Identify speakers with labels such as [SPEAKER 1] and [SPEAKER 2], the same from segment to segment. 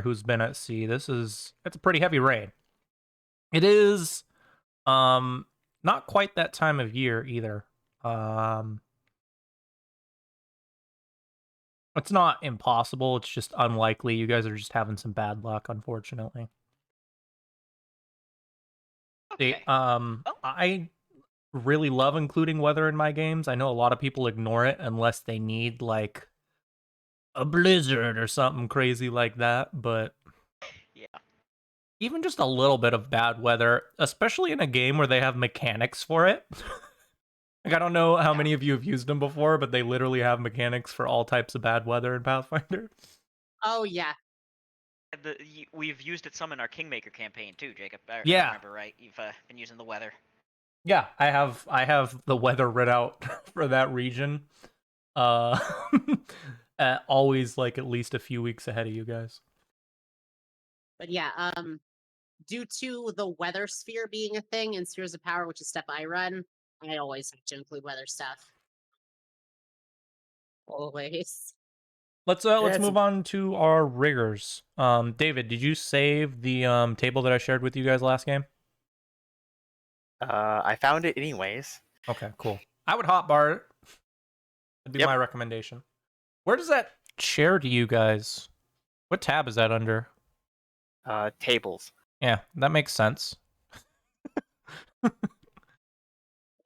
[SPEAKER 1] who's been at sea, it's a pretty heavy rain. It is not quite that time of year either. Um it's not impossible, it's just unlikely. You guys are just having some bad luck, unfortunately.
[SPEAKER 2] Okay.
[SPEAKER 1] I really love including weather in my games. I know a lot of people ignore it unless they need like a blizzard or something crazy like that, but
[SPEAKER 2] Yeah.
[SPEAKER 1] even just a little bit of bad weather, especially in a game where they have mechanics for it. Like, I don't know how
[SPEAKER 2] Yeah.
[SPEAKER 1] many of you have used them before, but they literally have mechanics for all types of bad weather in Pathfinder.
[SPEAKER 3] Oh yeah.
[SPEAKER 2] We've used it some in our Kingmaker campaign too, Jacob. If I
[SPEAKER 1] Yeah.
[SPEAKER 2] remember right, you've been using the weather.
[SPEAKER 1] Yeah, I have the weather read out for that region. Uh always like at least a few weeks ahead of you guys.
[SPEAKER 3] But yeah, due to the weather sphere being a thing in Spheres of Power, which is stuff I run, I always have to include weather stuff. Always.
[SPEAKER 1] Let's move on to our riggers. David, did you save the table that I shared with you guys last game?
[SPEAKER 4] I found it anyways.
[SPEAKER 1] Okay, cool. I would hotbar it. That'd be my recommendation. Where does that share to you guys? What tab is that under?
[SPEAKER 4] Tables.
[SPEAKER 1] Yeah, that makes sense.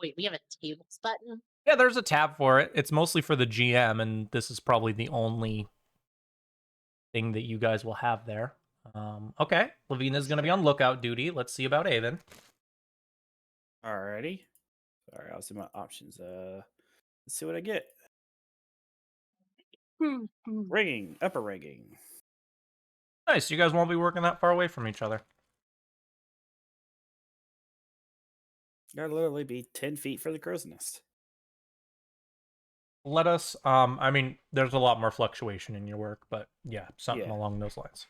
[SPEAKER 3] Wait, we have a tables button?
[SPEAKER 1] Yeah, there's a tab for it. It's mostly for the GM, and this is probably the only thing that you guys will have there. Okay, Lavina's going to be on lookout duty. Let's see about Avon.
[SPEAKER 5] Alrighty. Sorry, I was in my options. Let's see what I get. Rigging, upper rigging.
[SPEAKER 1] Nice, you guys won't be working that far away from each other.
[SPEAKER 5] Gotta literally be 10 feet for the crow's nest.
[SPEAKER 1] Let us, I mean, there's a lot more fluctuation in your work, but yeah, something along those lines.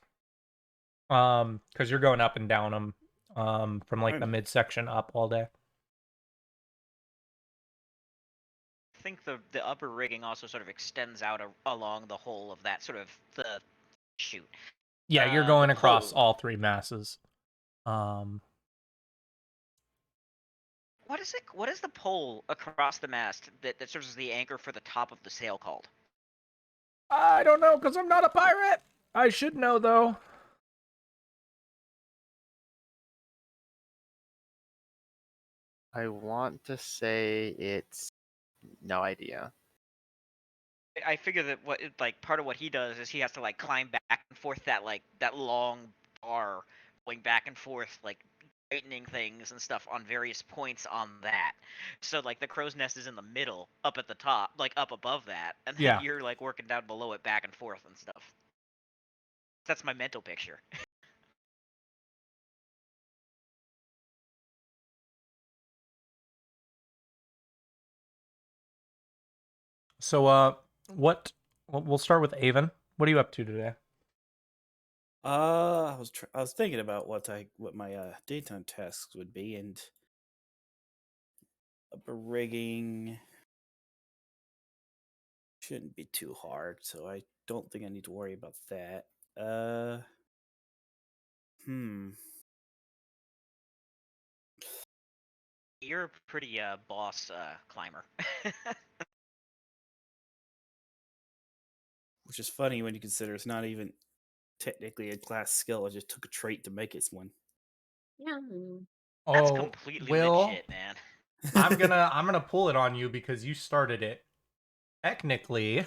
[SPEAKER 1] Because you're going up and down them, from like the midsection up all day.
[SPEAKER 2] I think the upper rigging also sort of extends out along the whole of that sort of the shoot.
[SPEAKER 1] Yeah, you're going across
[SPEAKER 2] pole.
[SPEAKER 1] all three masses.
[SPEAKER 2] What is it? What is the pole across the mast that serves as the anchor for the top of the sail called?
[SPEAKER 1] I don't know, because I'm not a pirate. I should know, though.
[SPEAKER 4] I want to say it's no idea.
[SPEAKER 2] I figure that part of what he does is he has to like climb back and forth that long bar, going back and forth, like tightening things and stuff on various points on that. So like the crow's nest is in the middle, up at the top, like up above that, and then you're like working down below it, back and forth and stuff. That's my mental picture.
[SPEAKER 1] So, we'll start with Avon. What are you up to today?
[SPEAKER 5] I was thinking about what my daytime tasks would be, and upper rigging shouldn't be too hard, so I don't think I need to worry about that.
[SPEAKER 2] You're a pretty boss climber.
[SPEAKER 5] Which is funny when you consider it's not even technically a class skill. I just took a trait to make it one.
[SPEAKER 3] Yeah.
[SPEAKER 2] That's completely legit, man.
[SPEAKER 1] I'm gonna pull it on you because you started it. Technically,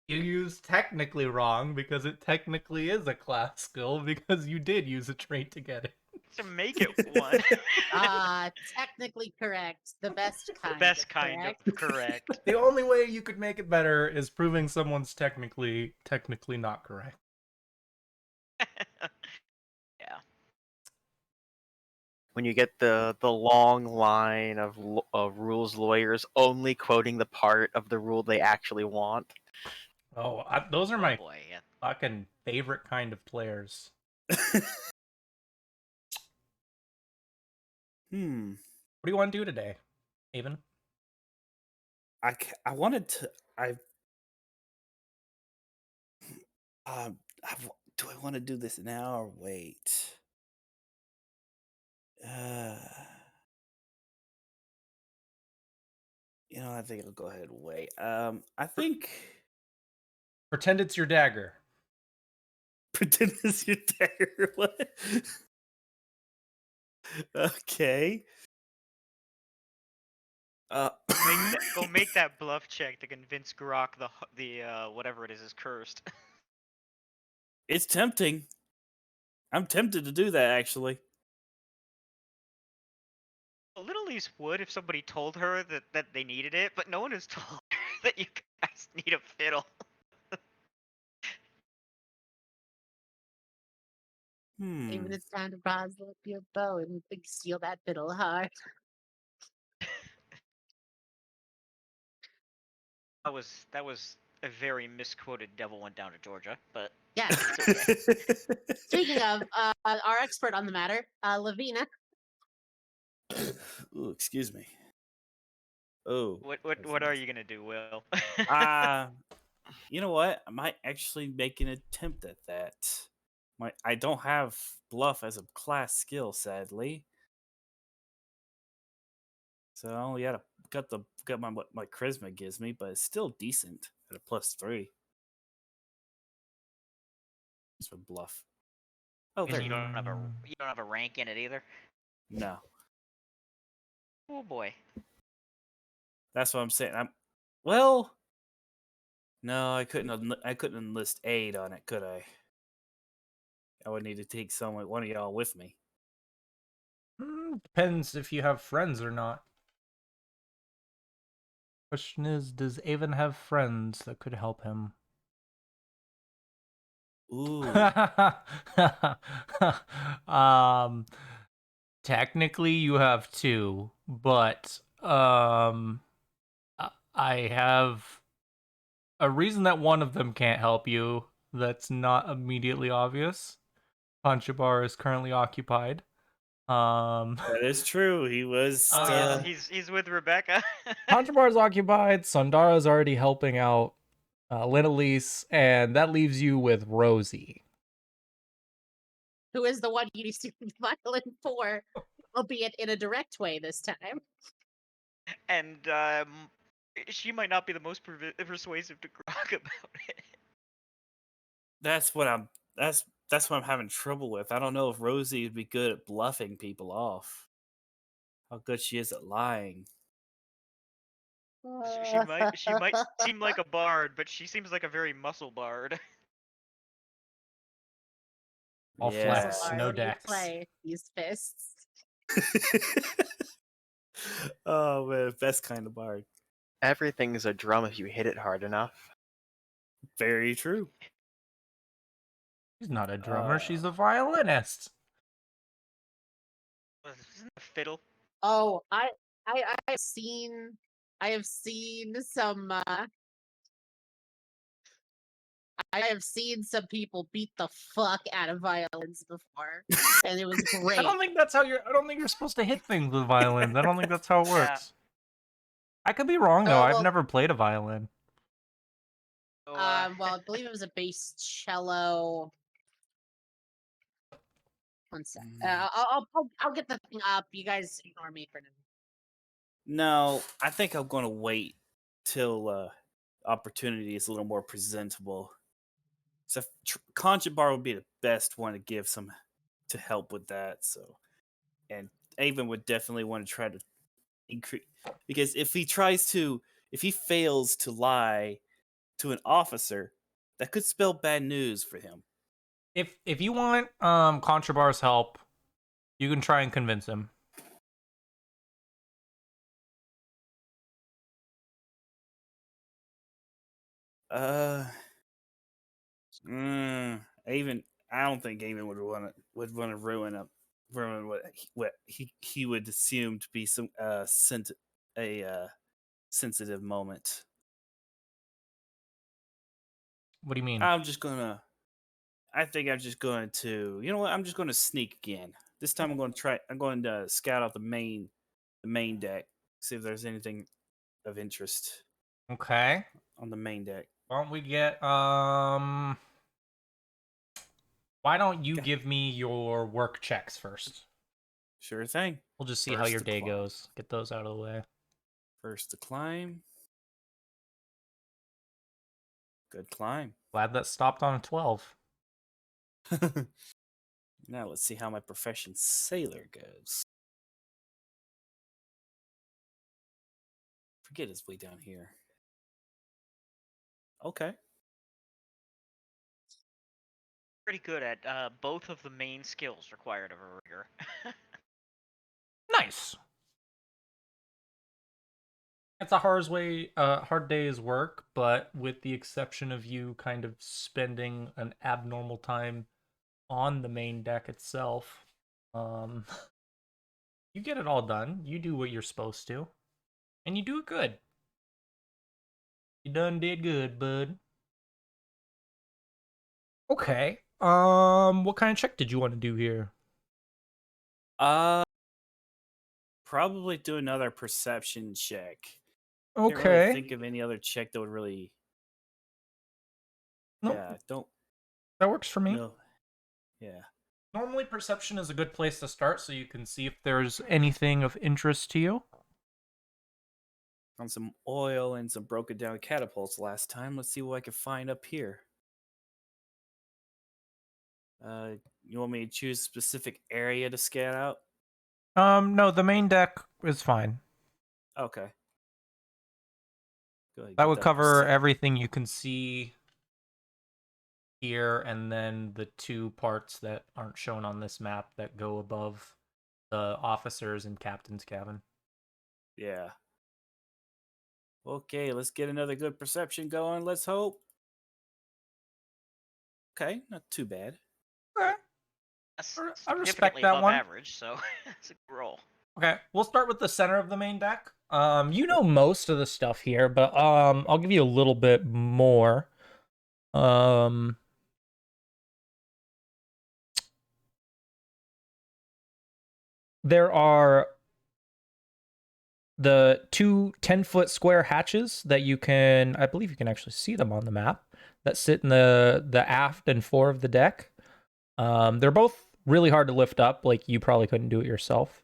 [SPEAKER 1] you used technically wrong because it technically is a class skill because you did use a trait to get it.
[SPEAKER 2] To make it one.
[SPEAKER 3] Technically correct. The best kind.
[SPEAKER 2] The best kind of correct.
[SPEAKER 1] The only way you could make it better is proving someone's technically not correct.
[SPEAKER 2] Yeah.
[SPEAKER 4] When you get the long line of rules lawyers only quoting the part of the rule they actually want.
[SPEAKER 1] Oh, those are my fucking favorite kind of players. What do you want to do today, Avon?
[SPEAKER 5] I wanted to. Do I want to do this now or wait? I think I'll go ahead and wait. I think
[SPEAKER 1] Pretend it's your dagger.
[SPEAKER 5] pretend it's your dagger. What? Okay.
[SPEAKER 2] Go make that bluff check to convince Grok the whatever it is cursed.
[SPEAKER 5] It's tempting. I'm tempted to do that actually.
[SPEAKER 2] Little Elise would if somebody told her that they needed it, but no one has told her that you guys need a fiddle.
[SPEAKER 3] Even it's time to rise up your bow and steal that fiddle hard.
[SPEAKER 2] That was a very misquoted "Devil Went Down to Georgia," but
[SPEAKER 3] Yes.
[SPEAKER 2] it's okay.
[SPEAKER 3] Speaking of our expert on the matter, Lavina.
[SPEAKER 5] Ooh, excuse me. Oh.
[SPEAKER 2] What are you gonna do, Will?
[SPEAKER 5] You know what? I might actually make an attempt at that. I don't have bluff as a class skill, sadly. So I only got my what my charisma gives me, but it's still decent at a +3. It's for bluff. Oh,
[SPEAKER 2] Because
[SPEAKER 5] there
[SPEAKER 2] you
[SPEAKER 5] you go.
[SPEAKER 2] don't have a rank in it either.
[SPEAKER 5] No,
[SPEAKER 2] Oh boy.
[SPEAKER 5] that's what I'm saying. No, I couldn't enlist aid on it, could I? I would need to take one of y'all with me.
[SPEAKER 1] Depends if you have friends or not. Question is, does Avon have friends that could help him?
[SPEAKER 5] Ooh.
[SPEAKER 1] Technically you have two, but I have a reason that one of them can't help you that's not immediately obvious. Panchabar is currently occupied.
[SPEAKER 5] That is true. He was.
[SPEAKER 2] Oh yes, he's with Rebecca.
[SPEAKER 1] Panchabar is occupied. Sundara is already helping out Linalise, and that leaves you with Rosie.
[SPEAKER 3] Who is the one you used to violin for, albeit in a direct way this time.
[SPEAKER 2] And she might not be the most persuasive to Grok about it.
[SPEAKER 5] That's what I'm having trouble with. I don't know if Rosie would be good at bluffing people off. How good she is at lying.
[SPEAKER 2] She might seem like a bard, but she seems like a very muscle bard.
[SPEAKER 1] All
[SPEAKER 5] Yeah.
[SPEAKER 1] flex,
[SPEAKER 3] Bard,
[SPEAKER 1] no
[SPEAKER 3] what do you
[SPEAKER 1] dex.
[SPEAKER 3] play? Use fists.
[SPEAKER 5] Oh man, best kind of bard.
[SPEAKER 4] Everything's a drum if you hit it hard enough.
[SPEAKER 5] Very true.
[SPEAKER 1] She's not a drummer, she's a violinist.
[SPEAKER 2] Isn't it a fiddle?
[SPEAKER 3] Oh, I have seen some I have seen some people beat the fuck out of violins before, and it was great.
[SPEAKER 1] I don't think you're supposed to hit things with violins. I don't think that's how it works. I could be wrong though. I've never played a violin.
[SPEAKER 2] So,
[SPEAKER 3] well, I believe it was a bass cello. One sec. I'll get the thing up. You guys ignore me for now.
[SPEAKER 5] No, I think I'm gonna wait till opportunity is a little more presentable. So Concha would be the best one to give some to help with that. So, and Avon would definitely want to try to increase, because if he fails to lie to an officer, that could spell bad news for him.
[SPEAKER 1] If you want Contrabar's help, you can try and convince him.
[SPEAKER 5] I don't think Avon would want to ruin what he would assume to be some sensitive moment.
[SPEAKER 1] What do you mean?
[SPEAKER 5] I think I'm just going to, you know what? I'm just going to sneak again. This time I'm going to scout out the main deck, see if there's anything of interest
[SPEAKER 1] Okay.
[SPEAKER 5] on the main deck.
[SPEAKER 1] Why don't we get Why don't you
[SPEAKER 5] Okay.
[SPEAKER 1] give me your work checks first?
[SPEAKER 5] Sure thing.
[SPEAKER 1] We'll just see how
[SPEAKER 5] First
[SPEAKER 1] your
[SPEAKER 5] to
[SPEAKER 1] day
[SPEAKER 5] climb.
[SPEAKER 1] goes. Get those out of the way.
[SPEAKER 5] First to climb. Good climb.
[SPEAKER 1] Glad that stopped on a 12.
[SPEAKER 5] Now let's see how my profession sailor goes. Forget it's way down here. Okay.
[SPEAKER 2] Pretty good at both of the main skills required of a rigger.
[SPEAKER 1] Nice. It's a hard day's work, but with the exception of you kind of spending an abnormal time on the main deck itself, you get it all done. You do what you're supposed to, and you do it good. You done did good, bud. Okay. What kind of check did you want to do here?
[SPEAKER 5] Probably do another perception check. Can't really
[SPEAKER 1] Okay.
[SPEAKER 5] think of any other check that would really.
[SPEAKER 1] No,
[SPEAKER 5] Yeah, don't
[SPEAKER 1] that works for me.
[SPEAKER 5] know. Yeah.
[SPEAKER 1] Normally, perception is a good place to start, so you can see if there's anything of interest to you.
[SPEAKER 5] On some oil and some broken down catapults last time. Let's see what I can find up here. You want me to choose a specific area to scan out?
[SPEAKER 1] No, the main deck is fine.
[SPEAKER 5] Okay. Go ahead.
[SPEAKER 1] That
[SPEAKER 5] Get
[SPEAKER 1] would cover
[SPEAKER 5] percep-
[SPEAKER 1] everything you can see here, and then the two parts that aren't shown on this map that go above the officers and captain's cabin.
[SPEAKER 5] Yeah. Okay, let's get another good perception going. Let's hope. Okay, not too bad.
[SPEAKER 1] Okay.
[SPEAKER 2] That's
[SPEAKER 1] I respect
[SPEAKER 2] significantly
[SPEAKER 1] that
[SPEAKER 2] above
[SPEAKER 1] one.
[SPEAKER 2] average, so it's a good roll.
[SPEAKER 1] Okay, we'll start with the center of the main deck. You know most of the stuff here, but I'll give you a little bit more. There are the two 10-foot square hatches that you can, I believe you can actually see them on the map, that sit in the aft and fore of the deck. They're both really hard to lift up, like you probably couldn't do it yourself.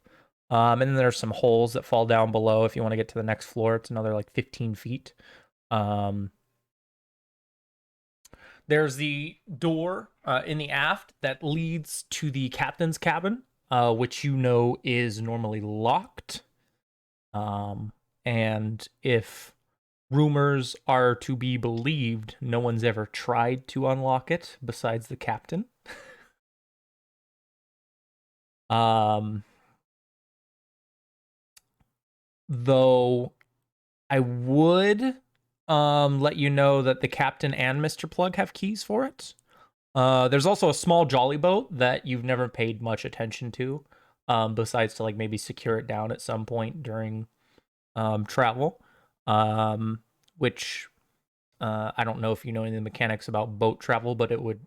[SPEAKER 1] And then there's some holes that fall down below if you want to get to the next floor. It's another like 15 feet. There's the door in the aft that leads to the captain's cabin, which you know is normally locked. And if rumors are to be believed, no one's ever tried to unlock it besides the captain. Though I would let you know that the captain and Mr. Plug have keys for it. There's also a small jolly boat that you've never paid much attention to, besides to like maybe secure it down at some point during travel, which I don't know if you know any of the mechanics about boat travel, but it would,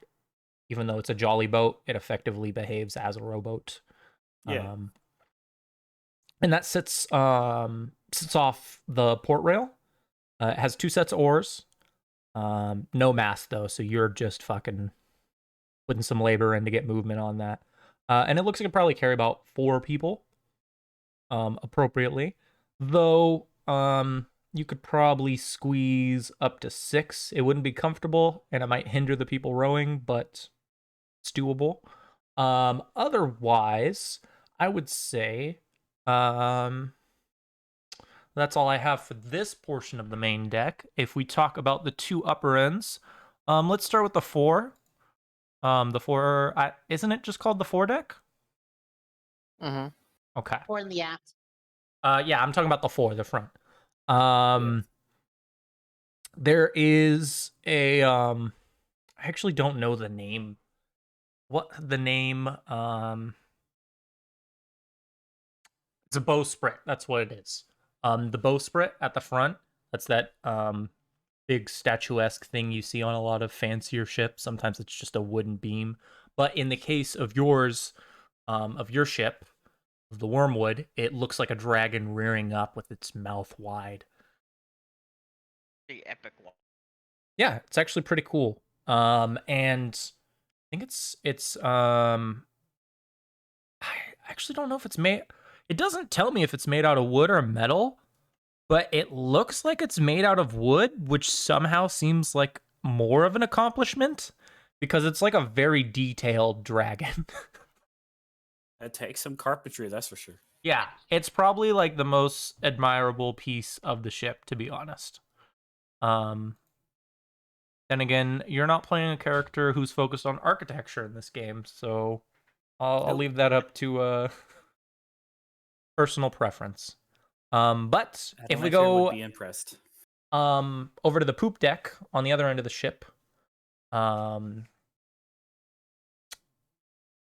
[SPEAKER 1] even though it's a jolly boat, it effectively behaves as a rowboat.
[SPEAKER 5] Yeah.
[SPEAKER 1] And that sits off the port rail. It has two sets of oars. No mast though, so you're just fucking putting some labor in to get movement on that. And it looks like it probably carry about 4 people, appropriately. Though, you could probably squeeze up to 6. It wouldn't be comfortable, and it might hinder the people rowing, but it's doable. Otherwise, I would say, that's all I have for this portion of the main deck. If we talk about the 2 upper ends, let's start with the 4. The 4, isn't it just called the 4 deck?
[SPEAKER 4] Mm-hmm.
[SPEAKER 1] Okay.
[SPEAKER 3] Or in the aft.
[SPEAKER 1] Yeah, I'm talking about the 4, the front. There is a I actually don't know the name. What the name? It's a bowsprit. That's what it is. The bowsprit at the front. That's that big statuesque thing you see on a lot of fancier ships. Sometimes it's just a wooden beam. But in the case of yours, of your ship, of the Wormwood, it looks like a dragon rearing up with its mouth wide.
[SPEAKER 2] The epic one.
[SPEAKER 1] Yeah, it's actually pretty cool. And think it's I actually don't know if it's made. It doesn't tell me if it's made out of wood or metal, but it looks like it's made out of wood, which somehow seems like more of an accomplishment because it's like a very detailed dragon.
[SPEAKER 5] It takes some carpentry, that's for sure.
[SPEAKER 1] Yeah, it's probably like the most admirable piece of the ship, to be honest. Um, then again, you're not playing a character who's focused on architecture in this game, so I'll
[SPEAKER 5] Nope.
[SPEAKER 1] leave that up to personal preference. But if we
[SPEAKER 5] Adelander would
[SPEAKER 1] go
[SPEAKER 5] be impressed.
[SPEAKER 1] over to the poop deck on the other end of the ship,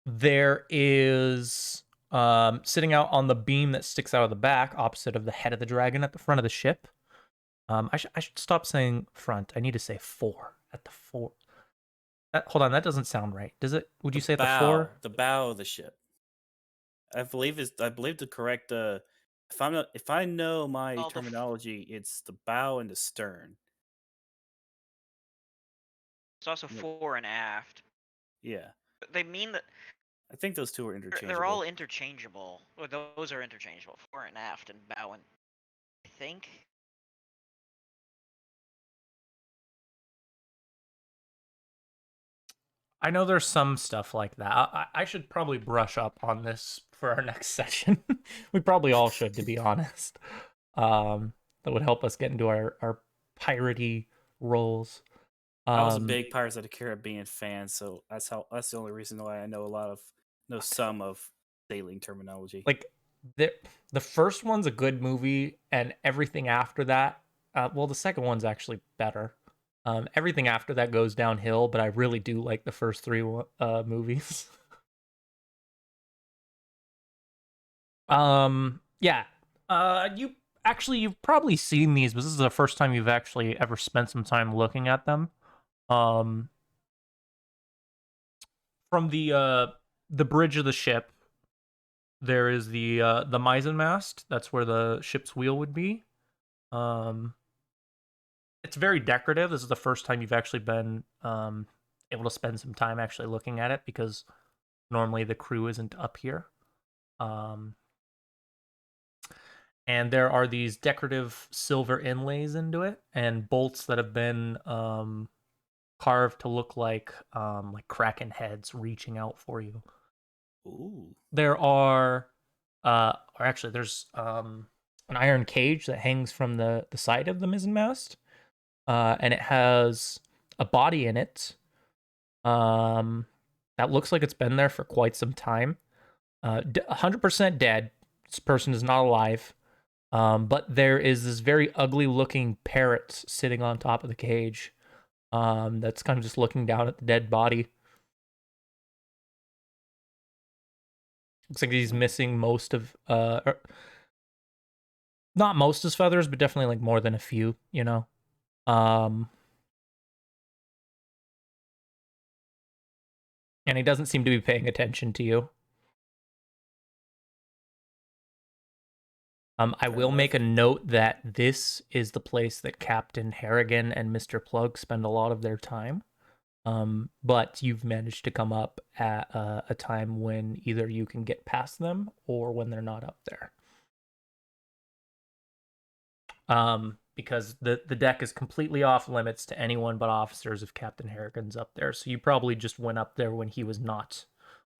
[SPEAKER 1] there is sitting out on the beam that sticks out of the back, opposite of the head of the dragon at the front of the ship. I should stop saying front. I need to say fore at the fore. Hold on, that doesn't sound right. Does it? Would you say at the fore?
[SPEAKER 5] The bow of the ship. I believe the correct if I know my
[SPEAKER 2] Well,
[SPEAKER 5] terminology, it's the bow and the stern.
[SPEAKER 2] It's also
[SPEAKER 5] Yep.
[SPEAKER 2] fore and aft.
[SPEAKER 5] Yeah.
[SPEAKER 2] They mean that
[SPEAKER 5] I think those two are interchangeable.
[SPEAKER 2] they're all interchangeable. Or those are interchangeable. Fore and aft and bow and I think.
[SPEAKER 1] I know there's some stuff like that. I should probably brush up on this for our next session. We probably all should, to be honest. That would help us get into our piratey roles.
[SPEAKER 5] I was a big Pirates of the Caribbean fan, so that's the only reason why I know some of sailing terminology.
[SPEAKER 1] Like the first one's a good movie, and everything after that, well, the second one's actually better. Everything after that goes downhill, but I really do like the first three movies. Yeah. You've probably seen these, but this is the first time you've actually ever spent some time looking at them. From the bridge of the ship, there is the mizzen mast. That's where the ship's wheel would be. It's very decorative. This is the first time you've actually been able to spend some time actually looking at it because normally the crew isn't up here. And there are these decorative silver inlays into it and bolts that have been carved to look like kraken heads reaching out for you.
[SPEAKER 5] Ooh.
[SPEAKER 1] There are or actually there's an iron cage that hangs from the side of the mizzenmast. And it has a body in it that looks like it's been there for quite some time. 100% dead. This person is not alive. But there is this very ugly looking parrot sitting on top of the cage that's kind of just looking down at the dead body. Looks like he's missing most of, not most of his feathers, but definitely like more than a few, you know? And he doesn't seem to be paying attention to you. I will make a note that this is the place that Captain Harrigan and Mr. Plug spend a lot of their time. But you've managed to come up at a time when either you can get past them or when they're not up there. Because the deck is completely off limits to anyone but officers if Captain Harrigan's up there. So you probably just went up there when he was not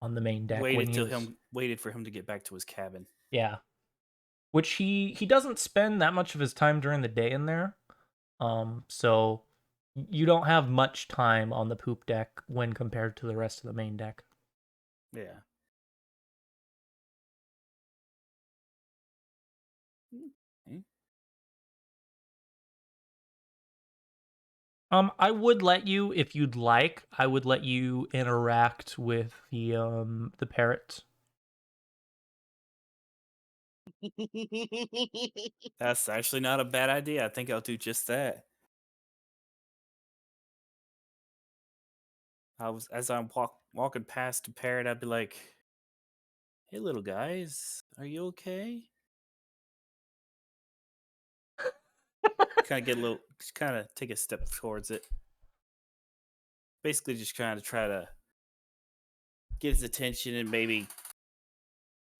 [SPEAKER 1] on the main deck.
[SPEAKER 5] Waited for him to get back to his cabin.
[SPEAKER 1] Yeah. Which he doesn't spend that much of his time during the day in there. So you don't have much time on the poop deck when compared to the rest of the main deck.
[SPEAKER 5] Yeah.
[SPEAKER 1] I would let you, if you'd like, I would let you interact with the parrot.
[SPEAKER 5] That's actually not a bad idea. I think I'll do just that. As I'm walking past the parrot, I'd be like, "Hey, little guys, are you okay?" Kind of take a step towards it. Basically, just kind of try to get its attention and maybe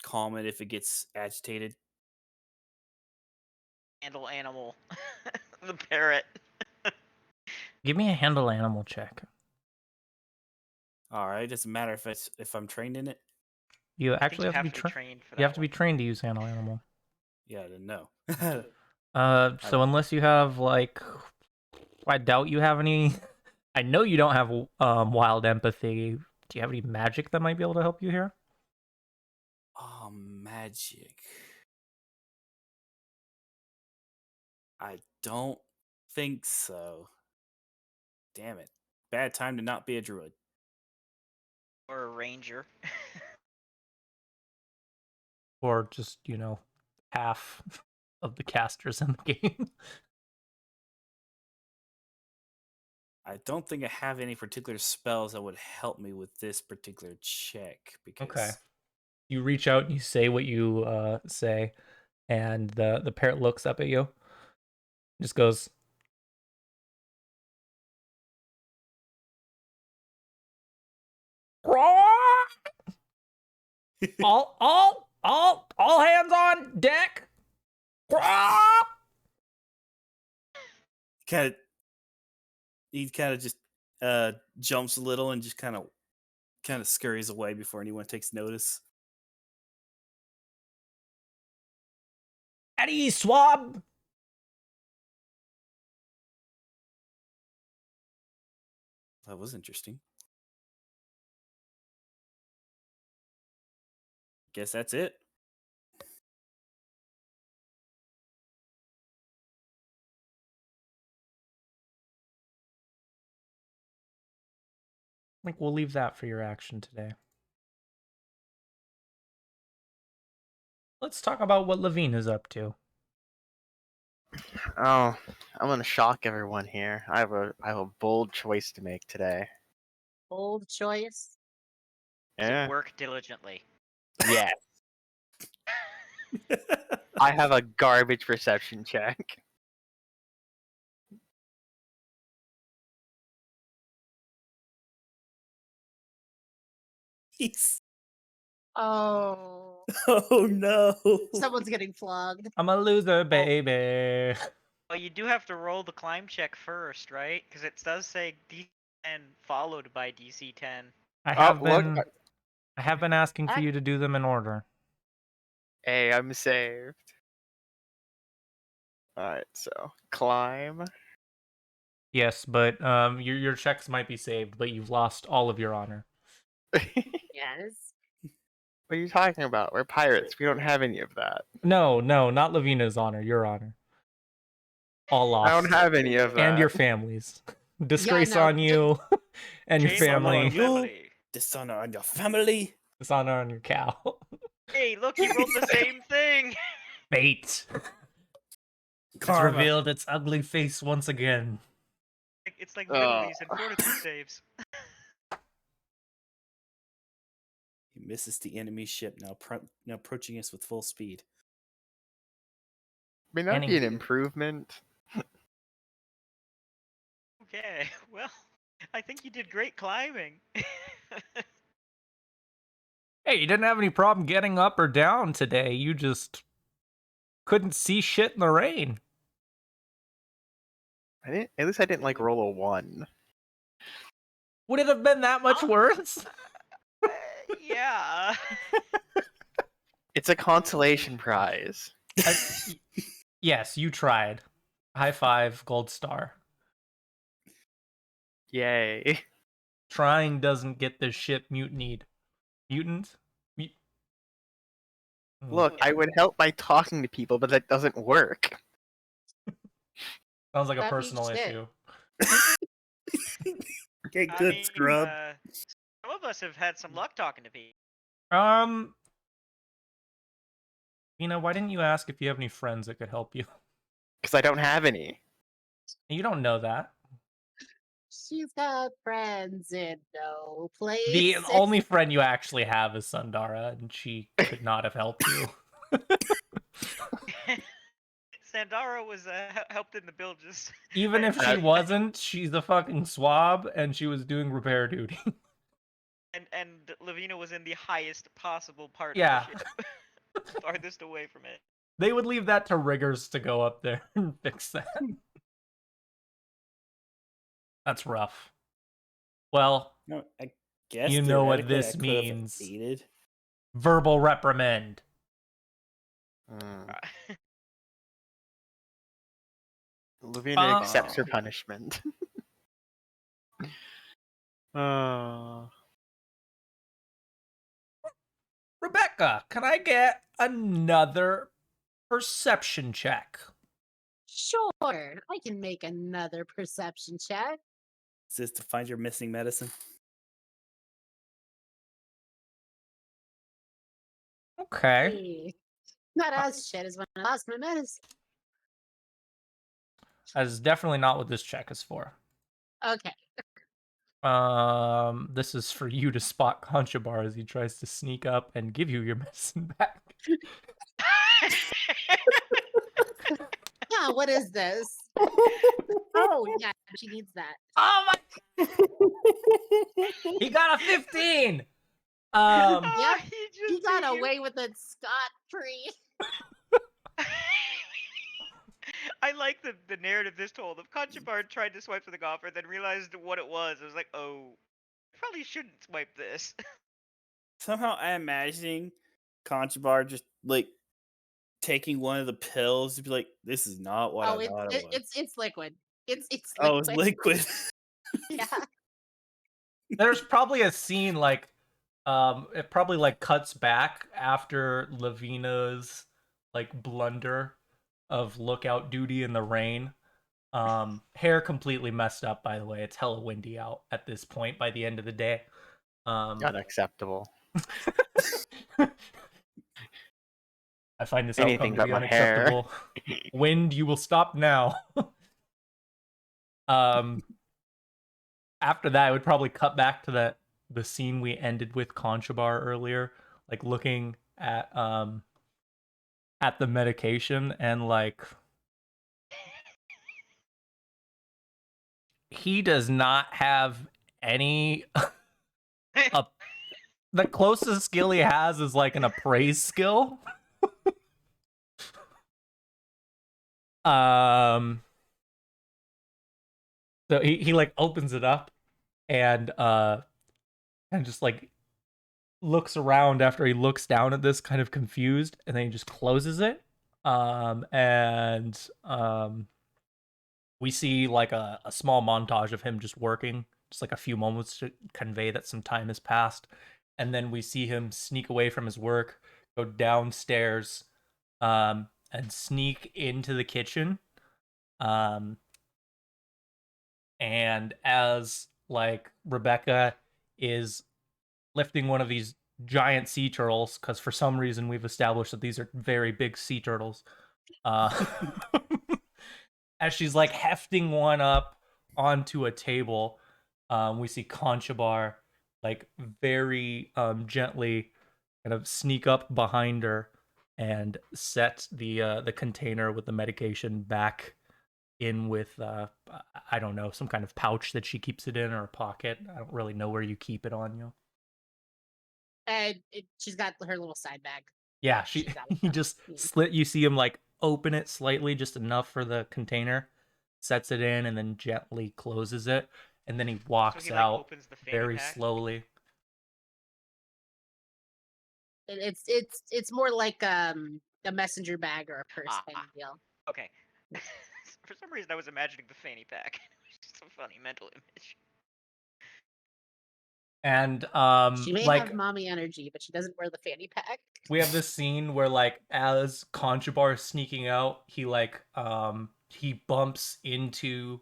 [SPEAKER 5] calm it if it gets agitated.
[SPEAKER 2] Handle animal. The parrot.
[SPEAKER 1] Give me a handle animal check.
[SPEAKER 5] All right, it doesn't matter if I'm trained in it.
[SPEAKER 1] You
[SPEAKER 2] I think
[SPEAKER 1] actually
[SPEAKER 2] you
[SPEAKER 1] have to be trained.
[SPEAKER 2] trained for that.
[SPEAKER 1] You have to be
[SPEAKER 2] one.
[SPEAKER 1] trained to use handle animal.
[SPEAKER 5] Yeah, I didn't know.
[SPEAKER 1] So unless you have like, I doubt you have any. I know you don't have wild empathy. Do you have any magic that might be able to help you here?
[SPEAKER 5] Oh, magic. I don't think so. Damn it. Bad time to not be a druid.
[SPEAKER 2] Or a ranger.
[SPEAKER 1] Or just, half of the casters in the game?
[SPEAKER 5] I don't think I have any particular spells that would help me with this particular check because
[SPEAKER 1] Okay. You reach out and you say what you say, and the parrot looks up at you. Just goes, all hands on deck.
[SPEAKER 5] he kind of just jumps a little and just kind of scurries away before anyone takes notice.
[SPEAKER 1] At ease, swab.
[SPEAKER 5] That was interesting. Guess that's it.
[SPEAKER 1] I think we'll leave that for your action today. Let's talk about what Levine is up to.
[SPEAKER 4] Oh, I'm gonna shock everyone here. I have a bold choice to make today.
[SPEAKER 3] Bold choice.
[SPEAKER 4] Yeah.
[SPEAKER 2] Work diligently.
[SPEAKER 4] Yeah. I have a garbage perception check.
[SPEAKER 3] Oh.
[SPEAKER 5] Oh no.
[SPEAKER 3] Someone's getting flogged.
[SPEAKER 1] I'm a loser, baby.
[SPEAKER 2] Well, you do have to roll the climb check first, right? Because it does say DC 10 followed by DC 10.
[SPEAKER 1] I
[SPEAKER 4] Oh,
[SPEAKER 1] have been asking for you to do them in order.
[SPEAKER 4] Hey, I'm saved. Alright, so climb.
[SPEAKER 1] Yes, but your checks might be saved, but you've lost all of your honor.
[SPEAKER 4] What
[SPEAKER 3] Yes.
[SPEAKER 4] are you talking about? We're pirates. We don't have any of that.
[SPEAKER 1] No, not Lavina's honor. Your honor. All lost.
[SPEAKER 4] I don't have any of that.
[SPEAKER 1] And your families. Disgrace
[SPEAKER 3] no,
[SPEAKER 1] on you and your
[SPEAKER 2] Shame on
[SPEAKER 1] family.
[SPEAKER 2] your family.
[SPEAKER 5] Dishonor on your family.
[SPEAKER 1] Dishonor on your cow.
[SPEAKER 2] Hey, look, he rolled the same thing.
[SPEAKER 1] Fate. It's
[SPEAKER 5] Karma.
[SPEAKER 1] revealed its ugly face once again.
[SPEAKER 2] It's like abilities and fortitude saves.
[SPEAKER 5] He misses the enemy ship now approaching us with full speed.
[SPEAKER 4] I mean, that'd be an improvement.
[SPEAKER 2] Okay, well, I think you did great climbing.
[SPEAKER 1] Hey, you didn't have any problem getting up or down today. You just couldn't see shit in the rain.
[SPEAKER 4] At least I didn't like roll a 1.
[SPEAKER 1] Would it have been that much worse?
[SPEAKER 2] Yeah.
[SPEAKER 4] It's a consolation prize.
[SPEAKER 1] Yes, you tried. High five, gold star.
[SPEAKER 4] Yay.
[SPEAKER 1] Trying doesn't get this ship mutinied. Mutant?
[SPEAKER 4] Look, I would help by talking to people, but that doesn't work.
[SPEAKER 1] Sounds like a
[SPEAKER 3] That
[SPEAKER 1] personal
[SPEAKER 3] means shit.
[SPEAKER 1] issue.
[SPEAKER 5] Okay,
[SPEAKER 2] I
[SPEAKER 5] good
[SPEAKER 2] mean,
[SPEAKER 5] scrub.
[SPEAKER 2] Some of us have had some luck talking to people.
[SPEAKER 1] Why didn't you ask if you have any friends that could help you?
[SPEAKER 4] Because I don't have any.
[SPEAKER 1] You don't know that.
[SPEAKER 3] She's got friends in no place.
[SPEAKER 1] The only friend you actually have is Sundara, and she could not have helped you.
[SPEAKER 2] Sandara was helped in the build just.
[SPEAKER 1] Even if she wasn't, she's a fucking swab, and she was doing repair duty.
[SPEAKER 2] And Lavina was in the highest possible part
[SPEAKER 1] Yeah.
[SPEAKER 2] of the ship. Farthest away from it.
[SPEAKER 1] They would leave that to riggers to go up there and fix that. That's rough. Well,
[SPEAKER 5] No, I guess
[SPEAKER 1] you know what
[SPEAKER 5] theoretically
[SPEAKER 1] this
[SPEAKER 5] I could have
[SPEAKER 1] means.
[SPEAKER 5] aided.
[SPEAKER 1] Verbal reprimand.
[SPEAKER 4] Mm.
[SPEAKER 2] Uh,
[SPEAKER 4] Lavina accepts her punishment. uh,
[SPEAKER 1] Rebecca, can I get another perception check?
[SPEAKER 3] Sure, I can make another perception check.
[SPEAKER 5] Is this to find your missing medicine?
[SPEAKER 1] Okay.
[SPEAKER 3] Hey, not as shit as when I lost my medicine.
[SPEAKER 1] That is definitely not what this check is for.
[SPEAKER 3] Okay.
[SPEAKER 1] This is for you to spot Conchabar as he tries to sneak up and give you your medicine back.
[SPEAKER 3] Yeah, what is this? Oh, yeah, she needs that.
[SPEAKER 1] Oh my! He got a 15.
[SPEAKER 3] Yep,
[SPEAKER 2] he
[SPEAKER 3] he got away with it scot-free.
[SPEAKER 2] I like the narrative this told of Conchabar tried to swipe for the golfer, then realized what it was. It was like, oh, I probably shouldn't swipe this.
[SPEAKER 5] Somehow I'm imagining Conchabar just like taking one of the pills to be like, this is not what
[SPEAKER 3] Oh,
[SPEAKER 5] I thought it was.
[SPEAKER 3] it's liquid. It's
[SPEAKER 5] Oh,
[SPEAKER 3] liquid.
[SPEAKER 5] it's liquid.
[SPEAKER 3] Yeah.
[SPEAKER 1] There's probably a scene like, it probably like cuts back after Lavina's like blunder of lookout duty in the rain. Hair completely messed up, by the way. It's hella windy out at this point by the end of the day.
[SPEAKER 4] unacceptable.
[SPEAKER 1] I find this
[SPEAKER 4] Anything
[SPEAKER 1] outcome to
[SPEAKER 4] but
[SPEAKER 1] be
[SPEAKER 4] my hair.
[SPEAKER 1] unacceptable. Wind, you will stop now. After that, I would probably cut back to the scene we ended with Conchabar earlier, like looking at the medication and like he does not have any the closest skill he has is like an appraise skill. So he like opens it up and just like looks around after he looks down at this kind of confused, and then he just closes it. And we see like a small montage of him just working, just like a few moments to convey that some time has passed. And then we see him sneak away from his work, go downstairs, and sneak into the kitchen. And as like Rebecca is lifting one of these giant sea turtles, because for some reason we've established that these are very big sea turtles. As she's like hefting one up onto a table, we see Conchabar like very gently kind of sneak up behind her and set the container with the medication back in with I don't know, some kind of pouch that she keeps it in, or a pocket. I don't really know where you keep it on you.
[SPEAKER 3] And she's got her little side bag.
[SPEAKER 1] Yeah,
[SPEAKER 3] She's got it
[SPEAKER 1] he
[SPEAKER 3] done.
[SPEAKER 1] just
[SPEAKER 3] Yeah.
[SPEAKER 1] slit. You see him like open it slightly, just enough for the container, sets it in, and then gently closes it, and then he walks
[SPEAKER 2] So he like
[SPEAKER 1] out
[SPEAKER 2] opens the fanny
[SPEAKER 1] very
[SPEAKER 2] pack.
[SPEAKER 1] slowly.
[SPEAKER 3] It's more like a messenger bag or a purse kind of deal.
[SPEAKER 2] Okay. For some reason, I was imagining the fanny pack. It's just a funny mental image.
[SPEAKER 1] And
[SPEAKER 3] She may
[SPEAKER 1] like
[SPEAKER 3] have mommy energy, but she doesn't wear the fanny pack.
[SPEAKER 1] we have this scene where like as Conchabar is sneaking out, he like he bumps into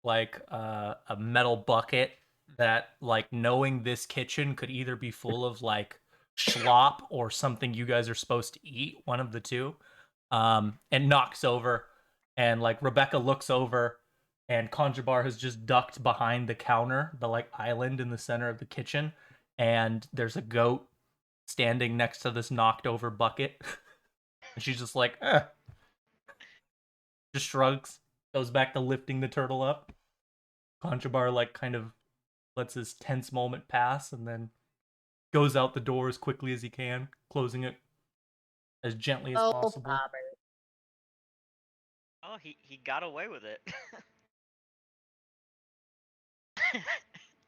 [SPEAKER 1] like a metal bucket that, like, knowing this kitchen could either be full of like schlop or something you guys are supposed to eat, one of the two, and knocks over. And like Rebecca looks over, and Conjabar has just ducked behind the counter, the like island in the center of the kitchen, and there's a goat standing next to this knocked over bucket. And she's just like, just shrugs, goes back to lifting the turtle up. Conchabar like kind of lets his tense moment pass and then goes out the door as quickly as he can, closing it as gently as
[SPEAKER 3] Oh,
[SPEAKER 1] possible.
[SPEAKER 3] Robert.
[SPEAKER 2] Oh, he got away with it.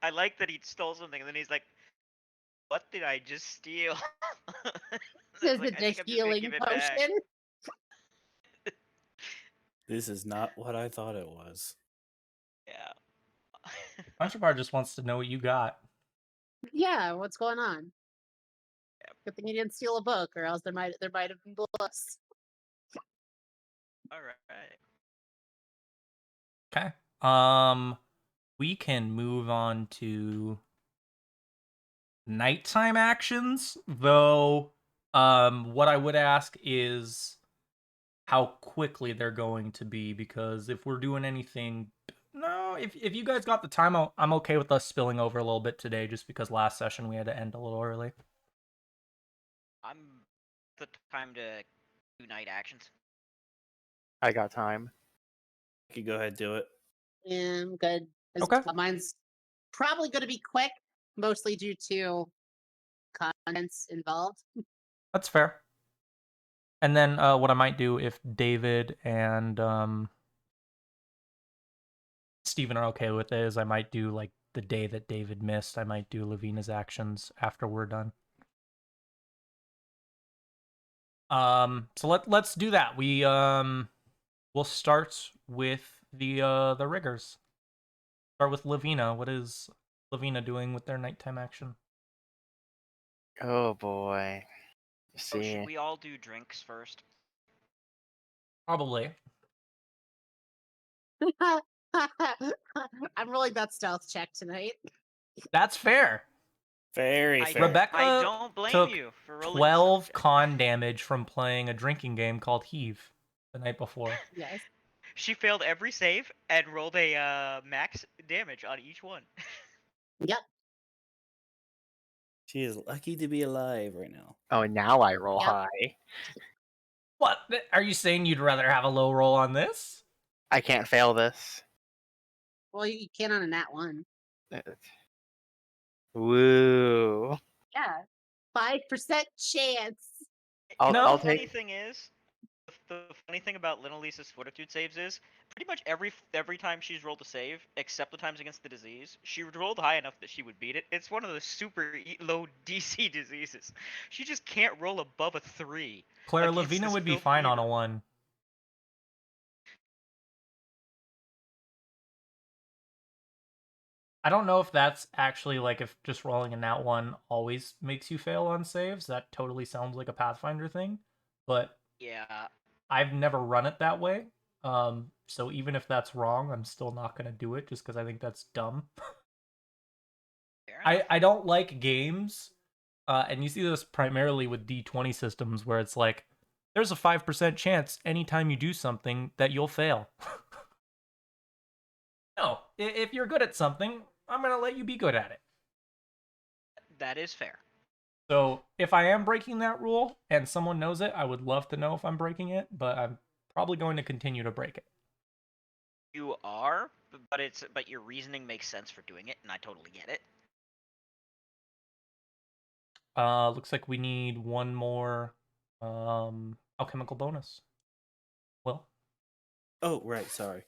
[SPEAKER 2] I like that he stole something, and then he's like, "What did I just steal?"
[SPEAKER 3] This
[SPEAKER 2] It's
[SPEAKER 3] is
[SPEAKER 2] like, I think
[SPEAKER 3] the
[SPEAKER 2] I'm just gonna
[SPEAKER 3] healing
[SPEAKER 2] give it back.
[SPEAKER 3] potion.
[SPEAKER 5] This is not what I thought it was.
[SPEAKER 2] Yeah.
[SPEAKER 1] Punchbar just wants to know what you got.
[SPEAKER 3] Yeah, what's going on?
[SPEAKER 2] Yep.
[SPEAKER 3] Good thing you didn't steal a book, or else there might have been books.
[SPEAKER 2] All right.
[SPEAKER 1] Okay. We can move on to nighttime actions, though. What I would ask is how quickly they're going to be, because if we're doing anything, no, if you guys got the time, I'm okay with us spilling over a little bit today, just because last session we had to end a little early.
[SPEAKER 2] I'm the time to do night actions.
[SPEAKER 4] I got time.
[SPEAKER 5] You can go ahead and do it.
[SPEAKER 3] Good.
[SPEAKER 1] Okay.
[SPEAKER 3] Mine's probably going to be quick, mostly due to contents involved.
[SPEAKER 1] That's fair. And then what I might do, if David and Steven are okay with it, is I might do like the day that David missed. I might do Lavina's actions after we're done. So let's do that. We'll start with the riggers. Start with Lavina. What is Lavina doing with their nighttime action?
[SPEAKER 4] Oh boy.
[SPEAKER 2] Oh,
[SPEAKER 4] See.
[SPEAKER 2] should we all do drinks first?
[SPEAKER 1] Probably.
[SPEAKER 3] I'm rolling that stealth check tonight.
[SPEAKER 1] That's fair.
[SPEAKER 5] Very
[SPEAKER 2] I-
[SPEAKER 5] fair.
[SPEAKER 1] Rebecca
[SPEAKER 2] I don't blame
[SPEAKER 1] took
[SPEAKER 2] you for rolling
[SPEAKER 1] 12
[SPEAKER 2] stealth check.
[SPEAKER 1] con damage from playing a drinking game called Heave the night before.
[SPEAKER 3] Yes.
[SPEAKER 2] She failed every save and rolled a max damage on each one.
[SPEAKER 3] Yep.
[SPEAKER 5] She is lucky to be alive right now.
[SPEAKER 4] Oh, now I roll
[SPEAKER 3] Yep.
[SPEAKER 4] high.
[SPEAKER 1] What? Are you saying you'd rather have a low roll on this?
[SPEAKER 4] I can't fail this.
[SPEAKER 3] Well, you can on a nat one.
[SPEAKER 4] Woo.
[SPEAKER 3] Yeah. 5% chance.
[SPEAKER 4] I'll,
[SPEAKER 1] No.
[SPEAKER 4] I'll
[SPEAKER 2] The funny
[SPEAKER 4] take.
[SPEAKER 2] thing is, the funny thing about Little Lisa's fortitude saves is pretty much every time she's rolled a save, except the times against the disease, she rolled high enough that she would beat it. It's one of the super low DC diseases. She just can't roll above a 3.
[SPEAKER 1] Claire,
[SPEAKER 2] against
[SPEAKER 1] Lavina
[SPEAKER 2] this
[SPEAKER 1] would be
[SPEAKER 2] filth
[SPEAKER 1] fine on a
[SPEAKER 2] fever.
[SPEAKER 1] 1. I don't know if that's actually like if just rolling a nat 1 always makes you fail on saves. That totally sounds like a Pathfinder thing, but
[SPEAKER 2] Yeah.
[SPEAKER 1] I've never run it that way. So even if that's wrong, I'm still not going to do it just because I think that's dumb.
[SPEAKER 2] Fair enough.
[SPEAKER 1] I don't like games, and you see this primarily with D20 systems where it's like, there's a 5% chance anytime you do something that you'll fail. No, if you're good at something, I'm going to let you be good at it.
[SPEAKER 2] That is fair.
[SPEAKER 1] So if I am breaking that rule and someone knows it, I would love to know if I'm breaking it, but I'm probably going to continue to break it.
[SPEAKER 2] You are, but your reasoning makes sense for doing it, and I totally get it.
[SPEAKER 1] Looks like we need one more alchemical bonus. Well,
[SPEAKER 5] Oh, right. Sorry.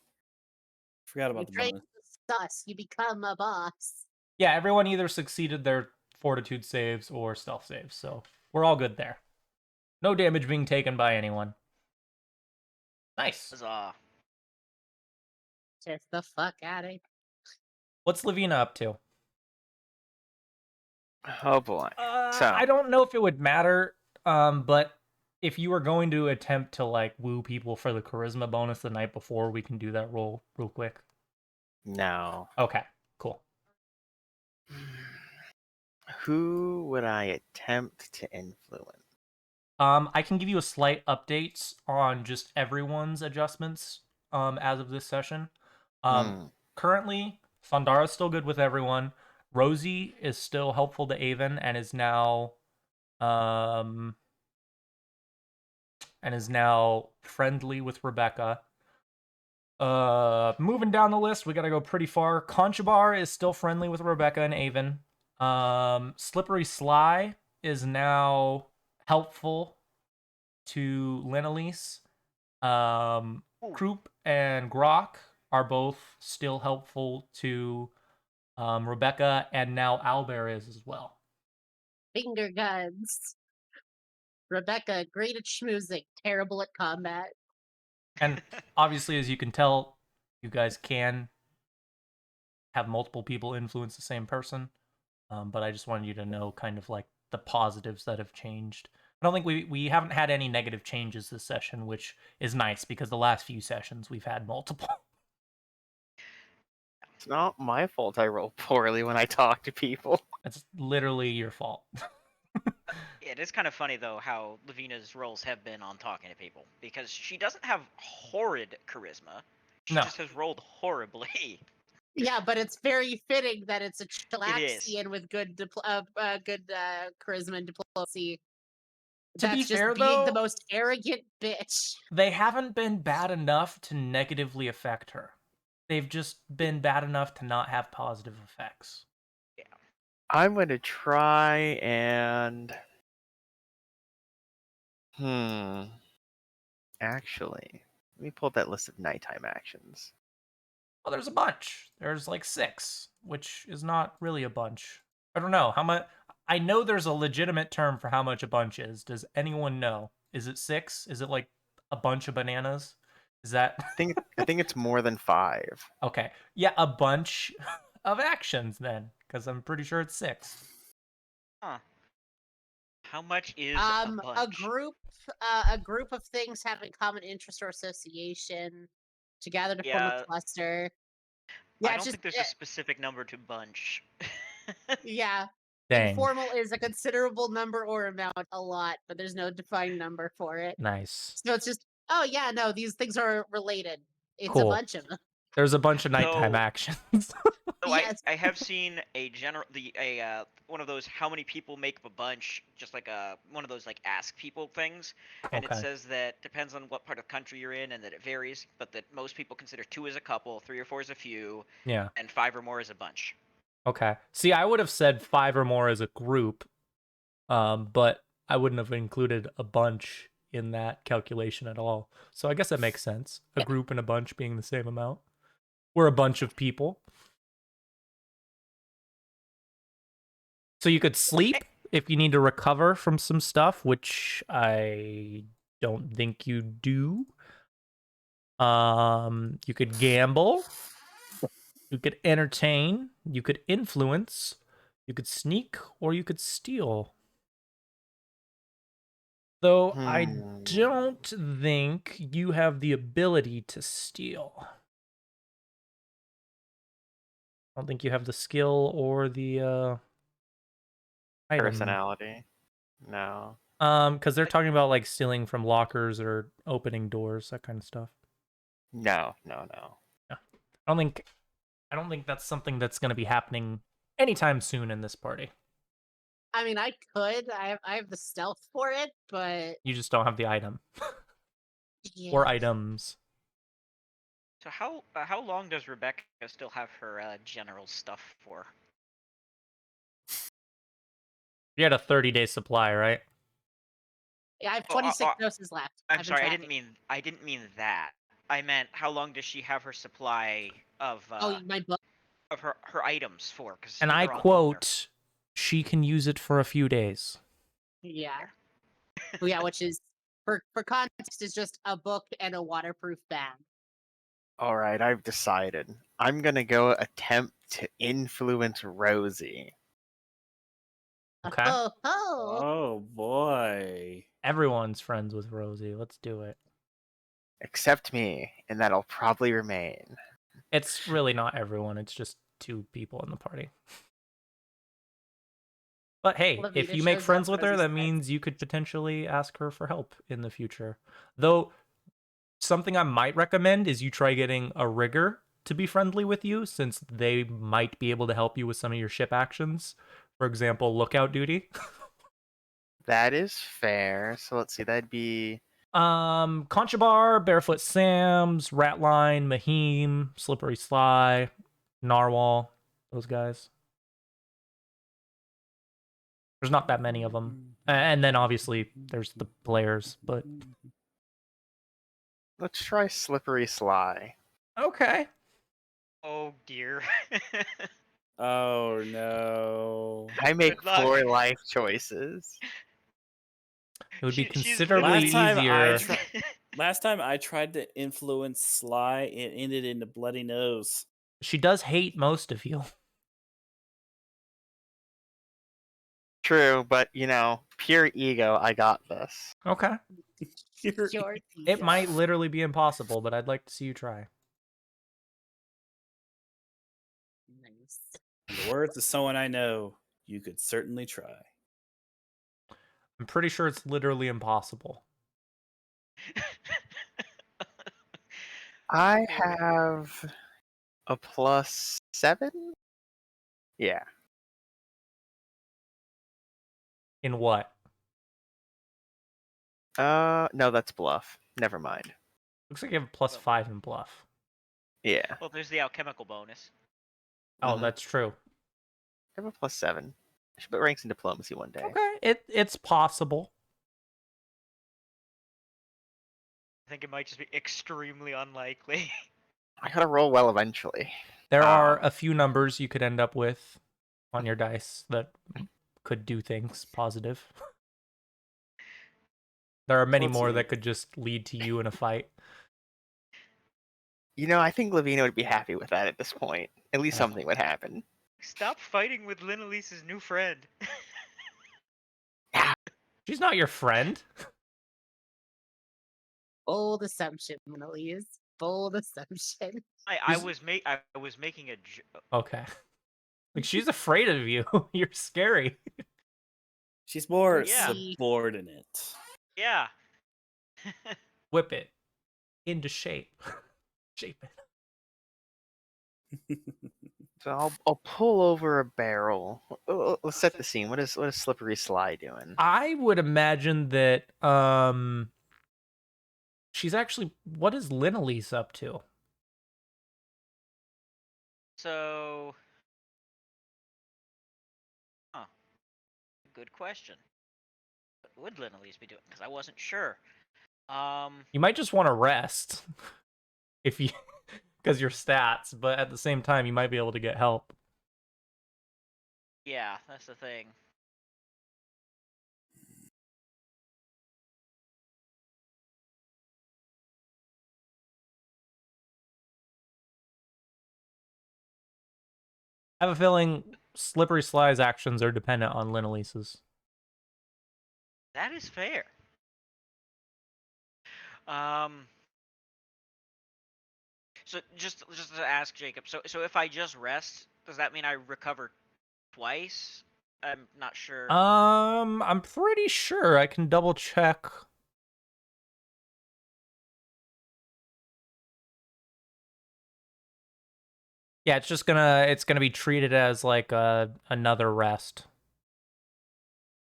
[SPEAKER 5] Forgot
[SPEAKER 3] You
[SPEAKER 5] about the
[SPEAKER 3] drink
[SPEAKER 5] bonus.
[SPEAKER 3] the sus, you become a boss.
[SPEAKER 1] yeah, everyone either succeeded their fortitude saves or stealth saves, so we're all good there. No damage being taken by anyone. Nice.
[SPEAKER 2] Huzzah.
[SPEAKER 3] Just the fuck out of here.
[SPEAKER 1] What's Lavina up to?
[SPEAKER 4] Oh boy. So
[SPEAKER 1] I don't know if it would matter, but if you were going to attempt to like woo people for the charisma bonus the night before, we can do that roll real quick.
[SPEAKER 4] no.
[SPEAKER 1] Okay, cool.
[SPEAKER 4] Who would I attempt to influence?
[SPEAKER 1] I can give you a slight updates on just everyone's adjustments as of this session. Currently, Thundara's still good with everyone. Rosie is still helpful to Avon and is now friendly with Rebecca. Moving down the list, we gotta go pretty far. Conchabar is still friendly with Rebecca and Avon. Slippery Sly is now helpful to Lenelise.
[SPEAKER 2] Ooh.
[SPEAKER 1] Croup and Grok are both still helpful to Rebecca, and now Owlbear is as well.
[SPEAKER 3] Finger guns. Rebecca, great at schmoozing, terrible at combat.
[SPEAKER 1] And obviously, as you can tell, you guys can have multiple people influence the same person. But I just wanted you to know kind of like the positives that have changed. I don't think we haven't had any negative changes this session, which is nice because the last few sessions we've had multiple.
[SPEAKER 4] It's not my fault I roll poorly when I talk to people.
[SPEAKER 1] It's literally your fault.
[SPEAKER 2] It is kind of funny though how Lavina's roles have been on talking to people because she doesn't have horrid charisma. She
[SPEAKER 1] No.
[SPEAKER 2] just has rolled horribly.
[SPEAKER 3] Yeah, but it's very fitting that it's a
[SPEAKER 2] It is.
[SPEAKER 3] Chilaxian with good charisma and diplomacy.
[SPEAKER 1] To
[SPEAKER 3] That's
[SPEAKER 1] be
[SPEAKER 3] just
[SPEAKER 1] fair,
[SPEAKER 3] being the
[SPEAKER 1] though,
[SPEAKER 3] most arrogant bitch.
[SPEAKER 1] they haven't been bad enough to negatively affect her. They've just been bad enough to not have positive effects.
[SPEAKER 2] Yeah.
[SPEAKER 4] I'm going to try and... Actually, let me pull up that list of nighttime actions.
[SPEAKER 1] Well, there's a bunch. There's like 6, which is not really a bunch. I don't know how much. I know there's a legitimate term for how much a bunch is. Does anyone know? Is it 6? Is it like a bunch of bananas? Is that
[SPEAKER 4] I think it's more than 5.
[SPEAKER 1] okay? Yeah, a bunch of actions then, because I'm pretty sure it's 6.
[SPEAKER 2] Huh. How much is
[SPEAKER 3] A
[SPEAKER 2] a bunch?
[SPEAKER 3] group of things having common interest or association to gather to form a
[SPEAKER 2] Yeah.
[SPEAKER 3] cluster.
[SPEAKER 2] I
[SPEAKER 3] Yeah,
[SPEAKER 2] don't
[SPEAKER 3] just
[SPEAKER 2] think there's a specific number to bunch.
[SPEAKER 3] yeah.
[SPEAKER 1] Dang,
[SPEAKER 3] Informal is a considerable number or amount, a lot, but there's no defined number for it.
[SPEAKER 1] nice,
[SPEAKER 3] So it's just, oh yeah, no, these things are related. It's a
[SPEAKER 1] cool.
[SPEAKER 3] bunch of them.
[SPEAKER 1] There's a bunch of nighttime
[SPEAKER 2] So-
[SPEAKER 1] actions.
[SPEAKER 2] So
[SPEAKER 3] Yes.
[SPEAKER 2] I have seen a one of those how many people make up a bunch, just like one of those like ask people things, and
[SPEAKER 1] Okay.
[SPEAKER 2] it says that depends on what part of country you're in and that it varies, but that most people consider 2 as a couple, 3 or 4 as a few,
[SPEAKER 1] Yeah.
[SPEAKER 2] and 5 or more as a bunch.
[SPEAKER 1] Okay. See, I would have said 5 or more as a group, but I wouldn't have included a bunch in that calculation at all. So I guess that makes sense. A
[SPEAKER 3] Yeah.
[SPEAKER 1] group and a bunch being the same amount. We're a bunch of people. So you could sleep if you need to recover from some stuff, which I don't think you do. You could gamble. You could entertain. You could influence. You could sneak, or you could steal. Though I don't think you have the ability to steal. I don't think you have the skill or the item.
[SPEAKER 4] Personality. No.
[SPEAKER 1] Because they're talking about like stealing from lockers or opening doors, that kind of stuff.
[SPEAKER 4] No.
[SPEAKER 1] I don't think that's something that's going to be happening anytime soon in this party.
[SPEAKER 3] I mean, I could. I have the stealth for it, but
[SPEAKER 1] You just don't have the item
[SPEAKER 3] yeah.
[SPEAKER 1] or items.
[SPEAKER 2] So how long does Rebecca still have her general stuff for?
[SPEAKER 1] You had a 30-day supply, right?
[SPEAKER 3] Yeah, I have
[SPEAKER 2] Oh,
[SPEAKER 3] 26 doses left.
[SPEAKER 2] I'm
[SPEAKER 3] I've been
[SPEAKER 2] sorry,
[SPEAKER 3] tracking.
[SPEAKER 2] I didn't mean that. I meant how long does she have her supply of
[SPEAKER 3] My book.
[SPEAKER 2] of her items for? Because
[SPEAKER 1] And I quote, she can use it for a few days.
[SPEAKER 3] Yeah. Well, yeah, which is for context is just a book and a waterproof bag.
[SPEAKER 4] All right, I've decided. I'm going to go attempt to influence Rosie.
[SPEAKER 1] Okay.
[SPEAKER 3] Oh.
[SPEAKER 5] Oh boy.
[SPEAKER 1] Everyone's friends with Rosie. Let's do it.
[SPEAKER 4] Except me, and that'll probably remain.
[SPEAKER 1] It's really not everyone. It's just 2 people in the party. But hey,
[SPEAKER 3] Lavita
[SPEAKER 1] if you make
[SPEAKER 3] shows
[SPEAKER 1] friends
[SPEAKER 3] up,
[SPEAKER 1] with her,
[SPEAKER 3] Rosie's
[SPEAKER 1] that
[SPEAKER 3] friends.
[SPEAKER 1] means you could potentially ask her for help in the future. Though, something I might recommend is you try getting a rigger to be friendly with you, since they might be able to help you with some of your ship actions. For example, lookout duty.
[SPEAKER 4] That is fair. So let's see, that'd be...
[SPEAKER 1] Conchabar, Barefoot Sam's, Ratline, Mahim, Slippery Sly, Narwhal, those guys. There's not that many of them. And then obviously there's the players, but
[SPEAKER 4] Let's try Slippery Sly.
[SPEAKER 1] okay.
[SPEAKER 2] Oh dear.
[SPEAKER 5] Oh no.
[SPEAKER 4] I make
[SPEAKER 2] Good luck.
[SPEAKER 4] poor life choices.
[SPEAKER 1] It would be
[SPEAKER 2] She's
[SPEAKER 1] considerably
[SPEAKER 5] Last time I
[SPEAKER 1] easier.
[SPEAKER 5] Last time I tried to influence Sly, it ended in a bloody nose.
[SPEAKER 1] She does hate most of you.
[SPEAKER 4] True, but pure ego, I got this.
[SPEAKER 1] Okay.
[SPEAKER 3] Your
[SPEAKER 1] It might literally be impossible, but I'd like to see you try.
[SPEAKER 3] Nice.
[SPEAKER 5] In the words of someone I know, you could certainly try.
[SPEAKER 1] I'm pretty sure it's literally impossible.
[SPEAKER 4] I have a +7? Yeah.
[SPEAKER 1] In what?
[SPEAKER 4] No, that's bluff. Never mind.
[SPEAKER 1] Looks like you have a +5 in bluff.
[SPEAKER 4] Yeah.
[SPEAKER 2] Well, there's the alchemical bonus.
[SPEAKER 1] Oh,
[SPEAKER 4] Mhm.
[SPEAKER 1] that's true.
[SPEAKER 4] I have a +7. I should put ranks in diplomacy one day.
[SPEAKER 1] Okay, it's possible.
[SPEAKER 2] I think it might just be extremely unlikely.
[SPEAKER 4] I gotta roll well eventually.
[SPEAKER 1] There are a few numbers you could end up with on your dice that could do things positive. There are many
[SPEAKER 5] Let's
[SPEAKER 1] more
[SPEAKER 5] see.
[SPEAKER 1] that could just lead to you in a fight.
[SPEAKER 4] I think Lavina would be happy with that at this point. At least something would happen.
[SPEAKER 2] Stop fighting with Linalise's new friend.
[SPEAKER 1] She's not your friend.
[SPEAKER 3] Bold assumption, Annalise. Bold assumption.
[SPEAKER 2] I was making a
[SPEAKER 1] Okay. Like, she's afraid of you. You're scary.
[SPEAKER 5] She's more
[SPEAKER 2] Yeah.
[SPEAKER 5] subordinate.
[SPEAKER 2] yeah.
[SPEAKER 1] Whip it into shape. Shape it.
[SPEAKER 4] So I'll pull over a barrel. Let's set the scene. What is Slippery Sly doing?
[SPEAKER 1] I would imagine that she's actually, what is Linalise up to?
[SPEAKER 2] So, good question. What would Linalise be doing? Because I wasn't sure.
[SPEAKER 1] You might just want to rest if you because your stats, but at the same time you might be able to get help.
[SPEAKER 2] Yeah, that's the thing.
[SPEAKER 1] I have a feeling Slippery Sly's actions are dependent on Linalise's.
[SPEAKER 2] That is fair. So just to ask Jacob, so if I just rest, does that mean I recover twice? I'm not sure.
[SPEAKER 1] I'm pretty sure. I can double check. Yeah, it's gonna be treated as like another rest.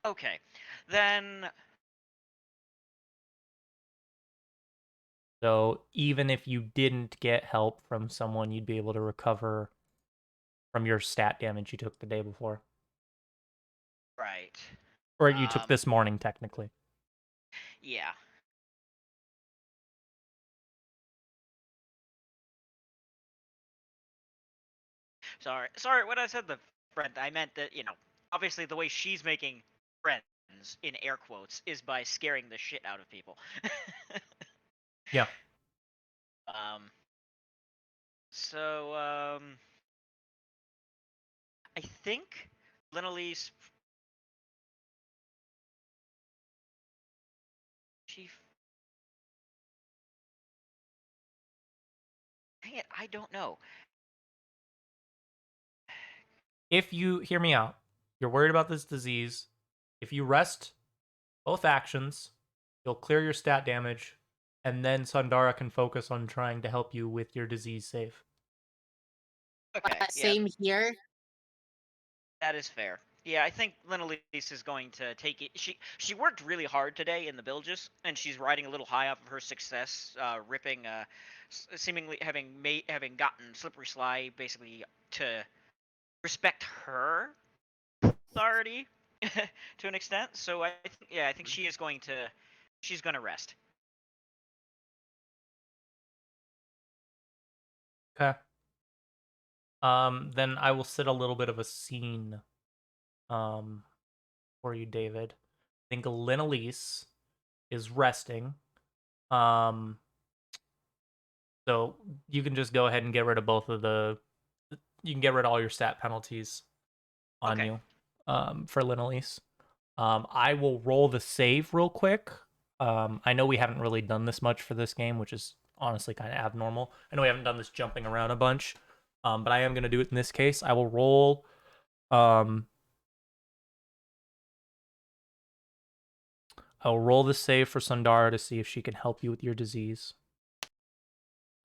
[SPEAKER 2] Okay, then
[SPEAKER 1] So even if you didn't get help from someone, you'd be able to recover from your stat damage you took the day before.
[SPEAKER 2] right.
[SPEAKER 1] Or you took this morning, technically.
[SPEAKER 2] Yeah. Sorry. When I said the friend, I meant that obviously the way she's making friends in air quotes is by scaring the shit out of people.
[SPEAKER 1] Yeah.
[SPEAKER 2] So I think Linalise. Chief. Dang it, I don't know.
[SPEAKER 1] If you hear me out, you're worried about this disease. If you rest both actions, you'll clear your stat damage, and then Sundara can focus on trying to help you with your disease save.
[SPEAKER 2] Okay, yeah,
[SPEAKER 3] Same here.
[SPEAKER 2] that is fair. Yeah, I think Linalise is going to take it. She worked really hard today in the bilges, and she's riding a little high off of her success, ripping, seemingly having gotten Slippery Sly basically to respect her authority to an extent. So I think she's going to rest.
[SPEAKER 1] Okay. Then I will set a little bit of a scene for you, David. I think Linelise is resting. So you can just go ahead and get rid of both of the. You can get rid of all your stat penalties on
[SPEAKER 2] Okay.
[SPEAKER 1] you for Linelise. I will roll the save real quick. I know we haven't really done this much for this game, which is honestly kind of abnormal. I know we haven't done this jumping around a bunch, but I am going to do it in this case. I will roll. I'll roll the save for Sundara to see if she can help you with your disease.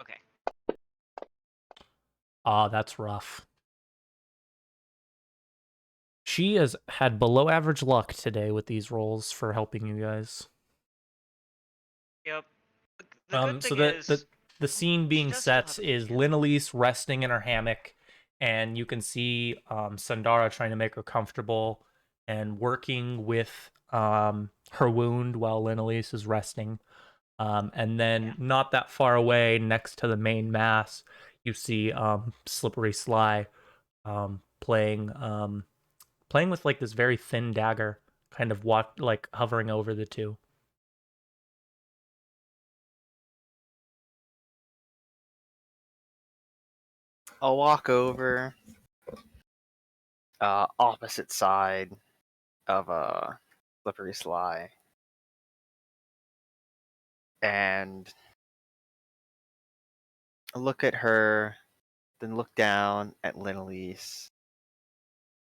[SPEAKER 2] Okay.
[SPEAKER 1] Ah, that's rough. She has had below average luck today with these rolls for helping you guys.
[SPEAKER 2] Yep. The good
[SPEAKER 1] So
[SPEAKER 2] thing is
[SPEAKER 1] the scene being
[SPEAKER 2] does still
[SPEAKER 1] set
[SPEAKER 2] have a
[SPEAKER 1] is
[SPEAKER 2] few hits.
[SPEAKER 1] Linelise resting in her hammock, and you can see Sundara trying to make her comfortable and working with her wound while Linelise is resting. And then not that far away, next to the main mass, you see Slippery Sly playing with like this very thin dagger, kind of like hovering over the two.
[SPEAKER 4] I'll walk over, opposite side of Slippery Sly, and look at her, then look down at Linelise,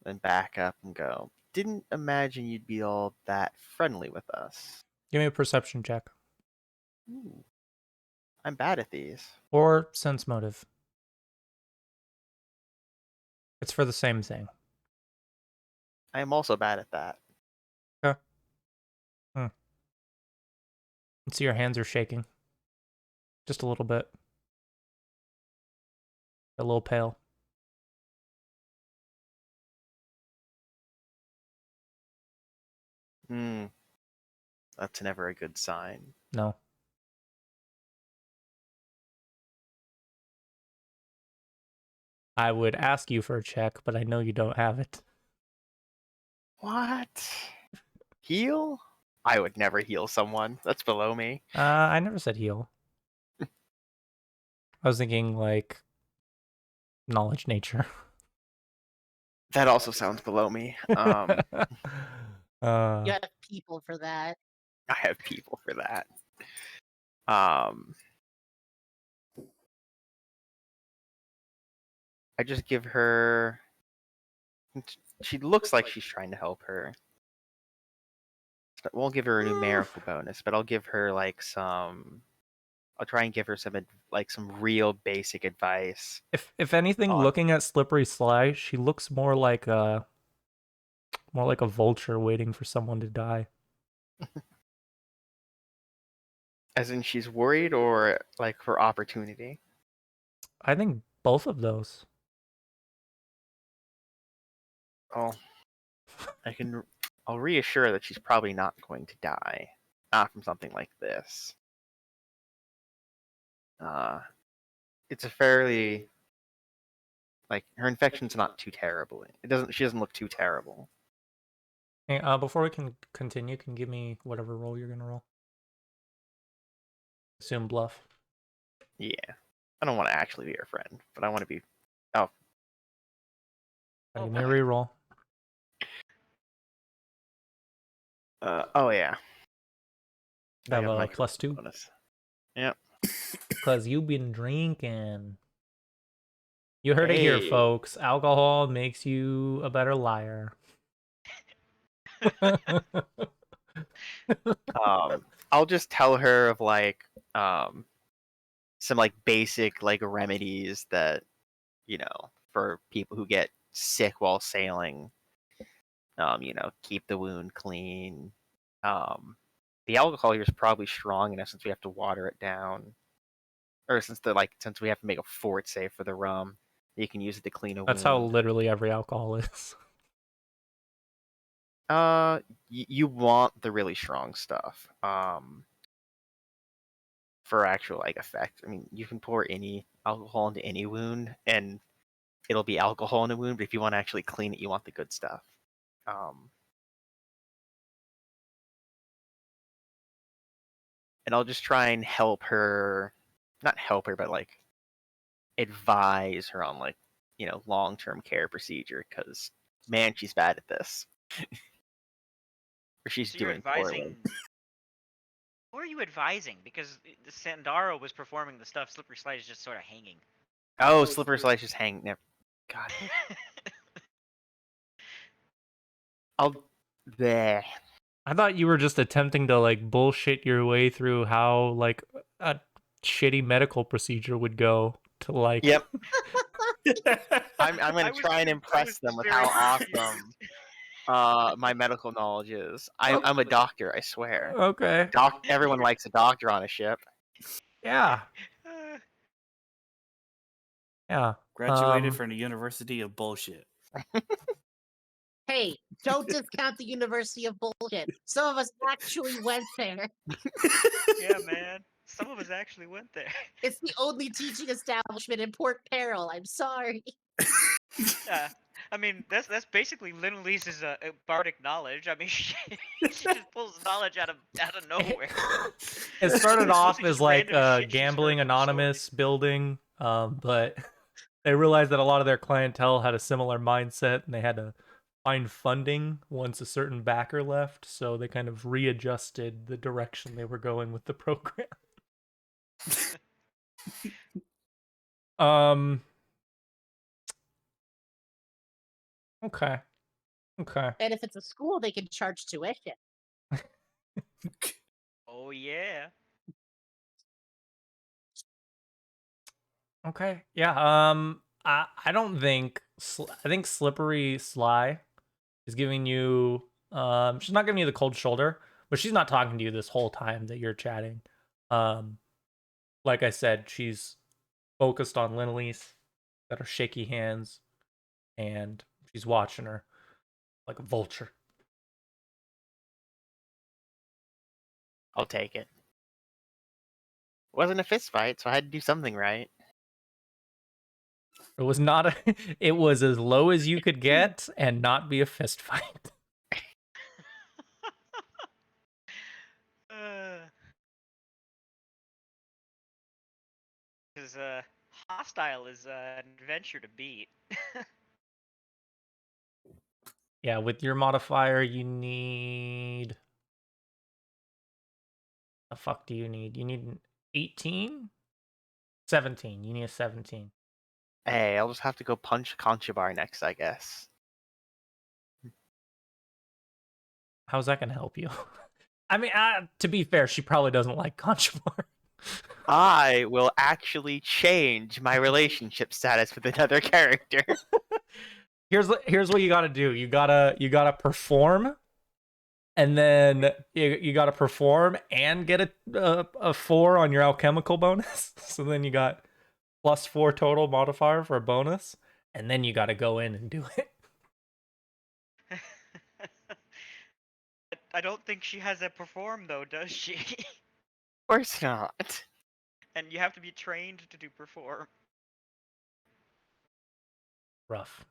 [SPEAKER 4] then back up and go, "Didn't imagine you'd be all that friendly with us."
[SPEAKER 1] Give me a perception check
[SPEAKER 4] Ooh, I'm bad at these.
[SPEAKER 1] or sense motive. It's for the same thing.
[SPEAKER 4] I am also bad at that.
[SPEAKER 1] Okay. Let's see, your hands are shaking. Just a little bit. A little pale.
[SPEAKER 4] Hmm, that's never a good sign.
[SPEAKER 1] No. I would ask you for a check, but I know you don't have it.
[SPEAKER 4] What? Heal? I would never heal someone. That's below me.
[SPEAKER 1] I never said heal. I was thinking like knowledge nature.
[SPEAKER 4] That also sounds below me.
[SPEAKER 3] You have people for that.
[SPEAKER 4] I have people for that. I just give her. She looks like she's trying to help her. But won't give her a numerical bonus, but I'll give her like some. I'll try and give her some like some real basic advice.
[SPEAKER 1] If anything,
[SPEAKER 4] on-
[SPEAKER 1] looking at Slippery Sly, she looks more like a vulture waiting for someone to die.
[SPEAKER 4] As in, she's worried, or like for opportunity.
[SPEAKER 1] I think both of those.
[SPEAKER 4] Oh, I'll reassure that she's probably not going to die, not from something like this. It's a fairly like her infection's not too terrible. She doesn't look too terrible.
[SPEAKER 1] Hey, before we can continue, can you give me whatever roll you're gonna roll? Assume bluff.
[SPEAKER 4] Yeah, I don't want to actually be her friend, but I want to be. Oh,
[SPEAKER 1] Give me a reroll.
[SPEAKER 4] oh yeah.
[SPEAKER 1] Have
[SPEAKER 4] got
[SPEAKER 1] a
[SPEAKER 4] my
[SPEAKER 1] +2.
[SPEAKER 4] bonus. Yep.
[SPEAKER 1] Cause you've been drinking. You heard it here,
[SPEAKER 4] Hey.
[SPEAKER 1] folks. Alcohol makes you a better liar.
[SPEAKER 4] I'll just tell her of like some like basic like remedies that for people who get sick while sailing. Keep the wound clean. The alcohol here is probably strong enough since we have to water it down, or since we have to make a fort save for the rum. You can use it to clean a
[SPEAKER 1] That's
[SPEAKER 4] wound.
[SPEAKER 1] how literally every alcohol is.
[SPEAKER 4] You want the really strong stuff. For actual like effect. I mean, you can pour any alcohol into any wound, and it'll be alcohol in the wound. But if you want to actually clean it, you want the good stuff. And I'll just try and help her, not help her, but like advise her on like long-term care procedure, because man, she's bad at this. Or she's
[SPEAKER 2] So you're
[SPEAKER 4] doing poorly.
[SPEAKER 2] advising. Who are you advising? Because the Sandaro was performing the stuff. Slippery Slide is just sort of hanging.
[SPEAKER 4] Oh, Slippery Slide just hang. Never. God. I'll. There.
[SPEAKER 1] I thought you were just attempting to like bullshit your way through how like a shitty medical procedure would go to like.
[SPEAKER 4] Yep. I'm
[SPEAKER 2] I
[SPEAKER 4] gonna
[SPEAKER 2] was-
[SPEAKER 4] try and
[SPEAKER 2] I
[SPEAKER 4] impress
[SPEAKER 2] was
[SPEAKER 4] them with
[SPEAKER 2] very
[SPEAKER 4] how
[SPEAKER 2] confused.
[SPEAKER 4] awesome my medical knowledge is. I'm a doctor, I swear.
[SPEAKER 1] Okay.
[SPEAKER 4] Everyone likes a doctor on a ship.
[SPEAKER 1] Yeah. Yeah.
[SPEAKER 5] Graduated from the University of Bullshit.
[SPEAKER 3] Hey, don't discount the University of Bullshit. Some of us actually went there.
[SPEAKER 2] Yeah, man. Some of us actually went there.
[SPEAKER 3] It's the only teaching establishment in Port Peril. I'm sorry.
[SPEAKER 2] Yeah. I mean, that's basically Lynn Lee's bardic knowledge. I mean, she just pulls knowledge out of nowhere.
[SPEAKER 1] It started
[SPEAKER 2] It's
[SPEAKER 1] off
[SPEAKER 2] mostly
[SPEAKER 1] as
[SPEAKER 2] just
[SPEAKER 1] like
[SPEAKER 2] random
[SPEAKER 1] a
[SPEAKER 2] shit she's heard
[SPEAKER 1] gambling
[SPEAKER 2] from
[SPEAKER 1] anonymous building, but they realized that a lot of their clientele had a similar mindset, and they had to find funding once a certain backer left. So they kind of readjusted the direction they were going with the program. Okay. Okay.
[SPEAKER 3] And if it's a school, they can charge tuition.
[SPEAKER 2] Oh yeah.
[SPEAKER 1] Okay. Yeah. I don't think I think Slippery Sly is giving you she's not giving you the cold shoulder, but she's not talking to you this whole time that you're chatting. Like I said, she's focused on Linelise, got her shaky hands, and she's watching her like a vulture.
[SPEAKER 4] I'll take it. It wasn't a fist fight, so I had to do something right.
[SPEAKER 1] It was not a it was as low as you could get and not be a fist fight.
[SPEAKER 2] Because hostile is an adventure to beat.
[SPEAKER 1] Yeah, with your modifier you need the fuck do you need? You need an 18? 17. You need a 17.
[SPEAKER 4] Hey, I'll just have to go punch Conchabar next, I guess.
[SPEAKER 1] How's that gonna help you? I mean, to be fair, she probably doesn't like Conchabar.
[SPEAKER 4] I will actually change my relationship status with another character.
[SPEAKER 1] Here's what you gotta do. You gotta perform, and then you gotta perform and get a 4 on your alchemical bonus. So then you got +4 total modifier for a bonus, and then you gotta go in and do it.
[SPEAKER 2] I don't think she has that perform though, does she?
[SPEAKER 4] Of course not.
[SPEAKER 2] And you have to be trained to do perform.
[SPEAKER 1] Rough.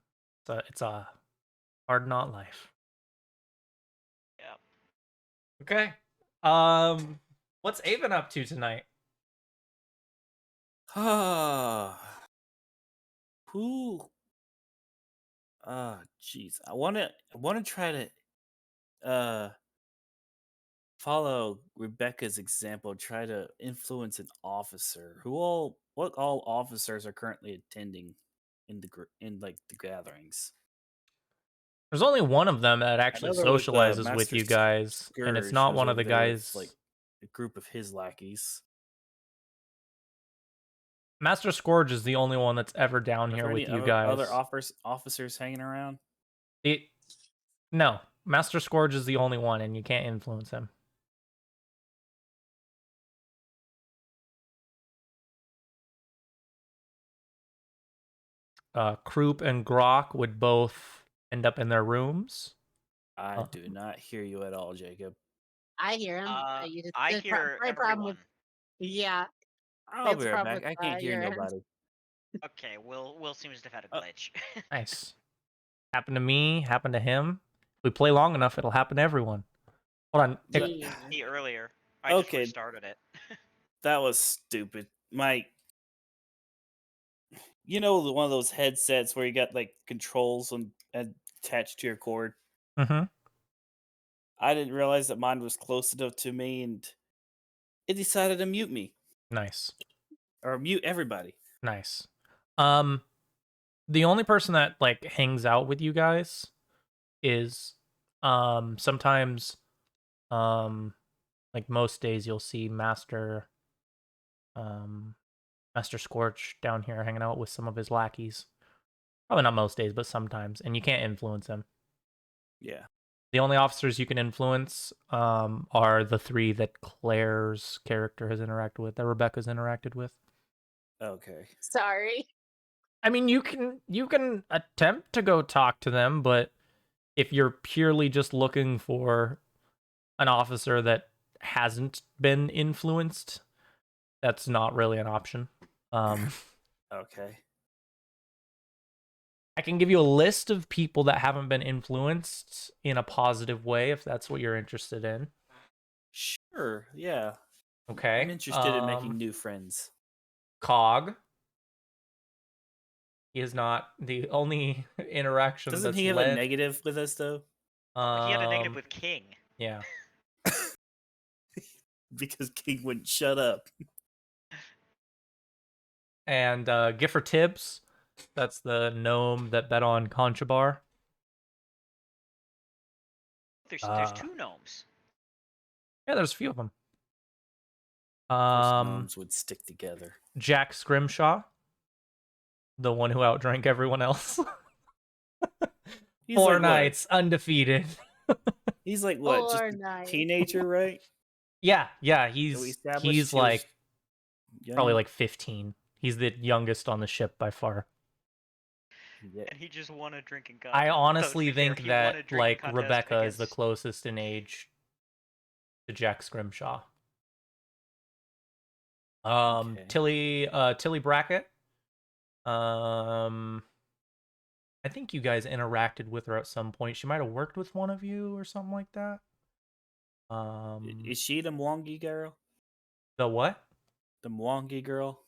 [SPEAKER 1] It's a hard not life.
[SPEAKER 2] Yeah.
[SPEAKER 1] Okay. What's Avon up to tonight?
[SPEAKER 5] Who? Jeez. I wanna try to follow Rebecca's example. Try to influence an officer. What all officers are currently attending in the gatherings?
[SPEAKER 1] There's only one of them that
[SPEAKER 5] I
[SPEAKER 1] actually
[SPEAKER 5] know there was
[SPEAKER 1] socializes with
[SPEAKER 5] Master
[SPEAKER 1] you guys, and it's
[SPEAKER 5] Scourge
[SPEAKER 1] not
[SPEAKER 5] was
[SPEAKER 1] one of
[SPEAKER 5] over
[SPEAKER 1] the
[SPEAKER 5] there with,
[SPEAKER 1] guys.
[SPEAKER 5] like a group of his lackeys.
[SPEAKER 1] Master Scourge is the only one that's ever down
[SPEAKER 5] Are
[SPEAKER 1] here
[SPEAKER 5] there
[SPEAKER 1] with
[SPEAKER 5] any
[SPEAKER 1] you guys.
[SPEAKER 5] other officers hanging around?
[SPEAKER 1] No, Master Scourge is the only one, and you can't influence him. Croup and Grok would both end up in their rooms.
[SPEAKER 5] I do not hear you at all, Jacob.
[SPEAKER 3] I hear him. You just
[SPEAKER 2] I
[SPEAKER 3] the
[SPEAKER 2] hear
[SPEAKER 3] probably problem
[SPEAKER 2] everyone.
[SPEAKER 3] with yeah.
[SPEAKER 5] I'll
[SPEAKER 3] It's
[SPEAKER 5] be
[SPEAKER 3] a
[SPEAKER 5] right
[SPEAKER 3] problem
[SPEAKER 5] back. I
[SPEAKER 3] with
[SPEAKER 5] can't hear
[SPEAKER 3] your end.
[SPEAKER 5] nobody.
[SPEAKER 2] Okay, Will seems to have had a
[SPEAKER 5] Uh,
[SPEAKER 2] glitch.
[SPEAKER 1] Nice. Happened to me, happened to him. If we play long enough, it'll happen to everyone. Hold on.
[SPEAKER 5] Yeah.
[SPEAKER 3] Yeah.
[SPEAKER 2] Me earlier. I just
[SPEAKER 5] Okay.
[SPEAKER 2] restarted it.
[SPEAKER 5] That was stupid. One of those headsets where you got like controls and attached to your cord.
[SPEAKER 1] Mm-hmm.
[SPEAKER 5] I didn't realize that mine was close enough to me, and it decided to mute me
[SPEAKER 1] Nice.
[SPEAKER 5] or mute everybody.
[SPEAKER 1] Nice. The only person that like hangs out with you guys is sometimes like most days you'll see Master Scorch down here hanging out with some of his lackeys. Probably not most days, but sometimes, and you can't influence him.
[SPEAKER 5] Yeah.
[SPEAKER 1] The only officers you can influence are the 3 that Claire's character has interacted with, that Rebecca's interacted with.
[SPEAKER 5] Okay.
[SPEAKER 3] Sorry.
[SPEAKER 1] I mean, you can attempt to go talk to them, but if you're purely just looking for an officer that hasn't been influenced, that's not really an option.
[SPEAKER 5] Okay.
[SPEAKER 1] I can give you a list of people that haven't been influenced in a positive way if that's what you're interested in.
[SPEAKER 5] Sure. Yeah.
[SPEAKER 1] Okay.
[SPEAKER 5] I'm interested in making new friends.
[SPEAKER 1] Cog. He is not the only interaction
[SPEAKER 5] Doesn't
[SPEAKER 1] that's
[SPEAKER 5] he have a
[SPEAKER 1] led.
[SPEAKER 5] negative with us though?
[SPEAKER 2] He had a negative with King.
[SPEAKER 1] Yeah.
[SPEAKER 5] Because King wouldn't shut up.
[SPEAKER 1] And Giffer Tibbs. That's the gnome that bet on Conchabar.
[SPEAKER 2] There's 2 gnomes.
[SPEAKER 1] Yeah, there's a few of them.
[SPEAKER 5] Those gnomes would stick together.
[SPEAKER 1] Jack Scrimshaw, the one who outdrank everyone else.
[SPEAKER 5] He's
[SPEAKER 1] 4
[SPEAKER 5] like
[SPEAKER 1] nights, undefeated.
[SPEAKER 5] He's like what? Just a
[SPEAKER 3] nice.
[SPEAKER 5] teenager, right?
[SPEAKER 1] Yeah,
[SPEAKER 5] So we
[SPEAKER 1] he's
[SPEAKER 5] established he was
[SPEAKER 1] like probably
[SPEAKER 5] young?
[SPEAKER 1] like 15. He's the youngest on the ship by far.
[SPEAKER 5] Yeah.
[SPEAKER 2] And he just won a drinking contest.
[SPEAKER 1] I
[SPEAKER 2] Though, to
[SPEAKER 1] honestly
[SPEAKER 2] be fair,
[SPEAKER 1] think
[SPEAKER 2] he won a
[SPEAKER 1] that
[SPEAKER 2] drinking
[SPEAKER 1] like
[SPEAKER 2] contest
[SPEAKER 1] Rebecca is the
[SPEAKER 2] against-
[SPEAKER 1] closest in age to Jack Scrimshaw.
[SPEAKER 5] Okay.
[SPEAKER 1] Tilly Brackett. I think you guys interacted with her at some point. She might have worked with one of you or something like that.
[SPEAKER 5] Is she the Mwangi girl?
[SPEAKER 1] The what?
[SPEAKER 5] The Mwangi girl?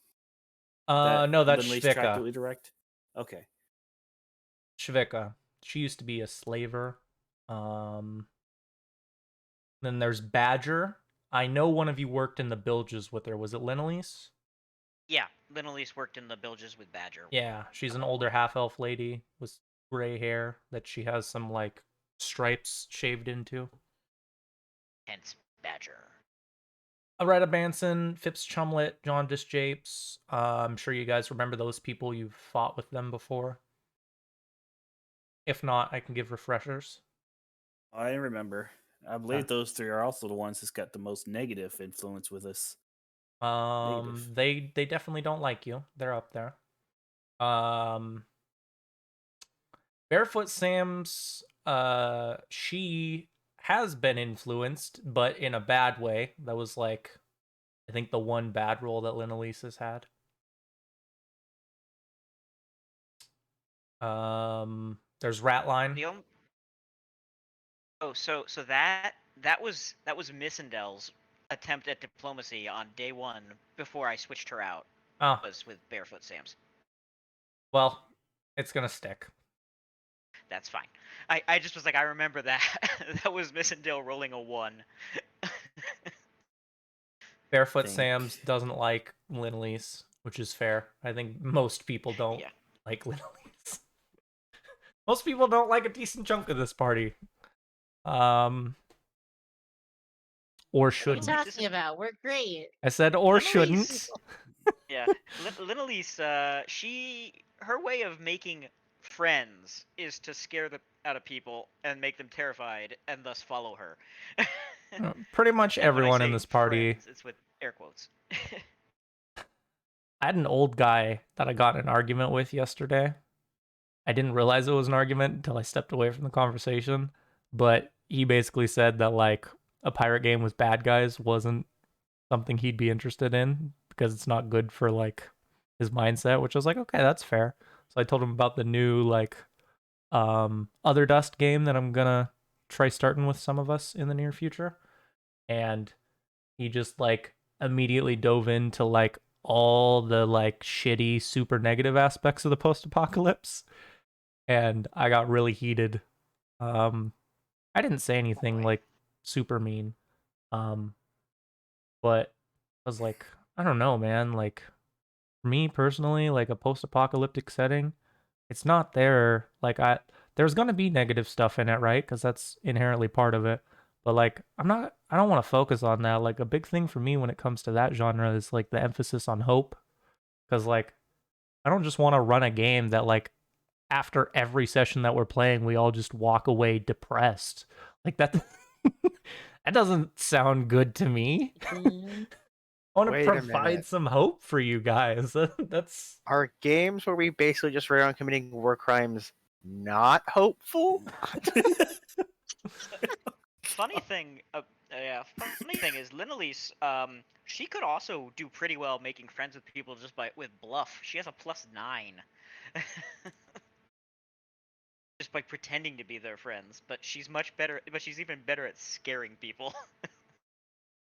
[SPEAKER 1] No, that's
[SPEAKER 5] Lin-Lee's tried to
[SPEAKER 1] Shvika.
[SPEAKER 5] redirect? Okay.
[SPEAKER 1] Shvika. She used to be a slaver. Then there's Badger. I know one of you worked in the bilges with her. Was it Linelise?
[SPEAKER 2] Yeah, Linelise worked in the bilges with Badger.
[SPEAKER 1] Yeah, she's an older half-elf lady with gray hair that she has some like stripes shaved into.
[SPEAKER 2] Hence Badger.
[SPEAKER 1] Aretta Banson, Phipps Chumlet, John Disjapes. I'm sure you guys remember those people. You've fought with them before. If not, I can give refreshers.
[SPEAKER 5] I remember. I believe those 3 are also the ones that's got the most negative influence with us. Negative.
[SPEAKER 1] They definitely don't like you. They're up there. Barefoot Sam's she has been influenced, but in a bad way. That was like I think the one bad role that Linelise has had. There's Ratline.
[SPEAKER 2] So that was Missendel's attempt at diplomacy on day 1 before I switched her out.
[SPEAKER 1] Oh,
[SPEAKER 2] Was with Barefoot Sam's.
[SPEAKER 1] well, it's gonna stick.
[SPEAKER 2] That's fine. I just was like, I remember that. That was Missendale rolling a 1.
[SPEAKER 1] Barefoot Sam's doesn't like Linelise, which is fair. I think most people don't like Linelise. Most people don't like a decent chunk of this party. Or shouldn't.
[SPEAKER 3] What are you talking about? We're great.
[SPEAKER 1] I said or
[SPEAKER 2] Linelise.
[SPEAKER 1] shouldn't.
[SPEAKER 2] Yeah, Linelise, her way of making friends is to scare the out of people and make them terrified, and thus follow her.
[SPEAKER 1] Pretty much
[SPEAKER 2] And when I
[SPEAKER 1] everyone in
[SPEAKER 2] say
[SPEAKER 1] this party.
[SPEAKER 2] friends, it's with air quotes.
[SPEAKER 1] I had an old guy that I got in an argument with yesterday. I didn't realize it was an argument until I stepped away from the conversation. but he basically said that like a pirate game with bad guys wasn't something he'd be interested in because it's not good for like his mindset, which I was like, okay, that's fair. So I told him about the new like Other Dust game that I'm gonna try starting with some of us in the near future. And he just like immediately dove into like all the like shitty super negative aspects of the post-apocalypse, and I got really heated. I didn't say anything like super mean, um but I was like, I don't know, man, like for me personally, like a post-apocalyptic setting, it's not there. Like there's gonna be negative stuff in it, right? Because that's inherently part of it. But like I don't want to focus on that. Like a big thing for me when it comes to that genre is like the emphasis on hope. Because like I don't just want to run a game that like after every session that we're playing, we all just walk away depressed. Like that that doesn't sound good to me.
[SPEAKER 3] Mhm.
[SPEAKER 1] I want to
[SPEAKER 4] Wait a
[SPEAKER 1] provide
[SPEAKER 4] minute.
[SPEAKER 1] some hope for you guys. That's
[SPEAKER 4] Are games where we basically just run around committing war crimes not hopeful?
[SPEAKER 2] Funny thing, funny thing is Linalise, she could also do pretty well making friends with people just with bluff. She has a +9. Just by pretending to be their friends, but she's much better. But she's even better at scaring people.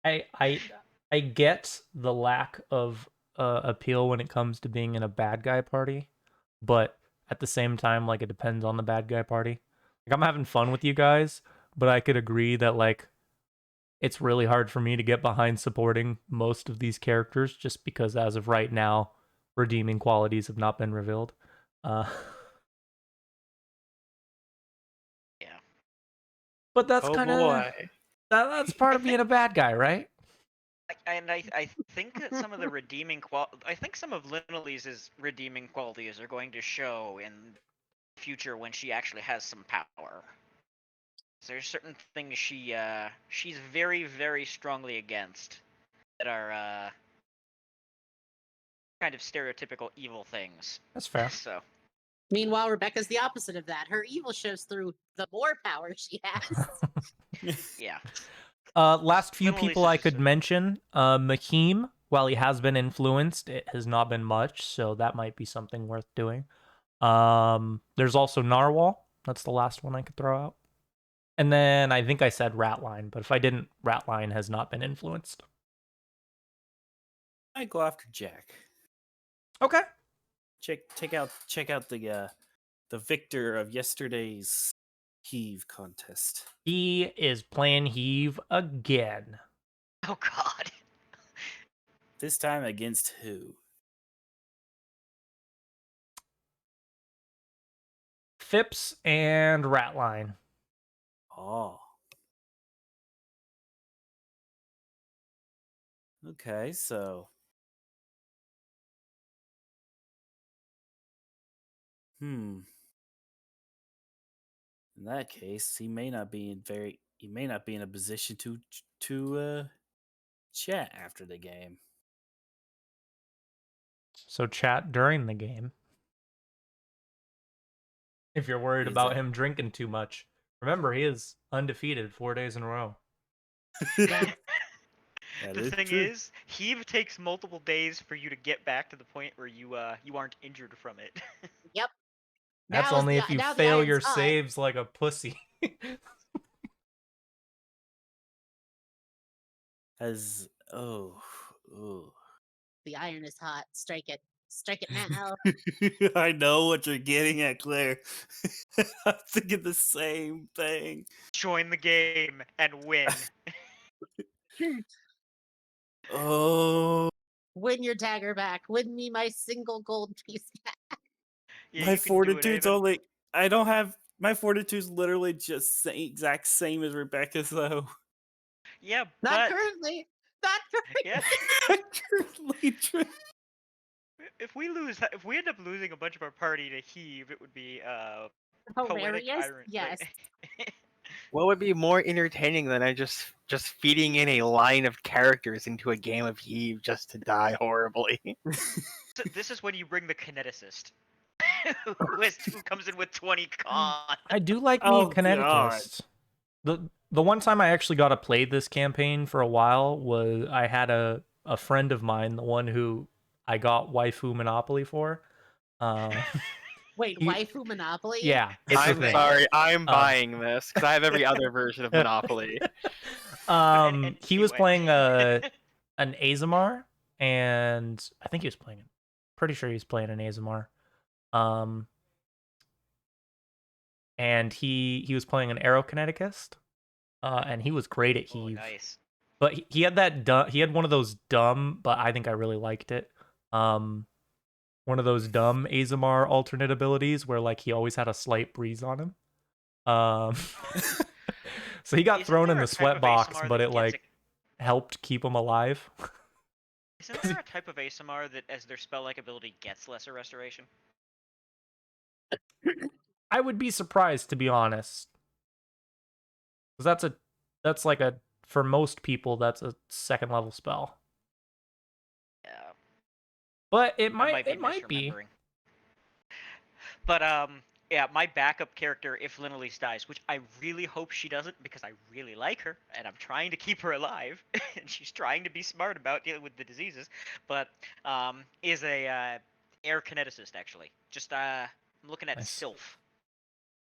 [SPEAKER 1] I get the lack of appeal when it comes to being in a bad guy party, but at the same time, like it depends on the bad guy party. Like I'm having fun with you guys, but I could agree that like it's really hard for me to get behind supporting most of these characters just because as of right now, redeeming qualities have not been revealed. Uh,
[SPEAKER 2] Yeah.
[SPEAKER 1] but that's
[SPEAKER 4] Oh
[SPEAKER 1] kind of
[SPEAKER 4] boy.
[SPEAKER 1] that's part of being a bad guy, right?
[SPEAKER 2] I think that some of the I think some of Linalise's redeeming qualities are going to show in the future when she actually has some power. There's certain things she's very strongly against that are kind of stereotypical evil things.
[SPEAKER 1] That's fair.
[SPEAKER 2] So
[SPEAKER 3] Meanwhile, Rebecca's the opposite of that. Her evil shows through the more power she has.
[SPEAKER 2] yeah.
[SPEAKER 1] Last few
[SPEAKER 2] Linalise
[SPEAKER 1] people
[SPEAKER 2] is
[SPEAKER 1] I
[SPEAKER 2] just
[SPEAKER 1] could mention, Mahim, while he has been influenced, it has not been much, so that might be something worth doing. There's also Narwhal. That's the last one I could throw out. And then I think I said Ratline, but if I didn't, Ratline has not been influenced.
[SPEAKER 5] I go after Jack.
[SPEAKER 1] Okay.
[SPEAKER 5] Check out the victor of yesterday's heave contest.
[SPEAKER 1] He is playing Heave again.
[SPEAKER 2] Oh God.
[SPEAKER 5] This time against who?
[SPEAKER 1] Phipps and Ratline.
[SPEAKER 5] Oh. Okay, so in that case, he may not be in a position to chat after the game.
[SPEAKER 1] So chat during the game. If you're worried
[SPEAKER 5] Is
[SPEAKER 1] about
[SPEAKER 5] that-
[SPEAKER 1] him drinking too much. Remember, he is undefeated 4 days in a row.
[SPEAKER 3] Yeah.
[SPEAKER 5] That
[SPEAKER 2] The
[SPEAKER 5] is
[SPEAKER 2] thing
[SPEAKER 5] true.
[SPEAKER 2] is, heave takes multiple days for you to get back to the point where you aren't injured from it.
[SPEAKER 3] Yep.
[SPEAKER 1] That's
[SPEAKER 3] Now is
[SPEAKER 1] only if you
[SPEAKER 3] now the
[SPEAKER 1] fail
[SPEAKER 3] iron's
[SPEAKER 1] your
[SPEAKER 3] hot.
[SPEAKER 1] saves like a pussy.
[SPEAKER 5] As
[SPEAKER 3] The iron is hot. Strike it. Strike it now.
[SPEAKER 5] I know what you're getting at, Claire. I'm thinking the same thing.
[SPEAKER 2] Join the game and win.
[SPEAKER 5] Oh,
[SPEAKER 3] Win your dagger back. Win me my single gold piece back.
[SPEAKER 2] Yeah,
[SPEAKER 5] my
[SPEAKER 2] you can do it,
[SPEAKER 5] fortitude's
[SPEAKER 2] Avon.
[SPEAKER 5] only. I don't have my fortitude's literally just the exact same as Rebecca's though.
[SPEAKER 2] Yeah,
[SPEAKER 3] Not
[SPEAKER 2] but
[SPEAKER 3] currently. Not currently.
[SPEAKER 2] yeah,
[SPEAKER 5] Currently true.
[SPEAKER 2] if we end up losing a bunch of our party to heave, it would be poetic
[SPEAKER 3] Hilarious.
[SPEAKER 2] irony.
[SPEAKER 3] Yes.
[SPEAKER 4] What would be more entertaining than I just feeding in a line of characters into a game of Heave just to die horribly?
[SPEAKER 2] This is when you bring the kineticist, who comes in with 20 con.
[SPEAKER 1] I do like me a
[SPEAKER 5] Oh god.
[SPEAKER 1] kineticist. the one time I actually got to play this campaign for a while was I had a friend of mine, the one who I got waifu Monopoly for.
[SPEAKER 3] Wait,
[SPEAKER 1] He-
[SPEAKER 3] waifu Monopoly?
[SPEAKER 1] yeah, it's a
[SPEAKER 4] I'm
[SPEAKER 1] thing.
[SPEAKER 4] sorry, I'm
[SPEAKER 1] Um,
[SPEAKER 4] buying this because I have every other version of Monopoly.
[SPEAKER 1] He was
[SPEAKER 2] Anyway.
[SPEAKER 1] playing an Azamar, and I think he was playing it. Pretty sure he was playing an Azamar. And he was playing an Aerokineticist, and he was great at
[SPEAKER 2] Oh,
[SPEAKER 1] heave.
[SPEAKER 2] nice.
[SPEAKER 1] But he had he had one of those dumb, but I think I really liked it. One of those dumb Azamar alternate abilities where like he always had a slight breeze on him. Um, so he got
[SPEAKER 2] Isn't
[SPEAKER 1] thrown in
[SPEAKER 2] there
[SPEAKER 1] the
[SPEAKER 2] a type
[SPEAKER 1] sweat
[SPEAKER 2] of
[SPEAKER 1] box,
[SPEAKER 2] ASMR
[SPEAKER 1] but
[SPEAKER 2] that
[SPEAKER 1] it
[SPEAKER 2] gets
[SPEAKER 1] like helped keep him alive.
[SPEAKER 2] Isn't there a type of ASMR that, as their spell-like ability, gets lesser restoration?
[SPEAKER 1] I would be surprised, to be honest, because that's like a for most people that's a second level spell.
[SPEAKER 2] Yeah,
[SPEAKER 1] But
[SPEAKER 2] I might be
[SPEAKER 1] it might be.
[SPEAKER 2] misremembering. But yeah, my backup character, if Linelise dies, which I really hope she doesn't, because I really like her and I'm trying to keep her alive, and she's trying to be smart about dealing with the diseases, but is a air kineticist actually. Just I'm looking at
[SPEAKER 1] Nice.
[SPEAKER 2] Sylph.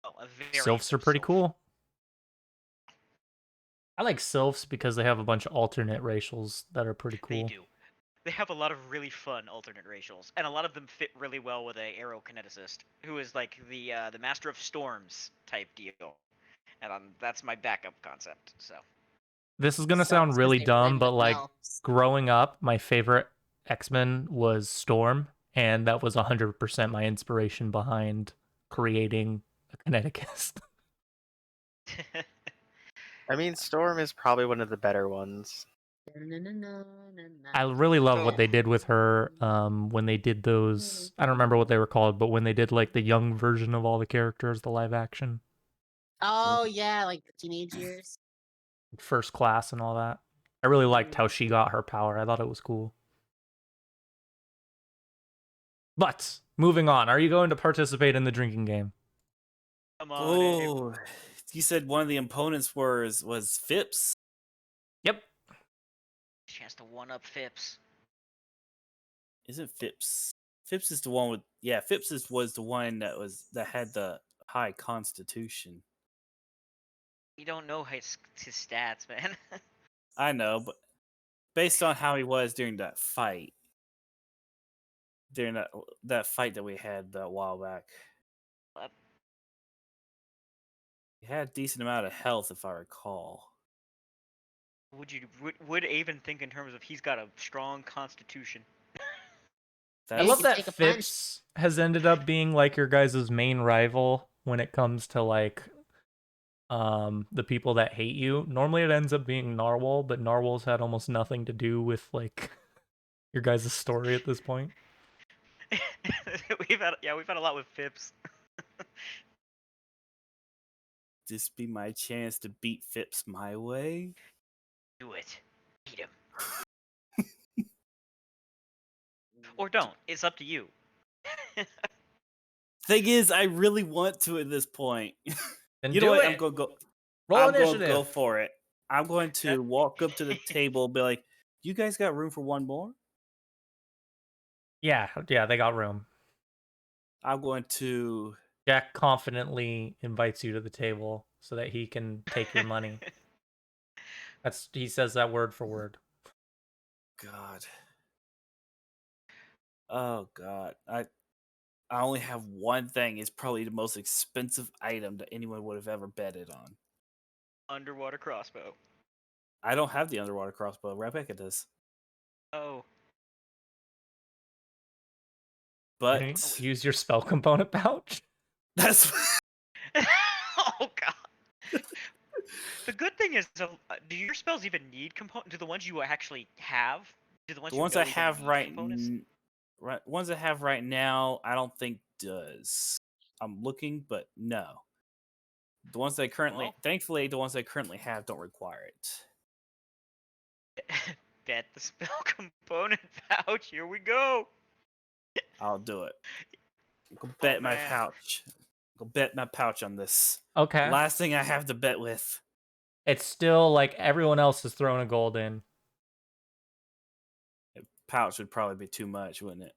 [SPEAKER 2] Oh, a variant
[SPEAKER 1] Sylphs are
[SPEAKER 2] of
[SPEAKER 1] pretty
[SPEAKER 2] Sylph.
[SPEAKER 1] cool. I like sylphs because they have a bunch of alternate racials that are pretty
[SPEAKER 2] They
[SPEAKER 1] cool.
[SPEAKER 2] do. They have a lot of really fun alternate racials, and a lot of them fit really well with a aerokineticist, who is like the master of storms type deal, and that's my backup concept. So
[SPEAKER 1] This is gonna
[SPEAKER 3] Sucks
[SPEAKER 1] sound
[SPEAKER 3] 'cause
[SPEAKER 1] really
[SPEAKER 3] they
[SPEAKER 1] dumb,
[SPEAKER 3] rhyme
[SPEAKER 1] but
[SPEAKER 3] with
[SPEAKER 1] like
[SPEAKER 3] elves.
[SPEAKER 1] growing up, my favorite X-Men was Storm, and that was 100% my inspiration behind creating a Kineticist.
[SPEAKER 4] I mean, Storm is probably one of the better ones.
[SPEAKER 1] I really love what
[SPEAKER 2] So-
[SPEAKER 1] they did with her when they did those. I don't remember what they were called, but when they did like the young version of all the characters, the live action,
[SPEAKER 3] Oh yeah, like the teenage years.
[SPEAKER 1] First Class, and all that. I really liked how she got her power. I thought it was cool. But moving on, are you going to participate in the drinking game?
[SPEAKER 2] Come on, Abe.
[SPEAKER 5] Oh, you said one of the opponents was Phipps.
[SPEAKER 1] Yep.
[SPEAKER 2] Chance to one up Phipps.
[SPEAKER 5] Isn't Phipps? Phipps is the one with was the one that had the high constitution.
[SPEAKER 2] You don't know his stats, man.
[SPEAKER 5] I know, but based on how he was during that fight, during that fight that we had a while back,
[SPEAKER 2] Yep.
[SPEAKER 5] he had a decent amount of health, if I recall.
[SPEAKER 2] Would Avon think in terms of he's got a strong constitution?
[SPEAKER 1] I
[SPEAKER 3] Maybe
[SPEAKER 1] love
[SPEAKER 3] you
[SPEAKER 1] that
[SPEAKER 3] take a punch.
[SPEAKER 1] Phipps has ended up being like your guys' main rival when it comes to like the people that hate you. Normally it ends up being Narwhal, but Narwhal's had almost nothing to do with like your guys' story at this point.
[SPEAKER 2] we've had a lot with Phipps.
[SPEAKER 5] This be my chance to beat Phipps my way.
[SPEAKER 2] Do it. Beat him. Or don't. It's up to you.
[SPEAKER 5] Thing is, I really want to at this point.
[SPEAKER 1] Then
[SPEAKER 5] You
[SPEAKER 1] do
[SPEAKER 5] know what?
[SPEAKER 1] it.
[SPEAKER 5] I'm gonna go.
[SPEAKER 1] Roll
[SPEAKER 5] I'm
[SPEAKER 1] initiative.
[SPEAKER 5] gonna go for it. I'm going to walk up to the table, and be like, "You guys got room for one more?"
[SPEAKER 1] Yeah, they got room.
[SPEAKER 5] I'm going to.
[SPEAKER 1] Jack confidently invites you to the table so that he can take your money. He says that word for word.
[SPEAKER 5] God. Oh God. I only have one thing. It's probably the most expensive item that anyone would have ever betted on.
[SPEAKER 2] Underwater crossbow.
[SPEAKER 5] I don't have the underwater crossbow. Rebecca does.
[SPEAKER 2] Oh.
[SPEAKER 5] But
[SPEAKER 1] You didn't use your spell component pouch.
[SPEAKER 5] that's
[SPEAKER 2] Oh god. The good thing is, do your spells even need component? Do the ones you actually have? Do the ones
[SPEAKER 5] the
[SPEAKER 2] you
[SPEAKER 5] ones
[SPEAKER 2] know
[SPEAKER 5] I
[SPEAKER 2] even
[SPEAKER 5] have
[SPEAKER 2] need
[SPEAKER 5] right,
[SPEAKER 2] components?
[SPEAKER 5] ones I have right now. I don't think does. I'm looking, but no. The ones I currently,
[SPEAKER 2] Well.
[SPEAKER 5] thankfully, the ones I currently have don't require it.
[SPEAKER 2] Bet the spell component pouch. Here we go.
[SPEAKER 5] I'll do it. Go bet my
[SPEAKER 2] man.
[SPEAKER 5] pouch. Go bet my pouch on this.
[SPEAKER 1] Okay.
[SPEAKER 5] Last thing I have to bet with.
[SPEAKER 1] It's still like everyone else is throwing a gold in.
[SPEAKER 5] Pouch would probably be too much, wouldn't it?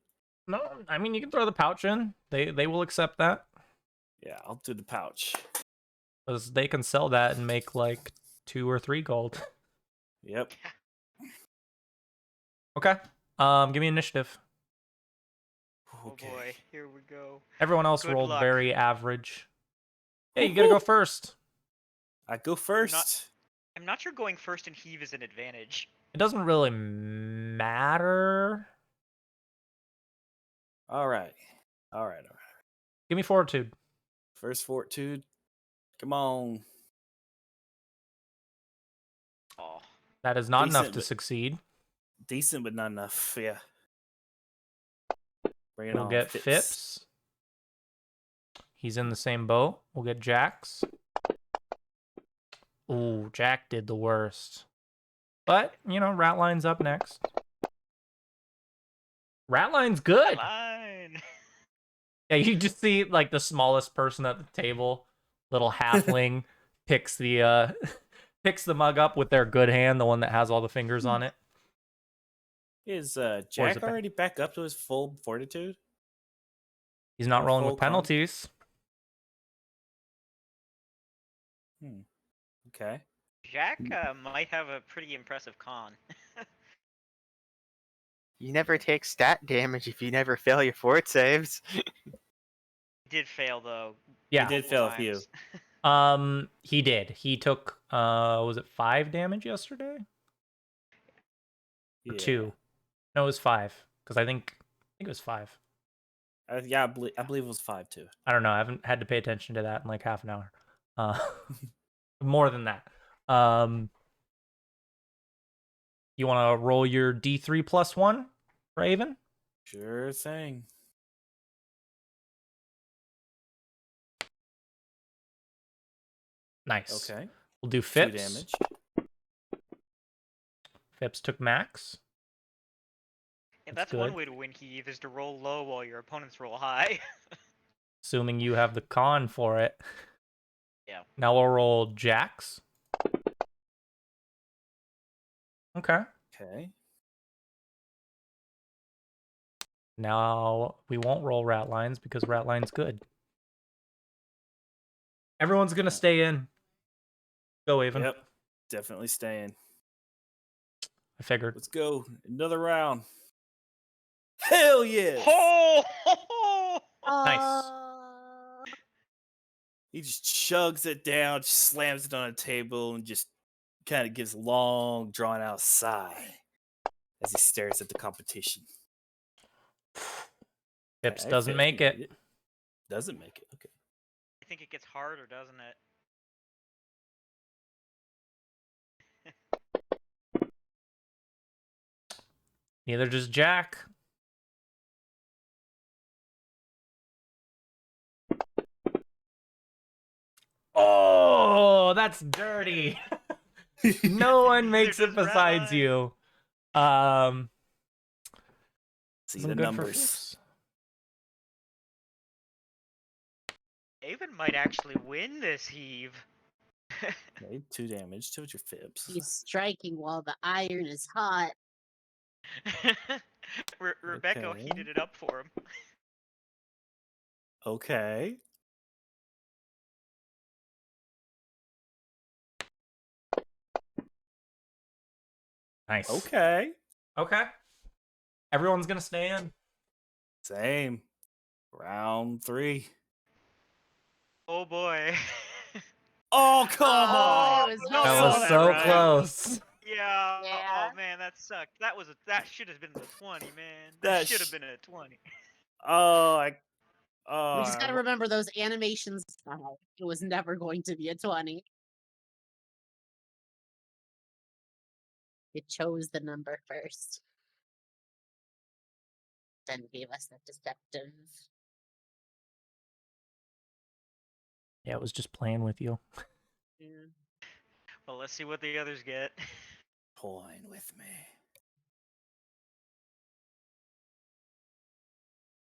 [SPEAKER 1] No, I mean you can throw the pouch in. They will accept that
[SPEAKER 5] Yeah, I'll do the pouch.
[SPEAKER 1] because they can sell that and make like 2 or 3 gold.
[SPEAKER 5] Yep.
[SPEAKER 1] Okay. Give me initiative.
[SPEAKER 2] Oh boy, here we go.
[SPEAKER 1] Everyone else
[SPEAKER 2] Good
[SPEAKER 1] rolled
[SPEAKER 2] luck.
[SPEAKER 1] very average. Hey, you gotta go first.
[SPEAKER 5] I go first.
[SPEAKER 2] I'm not sure going first in heave is an advantage.
[SPEAKER 1] It doesn't really matter.
[SPEAKER 5] All right.
[SPEAKER 1] Give me fortitude.
[SPEAKER 5] First fortitude. Come on.
[SPEAKER 2] Oh,
[SPEAKER 1] That is not enough
[SPEAKER 5] Decent,
[SPEAKER 1] to
[SPEAKER 5] but-
[SPEAKER 1] succeed.
[SPEAKER 5] Decent, but not enough. Yeah. Bring it
[SPEAKER 1] We'll
[SPEAKER 5] on.
[SPEAKER 1] get Phipps. He's in the same boat. We'll get Jax. Ooh, Jack did the worst. But, you know, Ratline's up next. Ratline's good.
[SPEAKER 2] line.
[SPEAKER 1] Yeah, you just see like the smallest person at the table, little halfling, picks the picks the mug up with their good hand, the one that has all the fingers on it.
[SPEAKER 5] Is
[SPEAKER 1] it
[SPEAKER 5] Jack
[SPEAKER 1] back?
[SPEAKER 5] already back up to his full fortitude?
[SPEAKER 1] He's not
[SPEAKER 5] Or
[SPEAKER 1] rolling
[SPEAKER 5] full
[SPEAKER 1] with
[SPEAKER 5] con?
[SPEAKER 1] penalties.
[SPEAKER 5] Okay.
[SPEAKER 2] Jack might have a pretty impressive con.
[SPEAKER 4] You never take stat damage if you never fail your fort saves.
[SPEAKER 2] Did fail though.
[SPEAKER 1] Yeah.
[SPEAKER 5] He did fail a few.
[SPEAKER 1] He did. He took was it 5 damage yesterday? Or
[SPEAKER 5] Yeah.
[SPEAKER 1] 2? No, it was 5 because I think it was 5.
[SPEAKER 5] Yeah, I believe it was 5 too.
[SPEAKER 1] I don't know. I haven't had to pay attention to that in like half an hour. More than that. You want to roll your D3 plus 1, Raven?
[SPEAKER 5] Sure thing.
[SPEAKER 1] Nice.
[SPEAKER 5] Okay.
[SPEAKER 1] We'll do
[SPEAKER 5] 2
[SPEAKER 1] Phipps.
[SPEAKER 5] damage.
[SPEAKER 1] Phipps took max.
[SPEAKER 2] Yeah,
[SPEAKER 1] That's
[SPEAKER 2] that's one
[SPEAKER 1] good.
[SPEAKER 2] way to win heave is to roll low while your opponents roll high.
[SPEAKER 1] Assuming you have the con for it.
[SPEAKER 2] Yeah.
[SPEAKER 1] Now we'll roll jacks. Okay.
[SPEAKER 5] Okay.
[SPEAKER 1] Now we won't roll rat lines because rat line's good. Everyone's gonna stay in. Go, Avon.
[SPEAKER 5] Yep. Definitely staying.
[SPEAKER 1] I figured.
[SPEAKER 5] Let's go. Another round. Hell yes!
[SPEAKER 2] Oh!
[SPEAKER 1] Nice.
[SPEAKER 5] He just chugs it down, just slams it on a table, and just kind of gives a long, drawn out sigh as he stares at the competition.
[SPEAKER 1] Phipps
[SPEAKER 5] Okay,
[SPEAKER 1] doesn't
[SPEAKER 5] Phipps,
[SPEAKER 1] make
[SPEAKER 5] you
[SPEAKER 1] it.
[SPEAKER 5] made it. Doesn't make it. Okay.
[SPEAKER 2] I think it gets harder, doesn't it?
[SPEAKER 1] Neither does Jack. Oh, that's dirty. No one makes it
[SPEAKER 2] Neither does
[SPEAKER 1] besides
[SPEAKER 2] Ratline.
[SPEAKER 1] you.
[SPEAKER 5] See
[SPEAKER 1] Isn't
[SPEAKER 5] the
[SPEAKER 1] good for
[SPEAKER 5] numbers.
[SPEAKER 1] Phipps.
[SPEAKER 2] Avon might actually win this heave.
[SPEAKER 5] Okay, 2 damage. Told your Phipps.
[SPEAKER 3] He's striking while the iron is hot.
[SPEAKER 2] Rebecca
[SPEAKER 5] Okay.
[SPEAKER 2] heated it up for him.
[SPEAKER 5] Okay.
[SPEAKER 1] Nice.
[SPEAKER 5] Okay.
[SPEAKER 1] Okay. Everyone's gonna stay in.
[SPEAKER 5] Same. Round 3.
[SPEAKER 2] Oh boy.
[SPEAKER 5] Oh, come on!
[SPEAKER 3] it was
[SPEAKER 2] No,
[SPEAKER 3] very
[SPEAKER 1] That
[SPEAKER 2] saw
[SPEAKER 1] was
[SPEAKER 2] that,
[SPEAKER 1] so
[SPEAKER 2] right?
[SPEAKER 1] close.
[SPEAKER 2] Yeah.
[SPEAKER 3] Yeah.
[SPEAKER 2] Oh man, that sucked. That should have been the 20, man.
[SPEAKER 5] That
[SPEAKER 2] That should have been a 20.
[SPEAKER 5] Oh,
[SPEAKER 3] We just gotta remember those animations. It was never going to be a 20. It chose the number first. Then gave us that deceptive.
[SPEAKER 1] Yeah, it was just playing with you.
[SPEAKER 3] Yeah.
[SPEAKER 2] Well, let's see what the others get.
[SPEAKER 5] Toying with me.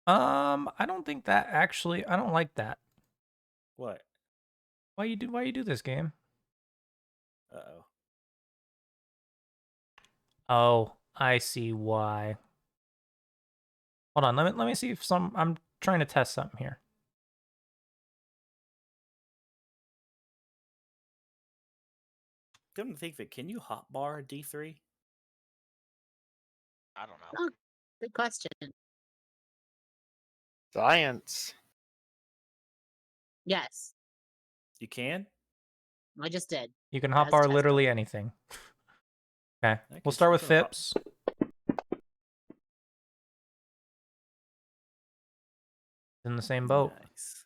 [SPEAKER 1] I don't think that actually. I don't like that.
[SPEAKER 5] What?
[SPEAKER 1] Why you do this game? Oh, I see why. Hold on, let me see if I'm trying to test something here.
[SPEAKER 5] Come to think of it, can you hotbar a D3?
[SPEAKER 2] I don't know.
[SPEAKER 3] Oh, good question.
[SPEAKER 4] Science.
[SPEAKER 3] Yes,
[SPEAKER 5] You can?
[SPEAKER 3] I just did.
[SPEAKER 1] You can
[SPEAKER 3] As
[SPEAKER 1] hotbar
[SPEAKER 3] tested.
[SPEAKER 1] literally anything. Okay,
[SPEAKER 5] Okay,
[SPEAKER 1] we'll
[SPEAKER 5] so
[SPEAKER 1] start
[SPEAKER 5] I'm
[SPEAKER 1] with
[SPEAKER 5] gonna hop-
[SPEAKER 1] Phipps. In the same boat.
[SPEAKER 5] Nice.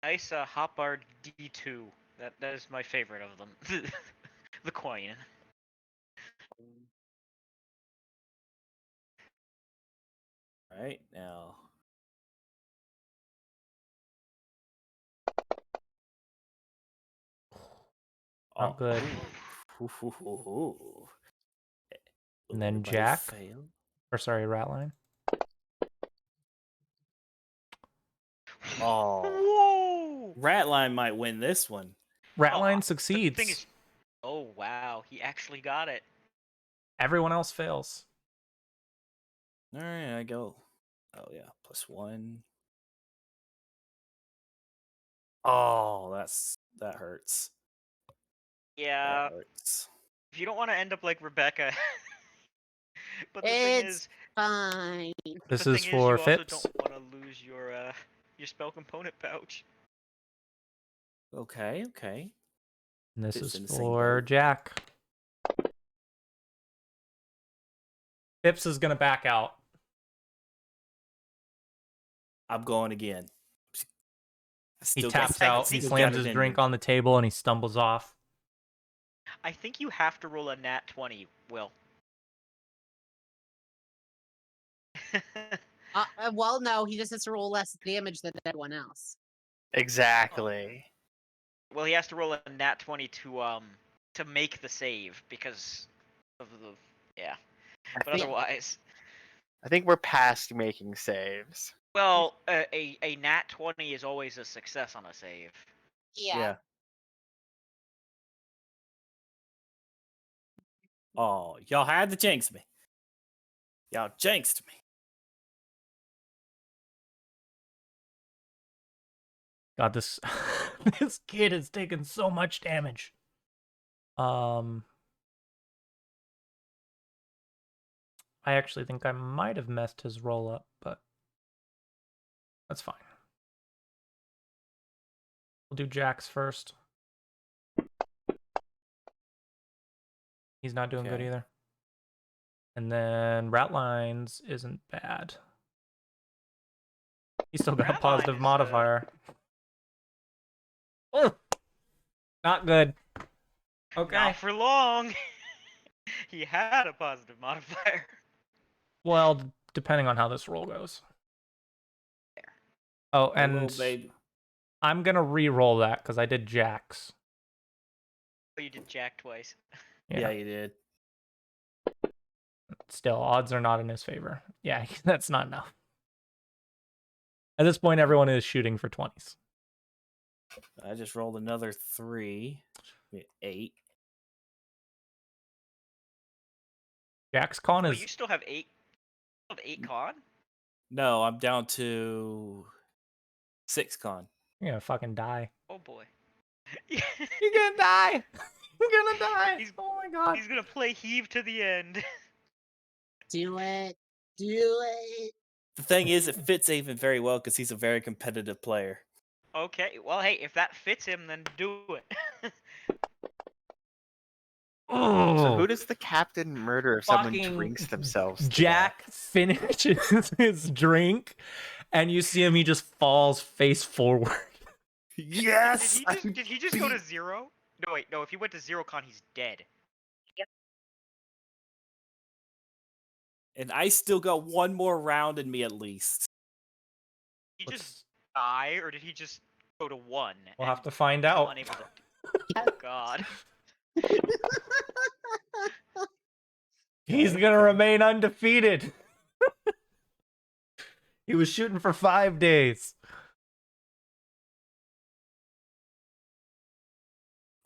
[SPEAKER 2] Nice hotbar D2. That is my favorite of them. The coin.
[SPEAKER 5] Right now.
[SPEAKER 1] Not good.
[SPEAKER 5] Ooh. Will
[SPEAKER 1] And then
[SPEAKER 5] everybody
[SPEAKER 1] Jack.
[SPEAKER 5] fail?
[SPEAKER 1] Or sorry, Ratline.
[SPEAKER 5] Oh.
[SPEAKER 2] Whoa!
[SPEAKER 5] Ratline might win this one.
[SPEAKER 1] Ratline
[SPEAKER 2] The
[SPEAKER 1] succeeds.
[SPEAKER 2] thing is, oh wow, he actually got it.
[SPEAKER 1] Everyone else fails.
[SPEAKER 5] All right, I go. Oh yeah, +1. Oh, that hurts.
[SPEAKER 2] Yeah,
[SPEAKER 5] That hurts.
[SPEAKER 2] if you don't want to end up like Rebecca. But the thing
[SPEAKER 3] It's
[SPEAKER 2] is,
[SPEAKER 3] fine.
[SPEAKER 1] This
[SPEAKER 2] the
[SPEAKER 1] is
[SPEAKER 2] thing is,
[SPEAKER 1] for
[SPEAKER 2] you also
[SPEAKER 1] Phipps.
[SPEAKER 2] don't want to lose your spell component pouch.
[SPEAKER 5] Okay, okay.
[SPEAKER 1] And this
[SPEAKER 5] Phipps
[SPEAKER 1] is
[SPEAKER 5] in the same
[SPEAKER 1] for
[SPEAKER 5] boat.
[SPEAKER 1] Jack. Phipps is gonna back out.
[SPEAKER 5] I'm going again.
[SPEAKER 1] He
[SPEAKER 5] Still
[SPEAKER 1] taps
[SPEAKER 5] got,
[SPEAKER 1] out, he
[SPEAKER 5] still
[SPEAKER 1] slams
[SPEAKER 5] got
[SPEAKER 1] his
[SPEAKER 5] it in
[SPEAKER 1] drink
[SPEAKER 5] me.
[SPEAKER 1] on the table, and he stumbles off.
[SPEAKER 2] I think you have to roll a nat 20, Will.
[SPEAKER 3] Well, no, he just has to roll less damage than everyone else.
[SPEAKER 4] Exactly.
[SPEAKER 2] Well, he has to roll a nat 20 to make the save because of the yeah. But
[SPEAKER 3] think-
[SPEAKER 2] otherwise,
[SPEAKER 4] I think we're past making saves.
[SPEAKER 2] well, a nat 20 is always a success on a save.
[SPEAKER 3] Yeah.
[SPEAKER 5] Oh, y'all had to jinx me. Y'all jinxed me.
[SPEAKER 1] God, this this kid has taken so much damage. I actually think I might have messed his roll up, but that's fine. We'll do Jack's first. He's not doing good
[SPEAKER 5] Okay.
[SPEAKER 1] either. And then Ratlines isn't bad. He's still got a
[SPEAKER 2] Ratline
[SPEAKER 1] positive
[SPEAKER 2] is,
[SPEAKER 1] modifier. Oh, not good. Okay.
[SPEAKER 2] Not for long. He had a positive modifier.
[SPEAKER 1] Well, depending on how this roll goes. Oh,
[SPEAKER 5] Hey, little
[SPEAKER 1] and
[SPEAKER 5] baby.
[SPEAKER 1] I'm gonna re-roll that because I did Jack's.
[SPEAKER 2] Oh, you did Jack twice.
[SPEAKER 5] Yeah, you did.
[SPEAKER 1] Still, odds are not in his favor. Yeah, that's not enough. At this point, everyone is shooting for 20s.
[SPEAKER 5] I just rolled another 3. 8.
[SPEAKER 1] Jack's con
[SPEAKER 2] Oh,
[SPEAKER 1] is
[SPEAKER 2] you still have 8. You have 8 con?
[SPEAKER 5] No, I'm down to 6 con.
[SPEAKER 1] you're gonna fucking die.
[SPEAKER 2] Oh boy.
[SPEAKER 1] You're gonna die. You're gonna die.
[SPEAKER 2] He's-
[SPEAKER 1] Oh my god.
[SPEAKER 2] He's gonna play heave to the end.
[SPEAKER 3] Do it. Do it.
[SPEAKER 5] The thing is, it fits Avon very well because he's a very competitive player.
[SPEAKER 2] Okay, well, hey, if that fits him, then do it.
[SPEAKER 4] So who
[SPEAKER 1] Oh,
[SPEAKER 4] does the captain murder if someone
[SPEAKER 1] fucking
[SPEAKER 4] drinks themselves to
[SPEAKER 1] Jack finishes his drink, and you see him. He just falls face forward.
[SPEAKER 5] Yes!
[SPEAKER 2] Did he just go to 0? No, wait, no. If he went to 0 con, he's dead.
[SPEAKER 5] And I still got one more round in me at least.
[SPEAKER 2] Did he just
[SPEAKER 1] Let's-
[SPEAKER 2] die, or did he just go to 1?
[SPEAKER 1] We'll
[SPEAKER 2] and
[SPEAKER 1] have to find
[SPEAKER 2] become
[SPEAKER 1] out.
[SPEAKER 2] unable to... Oh god.
[SPEAKER 1] He's
[SPEAKER 5] Okay,
[SPEAKER 1] gonna
[SPEAKER 5] okay.
[SPEAKER 1] remain undefeated. He was shooting for 5 days.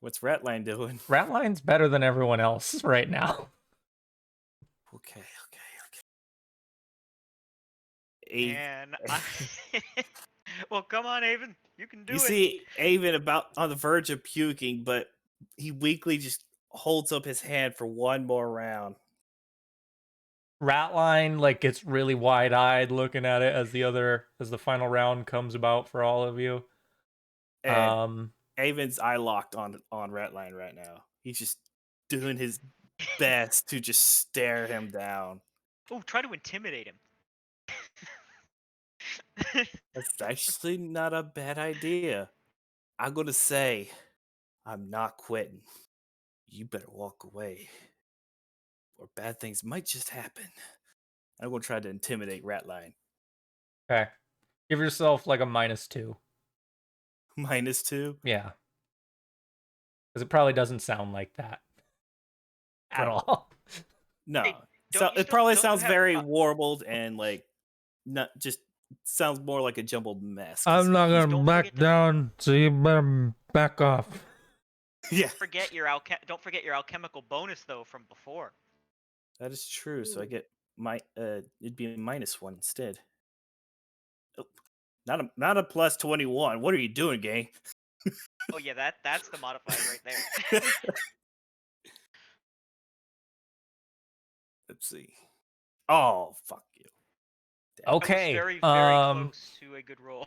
[SPEAKER 5] What's Ratline doing?
[SPEAKER 1] Ratline's better than everyone else right now.
[SPEAKER 5] Okay. Ave-
[SPEAKER 2] And well, come on, Avon, you can do
[SPEAKER 5] you
[SPEAKER 2] it.
[SPEAKER 5] see Avon about on the verge of puking, but he weakly just holds up his hand for one more round.
[SPEAKER 1] Ratline like gets really wide-eyed looking at it as the final round comes about for all of you.
[SPEAKER 5] And Avon's eye locked on Ratline right now. He's just doing his best to just stare him down.
[SPEAKER 2] Oh, try to intimidate him.
[SPEAKER 5] That's actually not a bad idea. I'm gonna say, I'm not quitting. You better walk away, or bad things might just happen. I'm gonna try to intimidate Ratline.
[SPEAKER 1] Okay. Give yourself like a -2.
[SPEAKER 5] -2.
[SPEAKER 1] Yeah. Because it probably doesn't sound like that at
[SPEAKER 5] Probably.
[SPEAKER 1] all.
[SPEAKER 5] No,
[SPEAKER 2] Hey,
[SPEAKER 5] so
[SPEAKER 2] don't you
[SPEAKER 5] it
[SPEAKER 2] still-
[SPEAKER 5] probably
[SPEAKER 2] don't you
[SPEAKER 5] sounds
[SPEAKER 2] have,
[SPEAKER 5] very warbled and like not just sounds more like a jumbled mess.
[SPEAKER 1] I'm not
[SPEAKER 2] Don't
[SPEAKER 1] gonna back
[SPEAKER 2] forget to-
[SPEAKER 1] down, so you better back off.
[SPEAKER 5] Yeah,
[SPEAKER 2] Don't forget your alchemical bonus though from before.
[SPEAKER 5] that is true. So I get my it'd be a -1 instead. Oh, not a plus 21. What are you doing, gang?
[SPEAKER 2] Oh yeah, that's the modifier right there.
[SPEAKER 5] Let's see. Oh, fuck you.
[SPEAKER 2] I was
[SPEAKER 1] Okay.
[SPEAKER 2] very close to a good roll.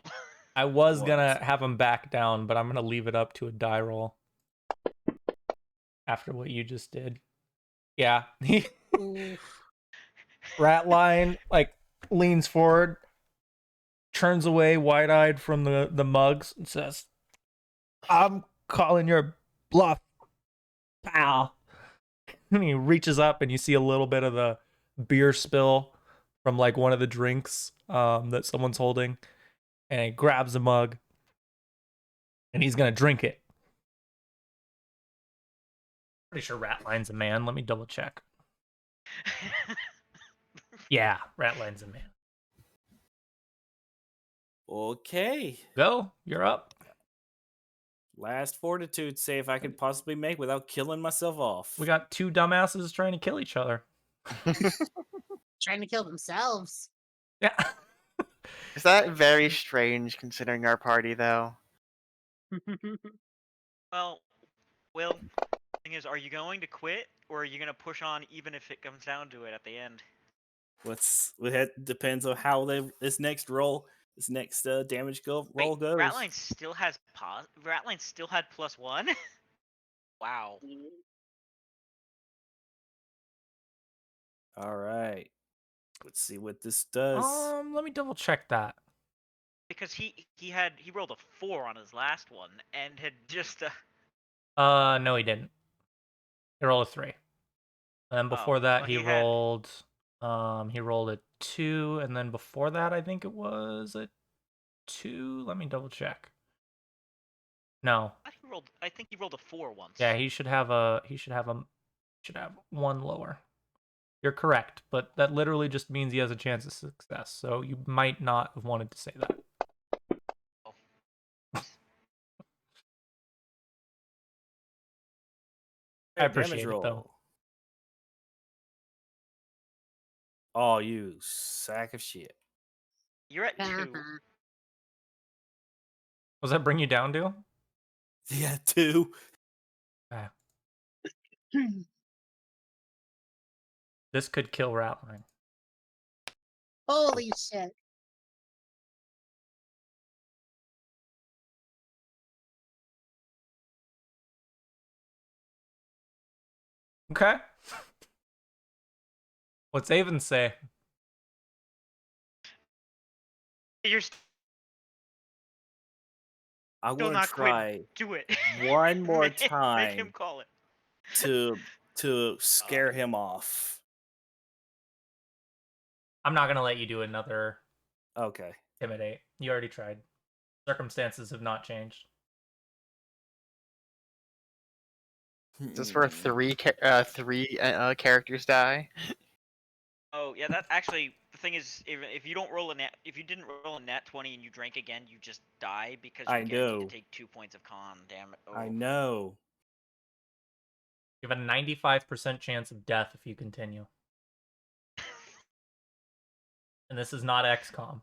[SPEAKER 1] I was
[SPEAKER 5] Was.
[SPEAKER 1] gonna have him back down, but I'm gonna leave it up to a die roll. After what you just did. Yeah. Ratline like leans forward, turns away wide-eyed from the mugs and says, I'm calling your bluff, pal. And he reaches up and you see a little bit of the beer spill from like one of the drinks that someone's holding. And he grabs a mug and he's gonna drink it. Pretty sure Ratline's a man. Let me double check. Yeah, Ratline's a man.
[SPEAKER 5] Okay.
[SPEAKER 1] Go, you're up.
[SPEAKER 5] Last fortitude save I could possibly make without killing myself off.
[SPEAKER 1] We got two dumbasses trying to kill each other.
[SPEAKER 3] Trying to kill themselves.
[SPEAKER 1] Yeah.
[SPEAKER 4] Is that very strange considering our party, though?
[SPEAKER 2] Well, Will, thing is, are you going to quit or are you gonna push on even if it comes down to it at the end?
[SPEAKER 5] Depends on how this next damage roll
[SPEAKER 2] Wait,
[SPEAKER 5] goes.
[SPEAKER 2] Ratline still has Ratline still had +1. Wow.
[SPEAKER 5] All right. Let's see what this does.
[SPEAKER 1] Let me double check that.
[SPEAKER 2] Because he rolled a 4 on his last one and had just
[SPEAKER 1] No, he didn't. He rolled a 3. And then before that,
[SPEAKER 2] well,
[SPEAKER 1] he
[SPEAKER 2] he had-
[SPEAKER 1] rolled a 2, and then before that, I think it was a 2. Let me double check. No.
[SPEAKER 2] I think he rolled a 4 once.
[SPEAKER 1] Yeah, he should have one lower. You're correct, but that literally just means he has a chance of success. So you might not have wanted to say that. I appreciate it though.
[SPEAKER 5] Oh, you sack of shit.
[SPEAKER 2] You're at 2.
[SPEAKER 3] Uh-huh.
[SPEAKER 1] Was that bring you down to?
[SPEAKER 5] Yeah, 2.
[SPEAKER 1] Okay. This could kill Ratline.
[SPEAKER 3] Holy shit.
[SPEAKER 1] Okay. What's Avon say?
[SPEAKER 2] You're
[SPEAKER 5] I'm
[SPEAKER 2] still
[SPEAKER 5] gonna
[SPEAKER 2] not
[SPEAKER 5] try
[SPEAKER 2] quitting. Do it.
[SPEAKER 5] one more
[SPEAKER 2] Make him
[SPEAKER 5] time
[SPEAKER 2] call it.
[SPEAKER 5] to scare him off.
[SPEAKER 1] I'm not gonna let you do another
[SPEAKER 5] Okay.
[SPEAKER 1] intimidate. You already tried. Circumstances have not changed.
[SPEAKER 4] Is this where three characters die?
[SPEAKER 2] Oh yeah, that actually the thing is, if you don't roll if you didn't roll a nat 20 and you drink again, you just die because
[SPEAKER 5] I
[SPEAKER 2] you're guaranteed
[SPEAKER 5] know.
[SPEAKER 2] to take 2 points of con. Damn it! Oh.
[SPEAKER 5] I know.
[SPEAKER 1] You have a 95% chance of death if you continue. And this is not XCOM.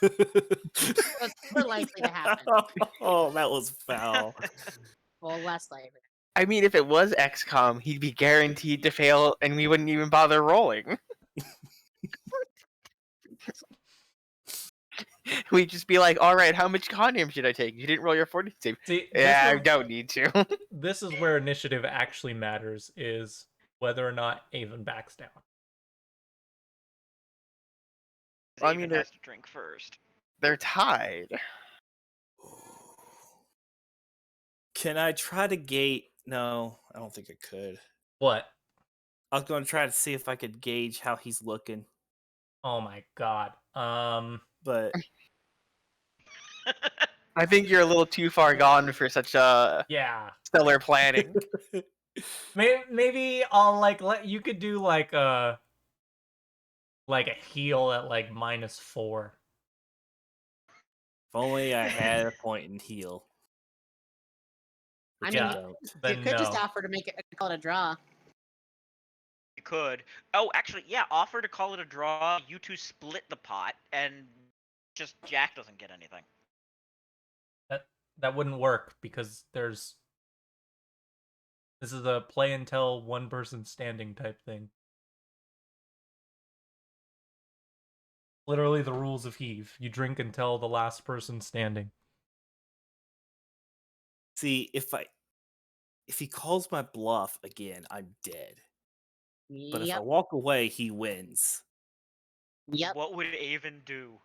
[SPEAKER 3] It's more likely to happen.
[SPEAKER 5] Oh, that was foul.
[SPEAKER 3] Well, less likely.
[SPEAKER 4] I mean, if it was XCOM, he'd be guaranteed to fail, and we wouldn't even bother rolling. We'd just be like, all right, how much con damage should I take? You didn't roll your 40 save.
[SPEAKER 1] See,
[SPEAKER 4] Yeah, I
[SPEAKER 1] this is,
[SPEAKER 4] don't need to.
[SPEAKER 1] this is where initiative actually matters, is whether or not Avon backs down.
[SPEAKER 4] I
[SPEAKER 2] Avon
[SPEAKER 4] mean,
[SPEAKER 2] has to drink first.
[SPEAKER 4] They're tied.
[SPEAKER 5] Can I try to gate? No, I don't think I could.
[SPEAKER 1] What?
[SPEAKER 5] I was going to try to see if I could gauge how he's looking,
[SPEAKER 1] Oh my god.
[SPEAKER 5] but
[SPEAKER 4] I think you're a little too far gone for such
[SPEAKER 1] Yeah.
[SPEAKER 4] stellar planning.
[SPEAKER 1] Maybe I'll let you could do like a heal at like -4.
[SPEAKER 5] if only I had a point in heal.
[SPEAKER 3] I
[SPEAKER 5] Which
[SPEAKER 3] mean,
[SPEAKER 5] I
[SPEAKER 1] Yeah.
[SPEAKER 5] don't.
[SPEAKER 1] Then
[SPEAKER 3] you could just
[SPEAKER 1] no.
[SPEAKER 3] offer to make it call it a draw.
[SPEAKER 2] You could. Oh, actually, yeah. Offer to call it a draw. You two split the pot, and just Jack doesn't get anything.
[SPEAKER 1] That wouldn't work because this is a play until one person standing type thing. Literally the rules of Heave. You drink until the last person standing.
[SPEAKER 5] See, if he calls my bluff again, I'm dead. But if I
[SPEAKER 3] Yep.
[SPEAKER 5] walk away, he wins.
[SPEAKER 3] Yep.
[SPEAKER 2] What would Avon do?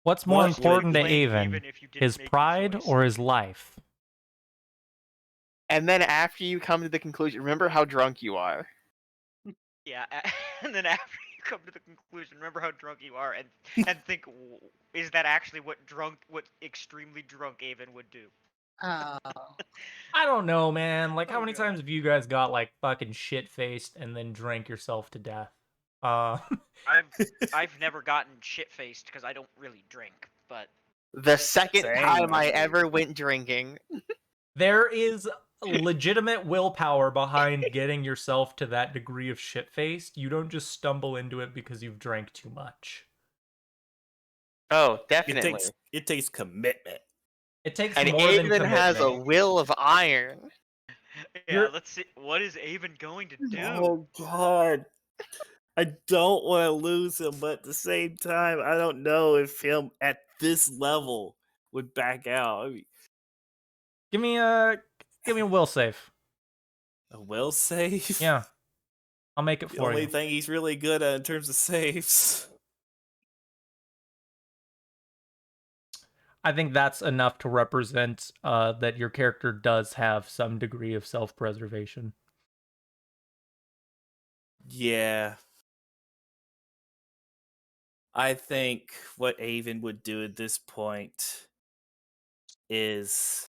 [SPEAKER 1] What's more
[SPEAKER 5] What
[SPEAKER 2] Would you
[SPEAKER 1] important to
[SPEAKER 2] blame
[SPEAKER 1] Avon?
[SPEAKER 2] if you didn't
[SPEAKER 1] His
[SPEAKER 2] make your
[SPEAKER 1] pride
[SPEAKER 2] choice?
[SPEAKER 1] or his life?
[SPEAKER 4] And then after you come to the conclusion, remember how drunk you are.
[SPEAKER 2] Yeah, and then after you come to the conclusion, remember how drunk you are, and think, is that actually what extremely drunk Avon would do?
[SPEAKER 3] Oh.
[SPEAKER 1] I don't know, man. Like, how
[SPEAKER 2] Oh,
[SPEAKER 1] many
[SPEAKER 2] God.
[SPEAKER 1] times have you guys got like fucking shit faced and then drank yourself to death?
[SPEAKER 2] I've never gotten shit faced because I don't really drink, but
[SPEAKER 4] The second
[SPEAKER 5] Same,
[SPEAKER 4] time I
[SPEAKER 5] dude.
[SPEAKER 4] ever went drinking.
[SPEAKER 1] there is legitimate willpower behind getting yourself to that degree of shit faced. You don't just stumble into it because you've drank too much.
[SPEAKER 4] Oh,
[SPEAKER 5] It
[SPEAKER 4] definitely.
[SPEAKER 5] takes commitment.
[SPEAKER 1] It takes
[SPEAKER 4] And
[SPEAKER 1] more than
[SPEAKER 4] Avon has a
[SPEAKER 1] commitment.
[SPEAKER 4] will of iron.
[SPEAKER 2] yeah,
[SPEAKER 1] You're-
[SPEAKER 2] let's see. What is Avon going to do?
[SPEAKER 5] Oh God. I don't want to lose him, but at the same time, I don't know if him at this level would back out. I mean,
[SPEAKER 1] Give me a will save.
[SPEAKER 5] a will save?
[SPEAKER 1] Yeah, I'll make it
[SPEAKER 5] The
[SPEAKER 1] for
[SPEAKER 5] only
[SPEAKER 1] you.
[SPEAKER 5] thing he's really good at in terms of saves.
[SPEAKER 1] I think that's enough to represent that your character does have some degree of self-preservation.
[SPEAKER 5] Yeah. I think what Avon would do at this point is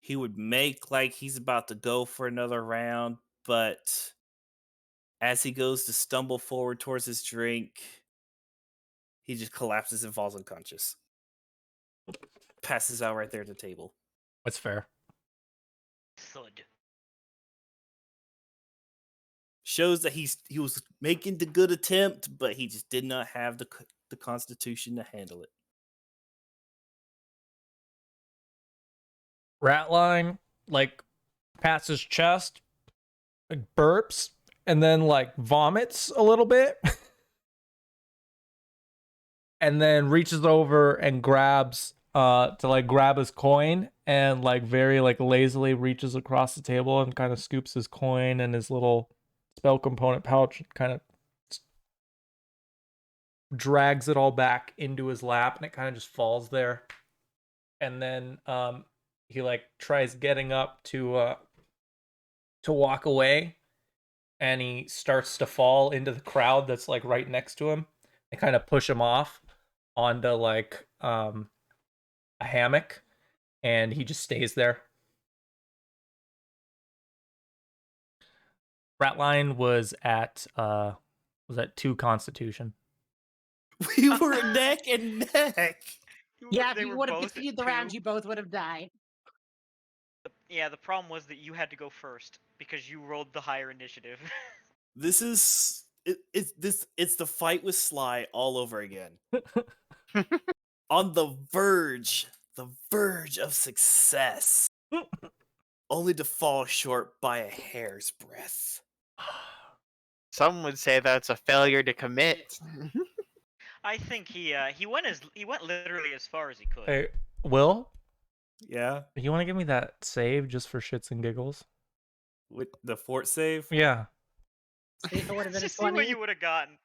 [SPEAKER 5] he would make like he's about to go for another round, but as he goes to stumble forward towards his drink, he just collapses and falls unconscious. Passes out right there at the table.
[SPEAKER 1] That's fair.
[SPEAKER 2] Thud.
[SPEAKER 5] Shows that he was making the good attempt, but he just did not have the constitution to handle it.
[SPEAKER 1] Ratline like pats his chest, like, burps, and then like vomits a little bit. And then reaches over and grabs grab his coin, and like very like lazily reaches across the table and kind of scoops his coin and his little spell component pouch, kind of drags it all back into his lap, and it kind of just falls there. And then he like tries getting up to walk away, and he starts to fall into the crowd that's like right next to him. They kind of push him off onto like a hammock, and he just stays there. Ratline was at 2 Constitution.
[SPEAKER 5] We were neck and neck.
[SPEAKER 3] Yeah, if
[SPEAKER 2] They
[SPEAKER 3] you
[SPEAKER 2] were
[SPEAKER 3] would have
[SPEAKER 2] both at
[SPEAKER 3] continued the round,
[SPEAKER 2] 2.
[SPEAKER 3] you both would have died.
[SPEAKER 2] Yeah, the problem was that you had to go first because you rolled the higher initiative.
[SPEAKER 5] This is it's the fight with Sly all over again. On the verge of success, only to fall short by a hair's breadth.
[SPEAKER 4] Some would say that's a failure to commit.
[SPEAKER 2] I think he went literally as far as he could.
[SPEAKER 1] Hey, Will,
[SPEAKER 5] Yeah,
[SPEAKER 1] you want to give me that save just for shits and giggles?
[SPEAKER 5] with the fort save.
[SPEAKER 1] Yeah.
[SPEAKER 3] See if it would have been a
[SPEAKER 2] Just see what
[SPEAKER 3] 20.
[SPEAKER 2] you would have gotten.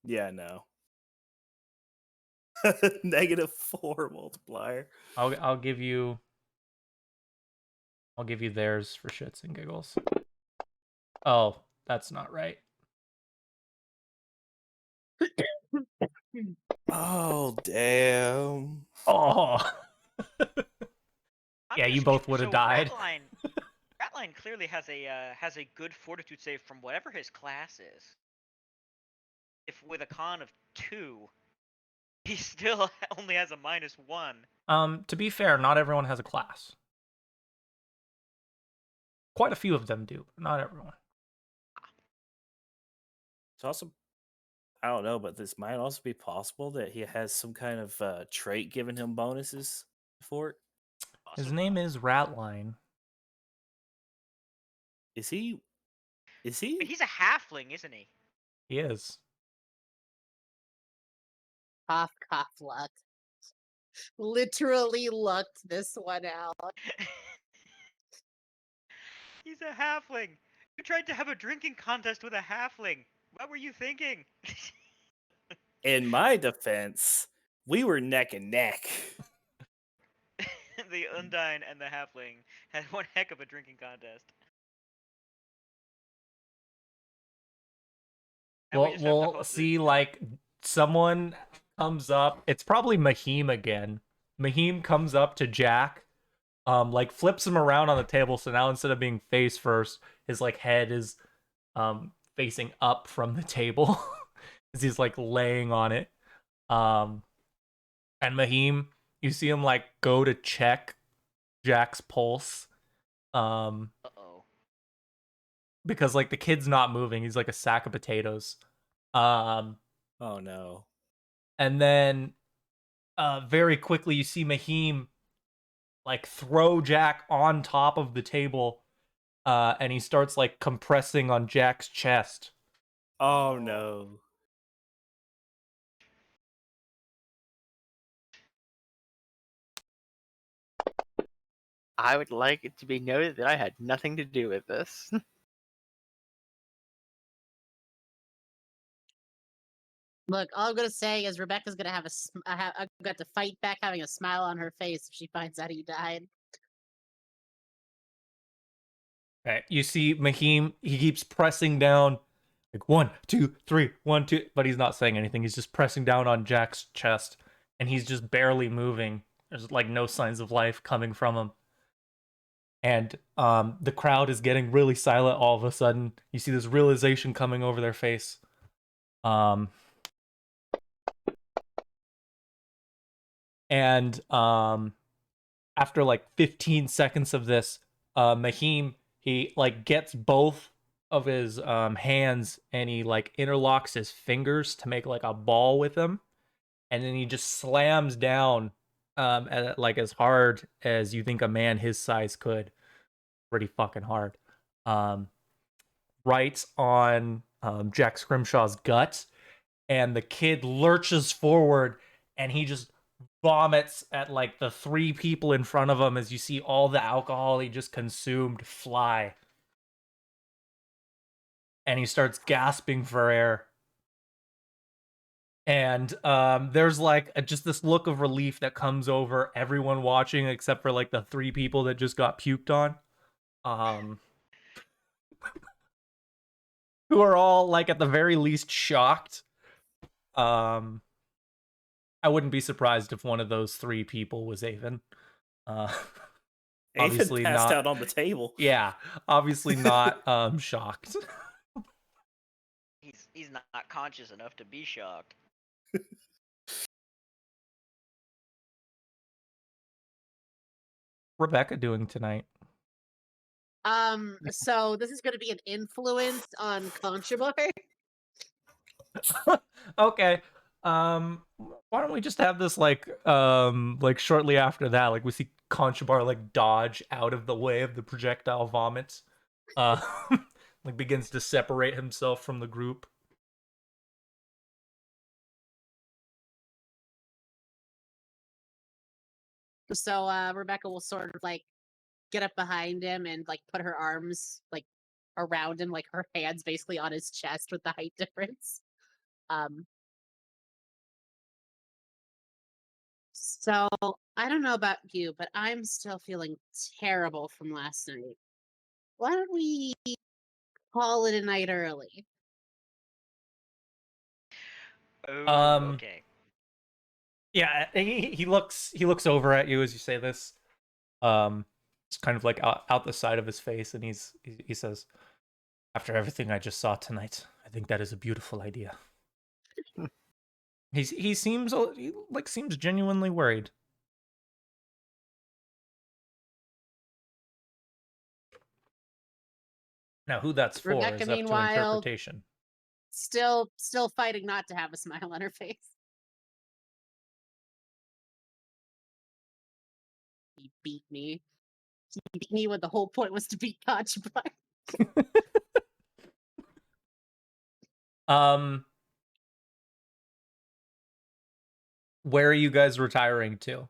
[SPEAKER 5] Yeah, no. -4 multiplier.
[SPEAKER 1] I'll give you theirs for shits and giggles. Oh, that's not right.
[SPEAKER 5] Oh damn!
[SPEAKER 1] Oh.
[SPEAKER 2] I'm
[SPEAKER 1] Yeah, you
[SPEAKER 2] just
[SPEAKER 1] both would have died.
[SPEAKER 2] Ratline clearly has a good fortitude save from whatever his class is. If with a con of 2, he still only has a -1.
[SPEAKER 1] To be fair, not everyone has a class. Quite a few of them do, but not everyone.
[SPEAKER 5] It's also, I don't know, but this might also be possible that he has some kind of trait giving him bonuses for it.
[SPEAKER 1] His name is Ratline.
[SPEAKER 5] Is he? Is
[SPEAKER 2] But
[SPEAKER 5] he?
[SPEAKER 2] he's a halfling, isn't he?
[SPEAKER 1] He is.
[SPEAKER 3] Cough, cough, luck. Literally lucked this one out.
[SPEAKER 2] He's a halfling. You tried to have a drinking contest with a halfling. What were you thinking?
[SPEAKER 5] In my defense, we were neck and neck.
[SPEAKER 2] The Undine and the halfling had one heck of a drinking contest. And we just have to
[SPEAKER 1] We'll
[SPEAKER 2] hope that,
[SPEAKER 1] see, like, someone comes up. It's probably Mahim again. Mahim comes up to Jack, like flips him around on the table, so now instead of being face first, his like head is facing up from the table as he's like laying on it. And Mahim, you see him like go to check Jack's pulse.
[SPEAKER 2] uh-oh.
[SPEAKER 1] Because like the kid's not moving. He's like a sack of potatoes. Um
[SPEAKER 5] Oh no.
[SPEAKER 1] and then very quickly you see Mahim like throw Jack on top of the table, and he starts like compressing on Jack's chest.
[SPEAKER 5] Oh no.
[SPEAKER 4] I would like it to be noted that I had nothing to do with this.
[SPEAKER 3] Look, all I'm gonna say is Rebecca's gonna have I've got to fight back having a smile on her face if she finds out he died.
[SPEAKER 1] Okay, you see Mahim, he keeps pressing down like 1, 2, 3, 1, 2, but he's not saying anything. He's just pressing down on Jack's chest, and he's just barely moving. There's like no signs of life coming from him. And the crowd is getting really silent all of a sudden. You see this realization coming over their face. And after like 15 seconds of this, Mahim, he like gets both of his hands and he like interlocks his fingers to make like a ball with them, and then he just slams down like as hard as you think a man his size could. Pretty fucking hard. Right on Jack Scrimshaw's gut, and the kid lurches forward and he just vomits at like the 3 people in front of him as you see all the alcohol he just consumed fly. And he starts gasping for air. And there's like just this look of relief that comes over everyone watching except for like the 3 people that just got puked on. Who are all like at the very least shocked. I wouldn't be surprised if one of those 3 people was Avon. Obviously
[SPEAKER 5] Ethan passed
[SPEAKER 1] not.
[SPEAKER 5] out on the table.
[SPEAKER 1] Yeah, obviously not shocked.
[SPEAKER 2] He's not conscious enough to be shocked.
[SPEAKER 1] Rebecca doing tonight?
[SPEAKER 3] So this is going to be an influence on Conchabar.
[SPEAKER 1] Okay. Why don't we just have this like shortly after that, like we see Conchabar like dodge out of the way of the projectile vomit. Uh like begins to separate himself from the group.
[SPEAKER 3] So Rebecca will sort of like get up behind him and like put her arms like around him, like her hands basically on his chest with the height difference. So I don't know about you, but I'm still feeling terrible from last night. Why don't we call it a night early?
[SPEAKER 2] Oh, okay.
[SPEAKER 1] Yeah, he looks over at you as you say this. It's kind of like out the side of his face, and he says, "After everything I just saw tonight, I think that is a beautiful idea." he seems seems genuinely worried. Now, who that's for
[SPEAKER 3] Rebecca,
[SPEAKER 1] is up to
[SPEAKER 3] meanwhile,
[SPEAKER 1] interpretation.
[SPEAKER 3] still fighting not to have a smile on her face. He beat me. He beat me when the whole point was to beat Conchabar.
[SPEAKER 1] Where are you guys retiring to?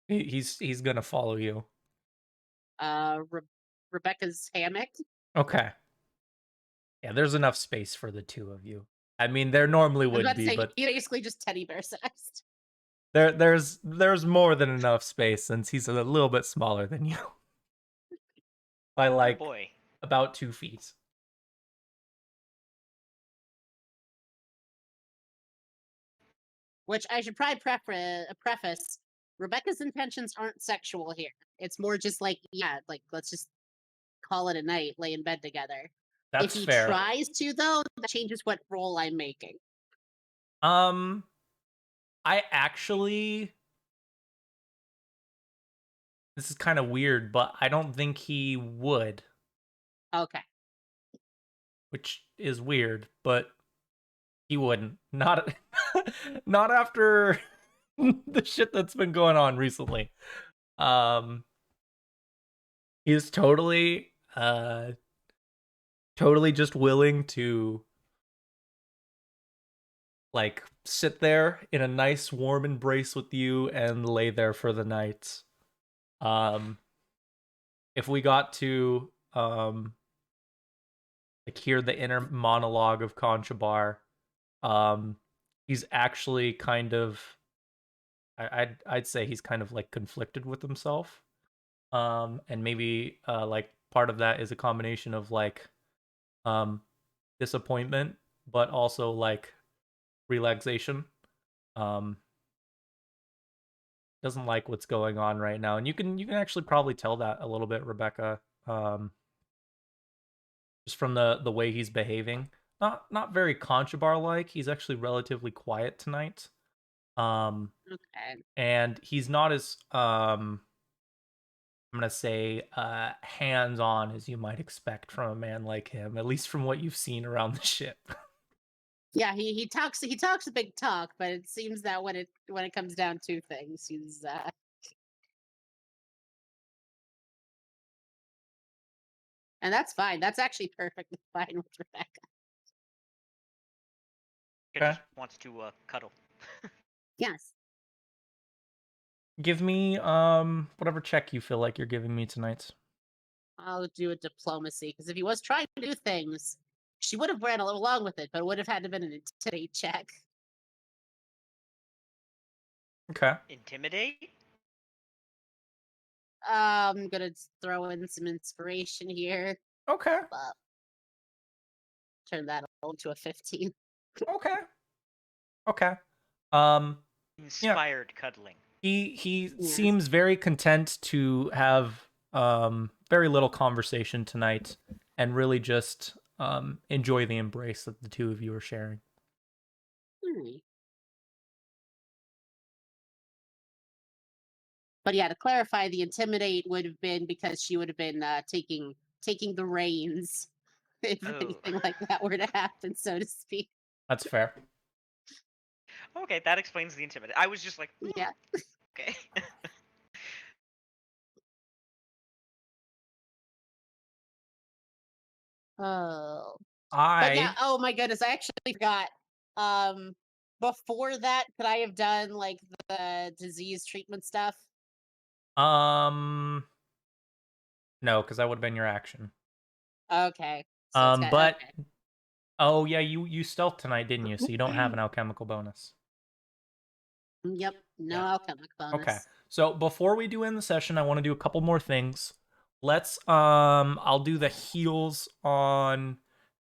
[SPEAKER 1] He's gonna follow you.
[SPEAKER 3] Rebecca's hammock.
[SPEAKER 1] Okay. Yeah, there's enough space for the two of you. I mean, there normally
[SPEAKER 3] I was
[SPEAKER 1] would
[SPEAKER 3] about to
[SPEAKER 1] be,
[SPEAKER 3] say,
[SPEAKER 1] but
[SPEAKER 3] he basically just teddy bear sized.
[SPEAKER 1] there's more than enough space since he's a little bit smaller than you by
[SPEAKER 2] Oh
[SPEAKER 1] like
[SPEAKER 2] boy.
[SPEAKER 1] about 2 feet.
[SPEAKER 3] Which I should probably preface. Rebecca's intentions aren't sexual here. It's more just like, yeah, like let's just call it a night, lay in bed together.
[SPEAKER 1] That's
[SPEAKER 3] If he
[SPEAKER 1] fair.
[SPEAKER 3] tries to, though, that changes what role I'm making.
[SPEAKER 1] I actually, this is kind of weird, but I don't think he would,
[SPEAKER 3] Okay.
[SPEAKER 1] which is weird, but he wouldn't. Not not after the shit that's been going on recently. He's totally just willing to like sit there in a nice warm embrace with you and lay there for the night. If we got to like hear the inner monologue of Conchabar, he's actually kind of I'd say he's kind of like conflicted with himself. And maybe like part of that is a combination of like disappointment, but also like relaxation. Um, doesn't like what's going on right now, and you can actually probably tell that a little bit, Rebecca. Just from the way he's behaving, not very Conchabar like. He's actually relatively quiet tonight.
[SPEAKER 3] Okay.
[SPEAKER 1] And he's not as I'm gonna say hands on as you might expect from a man like him, at least from what you've seen around the ship.
[SPEAKER 3] Yeah, he talks a big talk, but it seems that when it comes down to things, he's and that's fine. That's actually perfectly fine with Rebecca.
[SPEAKER 2] He
[SPEAKER 1] Okay.
[SPEAKER 2] just wants to cuddle.
[SPEAKER 3] Yes.
[SPEAKER 1] Give me whatever check you feel like you're giving me tonight.
[SPEAKER 3] I'll do a diplomacy, because if he was trying to do things, she would have ran along with it, but it would have had to been an intimidate check.
[SPEAKER 1] Okay.
[SPEAKER 2] Intimidate?
[SPEAKER 3] I'm gonna throw in some inspiration here.
[SPEAKER 1] Okay.
[SPEAKER 3] Turn that into a 15.
[SPEAKER 1] Okay. Okay. Um
[SPEAKER 2] Inspired cuddling.
[SPEAKER 1] he
[SPEAKER 3] Yes.
[SPEAKER 1] seems very content to have very little conversation tonight and really just enjoy the embrace that the two of you are sharing.
[SPEAKER 3] Alright. But yeah, to clarify, the intimidate would have been because she would have been taking the reins if
[SPEAKER 2] Oh.
[SPEAKER 3] anything like that were to happen, so to speak.
[SPEAKER 1] That's fair.
[SPEAKER 2] Okay, that explains the intimidate. I was just like,
[SPEAKER 3] Yeah.
[SPEAKER 2] okay.
[SPEAKER 3] Oh. But yeah,
[SPEAKER 1] I
[SPEAKER 3] oh my goodness, I actually forgot. Before that, could I have done like the disease treatment stuff?
[SPEAKER 1] no, because that would have been your action.
[SPEAKER 3] Okay. So it's got
[SPEAKER 1] But
[SPEAKER 3] okay.
[SPEAKER 1] oh yeah, you stealth tonight, didn't you? So you don't have an alchemical bonus.
[SPEAKER 3] Yep, no
[SPEAKER 1] Yeah.
[SPEAKER 3] alchemic bonus.
[SPEAKER 1] Okay. So before we do end the session, I want to do a couple more things. Let's I'll do the heals on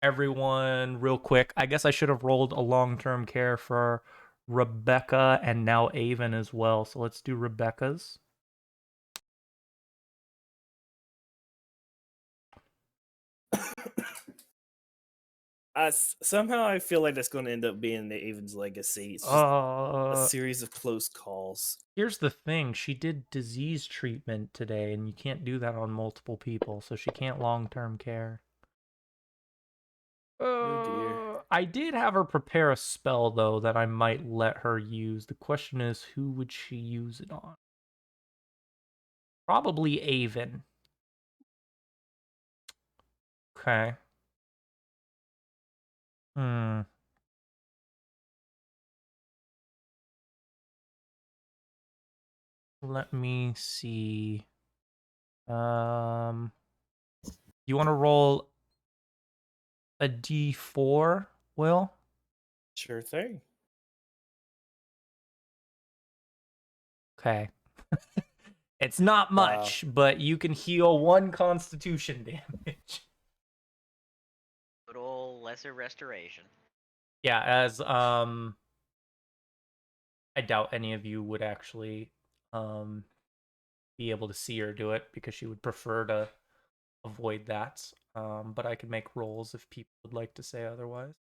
[SPEAKER 1] everyone real quick. I guess I should have rolled a long-term care for Rebecca and now Avon as well. So let's do Rebecca's.
[SPEAKER 5] Somehow I feel like that's going to end up being the Avon's legacy. It's just a series of close calls.
[SPEAKER 1] Here's the thing. She did disease treatment today, and you can't do that on multiple people, so she can't long-term care.
[SPEAKER 5] Oh dear.
[SPEAKER 1] I did have her prepare a spell, though, that I might let her use. The question is, who would she use it on? Probably Avon. Okay. Let me see. You want to roll a d4, Will?
[SPEAKER 5] Sure thing.
[SPEAKER 1] Okay. It's not
[SPEAKER 5] Wow.
[SPEAKER 1] much, but you can heal 1 constitution damage.
[SPEAKER 2] Good old lesser restoration.
[SPEAKER 1] Yeah, as I doubt any of you would actually be able to see her do it because she would prefer to avoid that. But I could make rolls if people would like to say otherwise.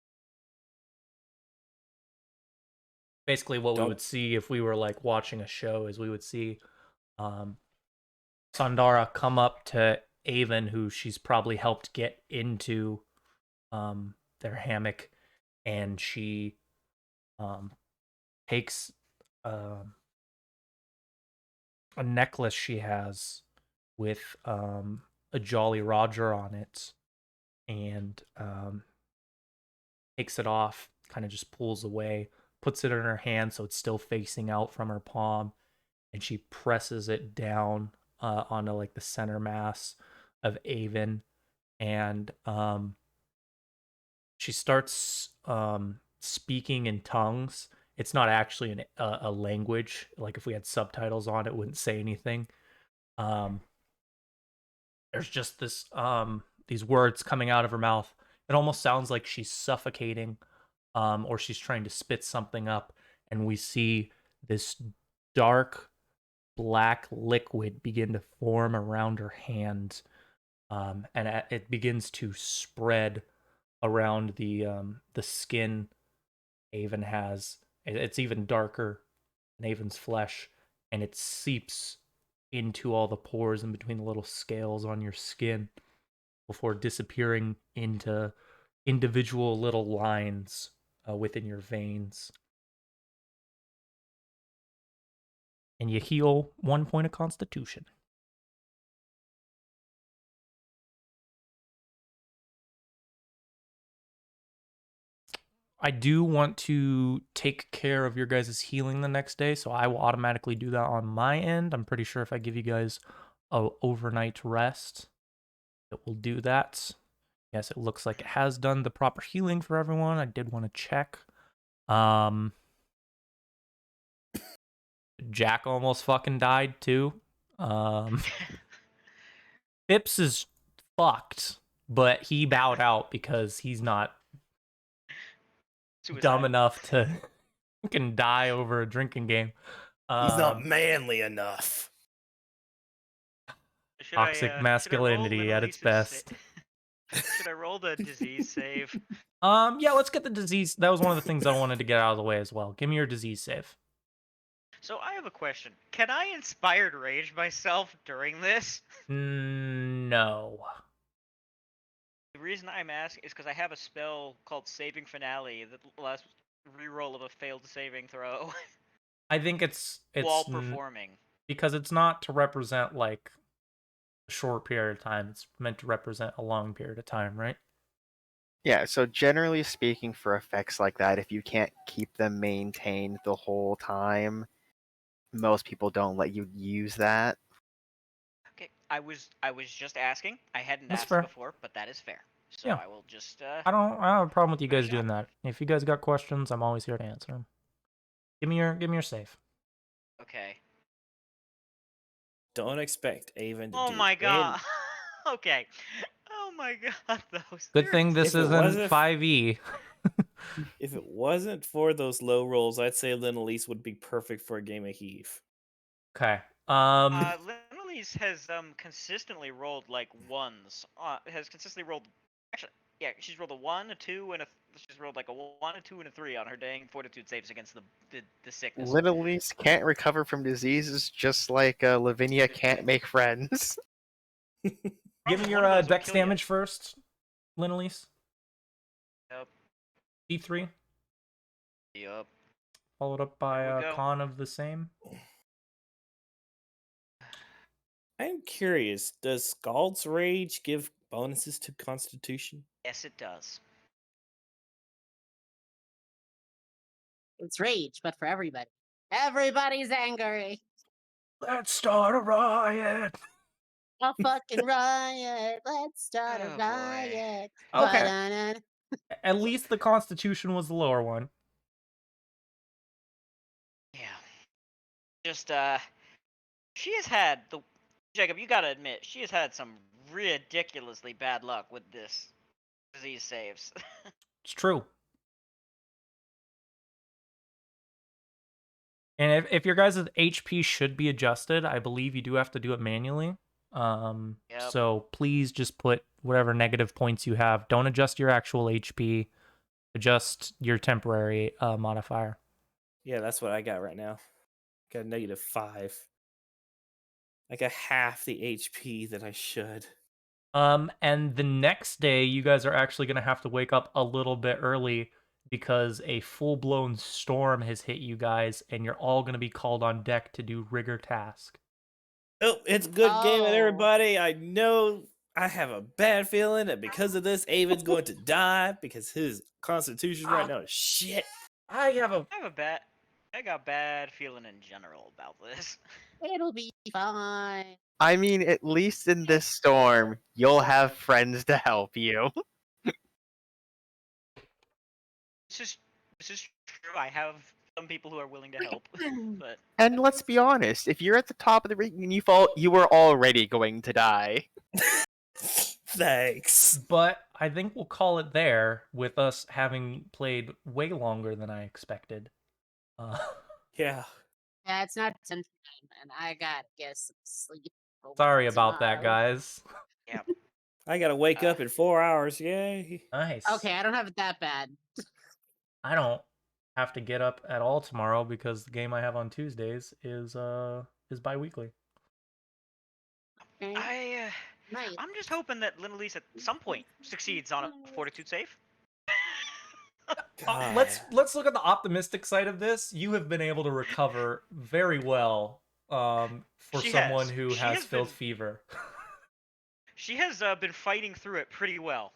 [SPEAKER 1] Basically, what we would see if we were like watching a show is we would see Sandara come up to Avon, who she's probably helped get into their hammock, and she takes a necklace she has with a Jolly Roger on it, and takes it off, kind of just pulls away, puts it in her hand so it's still facing out from her palm, and she presses it down onto like the center mass of Avon, and she starts speaking in tongues. It's not actually a language. Like if we had subtitles on, it wouldn't say anything. There's just this these words coming out of her mouth. It almost sounds like she's suffocating, or she's trying to spit something up, and we see this dark black liquid begin to form around her hand, and it begins to spread around the skin Avon has. It's even darker than Avon's flesh, and it seeps into all the pores in between the little scales on your skin before disappearing into individual little lines within your veins. And you heal 1 point of constitution. I do want to take care of your guys' healing the next day, so I will automatically do that on my end. I'm pretty sure if I give you guys a overnight rest, it will do that. Yes, it looks like it has done the proper healing for everyone. I did want to check. Jack almost fucking died too. Phipps is fucked, but he bowed out because he's not dumb enough to fucking die over a drinking game.
[SPEAKER 5] He's not manly enough.
[SPEAKER 1] Toxic masculinity at its best.
[SPEAKER 2] Should I roll the disease save?
[SPEAKER 1] Yeah, let's get the disease. That was one of the things I wanted to get out of the way as well. Give me your disease save.
[SPEAKER 2] So I have a question. Can I inspired rage myself during this?
[SPEAKER 1] No.
[SPEAKER 2] The reason I'm asking is because I have a spell called Saving Finale that allows reroll of a failed saving throw
[SPEAKER 1] I think it's
[SPEAKER 2] while performing.
[SPEAKER 1] because it's not to represent like a short period of time. It's meant to represent a long period of time, right?
[SPEAKER 4] Yeah, so generally speaking, for effects like that, if you can't keep them maintained the whole time, most people don't let you use that.
[SPEAKER 2] Okay, I was just asking. I hadn't
[SPEAKER 1] That's
[SPEAKER 2] asked
[SPEAKER 1] fair.
[SPEAKER 2] before, but that is fair. So
[SPEAKER 1] Yeah.
[SPEAKER 2] I will just
[SPEAKER 1] I don't have a problem with you
[SPEAKER 2] give it a
[SPEAKER 1] guys doing
[SPEAKER 2] shot.
[SPEAKER 1] that. If you guys got questions, I'm always here to answer them. Give me your save.
[SPEAKER 2] Okay.
[SPEAKER 5] Don't expect Avon to
[SPEAKER 2] Oh
[SPEAKER 5] do
[SPEAKER 2] my
[SPEAKER 5] any-
[SPEAKER 2] god. Okay. Oh my god, those.
[SPEAKER 1] Good thing this
[SPEAKER 5] If it
[SPEAKER 1] isn't
[SPEAKER 5] wasn't-
[SPEAKER 1] 5e.
[SPEAKER 5] If it wasn't for those low rolls, I'd say Lynn-Elise would be perfect for a game of Heave.
[SPEAKER 1] Okay.
[SPEAKER 2] Lynn-Elise has consistently rolled like ones. Has consistently rolled. Actually, yeah, she's rolled a 1, a 2, and she's rolled like a 1, a 2, and a 3 on her dang fortitude saves against the sickness.
[SPEAKER 4] Little Elise can't recover from diseases just like Lavinia can't make friends.
[SPEAKER 1] Give me
[SPEAKER 2] One
[SPEAKER 1] your
[SPEAKER 2] of those will
[SPEAKER 1] dex
[SPEAKER 2] kill ya.
[SPEAKER 1] damage first, Lynn-Elise.
[SPEAKER 2] Yep.
[SPEAKER 1] D3,
[SPEAKER 2] Yep.
[SPEAKER 1] followed up by
[SPEAKER 2] There we
[SPEAKER 1] a
[SPEAKER 2] go.
[SPEAKER 1] con of the same.
[SPEAKER 5] I'm curious, does Scald's Rage give bonuses to Constitution?
[SPEAKER 2] Yes, it does.
[SPEAKER 3] It's rage, but for everybody. Everybody's angry.
[SPEAKER 1] Let's start a riot.
[SPEAKER 3] A fucking riot. Let's start
[SPEAKER 2] Oh,
[SPEAKER 3] a
[SPEAKER 2] boy.
[SPEAKER 3] riot.
[SPEAKER 1] Okay.
[SPEAKER 3] Ba-da-na.
[SPEAKER 1] At least the Constitution was the lower one.
[SPEAKER 2] Yeah. Just she has had the Jacob. You gotta admit, she has had some ridiculously bad luck with this disease saves.
[SPEAKER 1] It's true. And if your guys' HP should be adjusted, I believe you do have to do it manually.
[SPEAKER 2] Yep.
[SPEAKER 1] So please just put whatever negative points you have. Don't adjust your actual HP. Adjust your temporary modifier.
[SPEAKER 5] Yeah, that's what I got right now. Got a -5. I got half the HP that I should.
[SPEAKER 1] And the next day, you guys are actually going to have to wake up a little bit early because a full-blown storm has hit you guys, and you're all going to be called on deck to do rigor task.
[SPEAKER 5] Oh, it's a good game, and
[SPEAKER 3] Oh.
[SPEAKER 5] everybody. I know I have a bad feeling that because of this, Avon's going to die because his constitution right now is shit.
[SPEAKER 1] I got
[SPEAKER 2] a bad feeling in general about this.
[SPEAKER 3] It'll be fine.
[SPEAKER 4] I mean, at least in this storm, you'll have friends to help you.
[SPEAKER 2] This is true. I have some people who are willing to help, but
[SPEAKER 4] And let's be honest, if you're at the top of the ring and you fall, you were already going to die.
[SPEAKER 5] Thanks.
[SPEAKER 1] But I think we'll call it there with us having played way longer than I expected.
[SPEAKER 5] Yeah.
[SPEAKER 3] Yeah, it's not 10 p.m. and I gotta get some sleep. for
[SPEAKER 1] Sorry
[SPEAKER 3] work
[SPEAKER 1] about that,
[SPEAKER 3] tomorrow.
[SPEAKER 1] guys.
[SPEAKER 2] yeah.
[SPEAKER 5] I gotta wake up in 4 hours. Yay.
[SPEAKER 1] Nice.
[SPEAKER 3] Okay, I don't have it that bad.
[SPEAKER 1] I don't have to get up at all tomorrow because the game I have on Tuesdays is bi-weekly.
[SPEAKER 3] Okay. Nice.
[SPEAKER 2] I'm just hoping that Lynn-Elise at some point succeeds on a fortitude save.
[SPEAKER 1] Let's look at the optimistic side of this. You have been able to recover very well for
[SPEAKER 2] She
[SPEAKER 1] someone
[SPEAKER 2] has.
[SPEAKER 1] who
[SPEAKER 2] She
[SPEAKER 1] has
[SPEAKER 2] has
[SPEAKER 1] filth
[SPEAKER 2] been-
[SPEAKER 1] fever.
[SPEAKER 2] She has been fighting through it pretty well.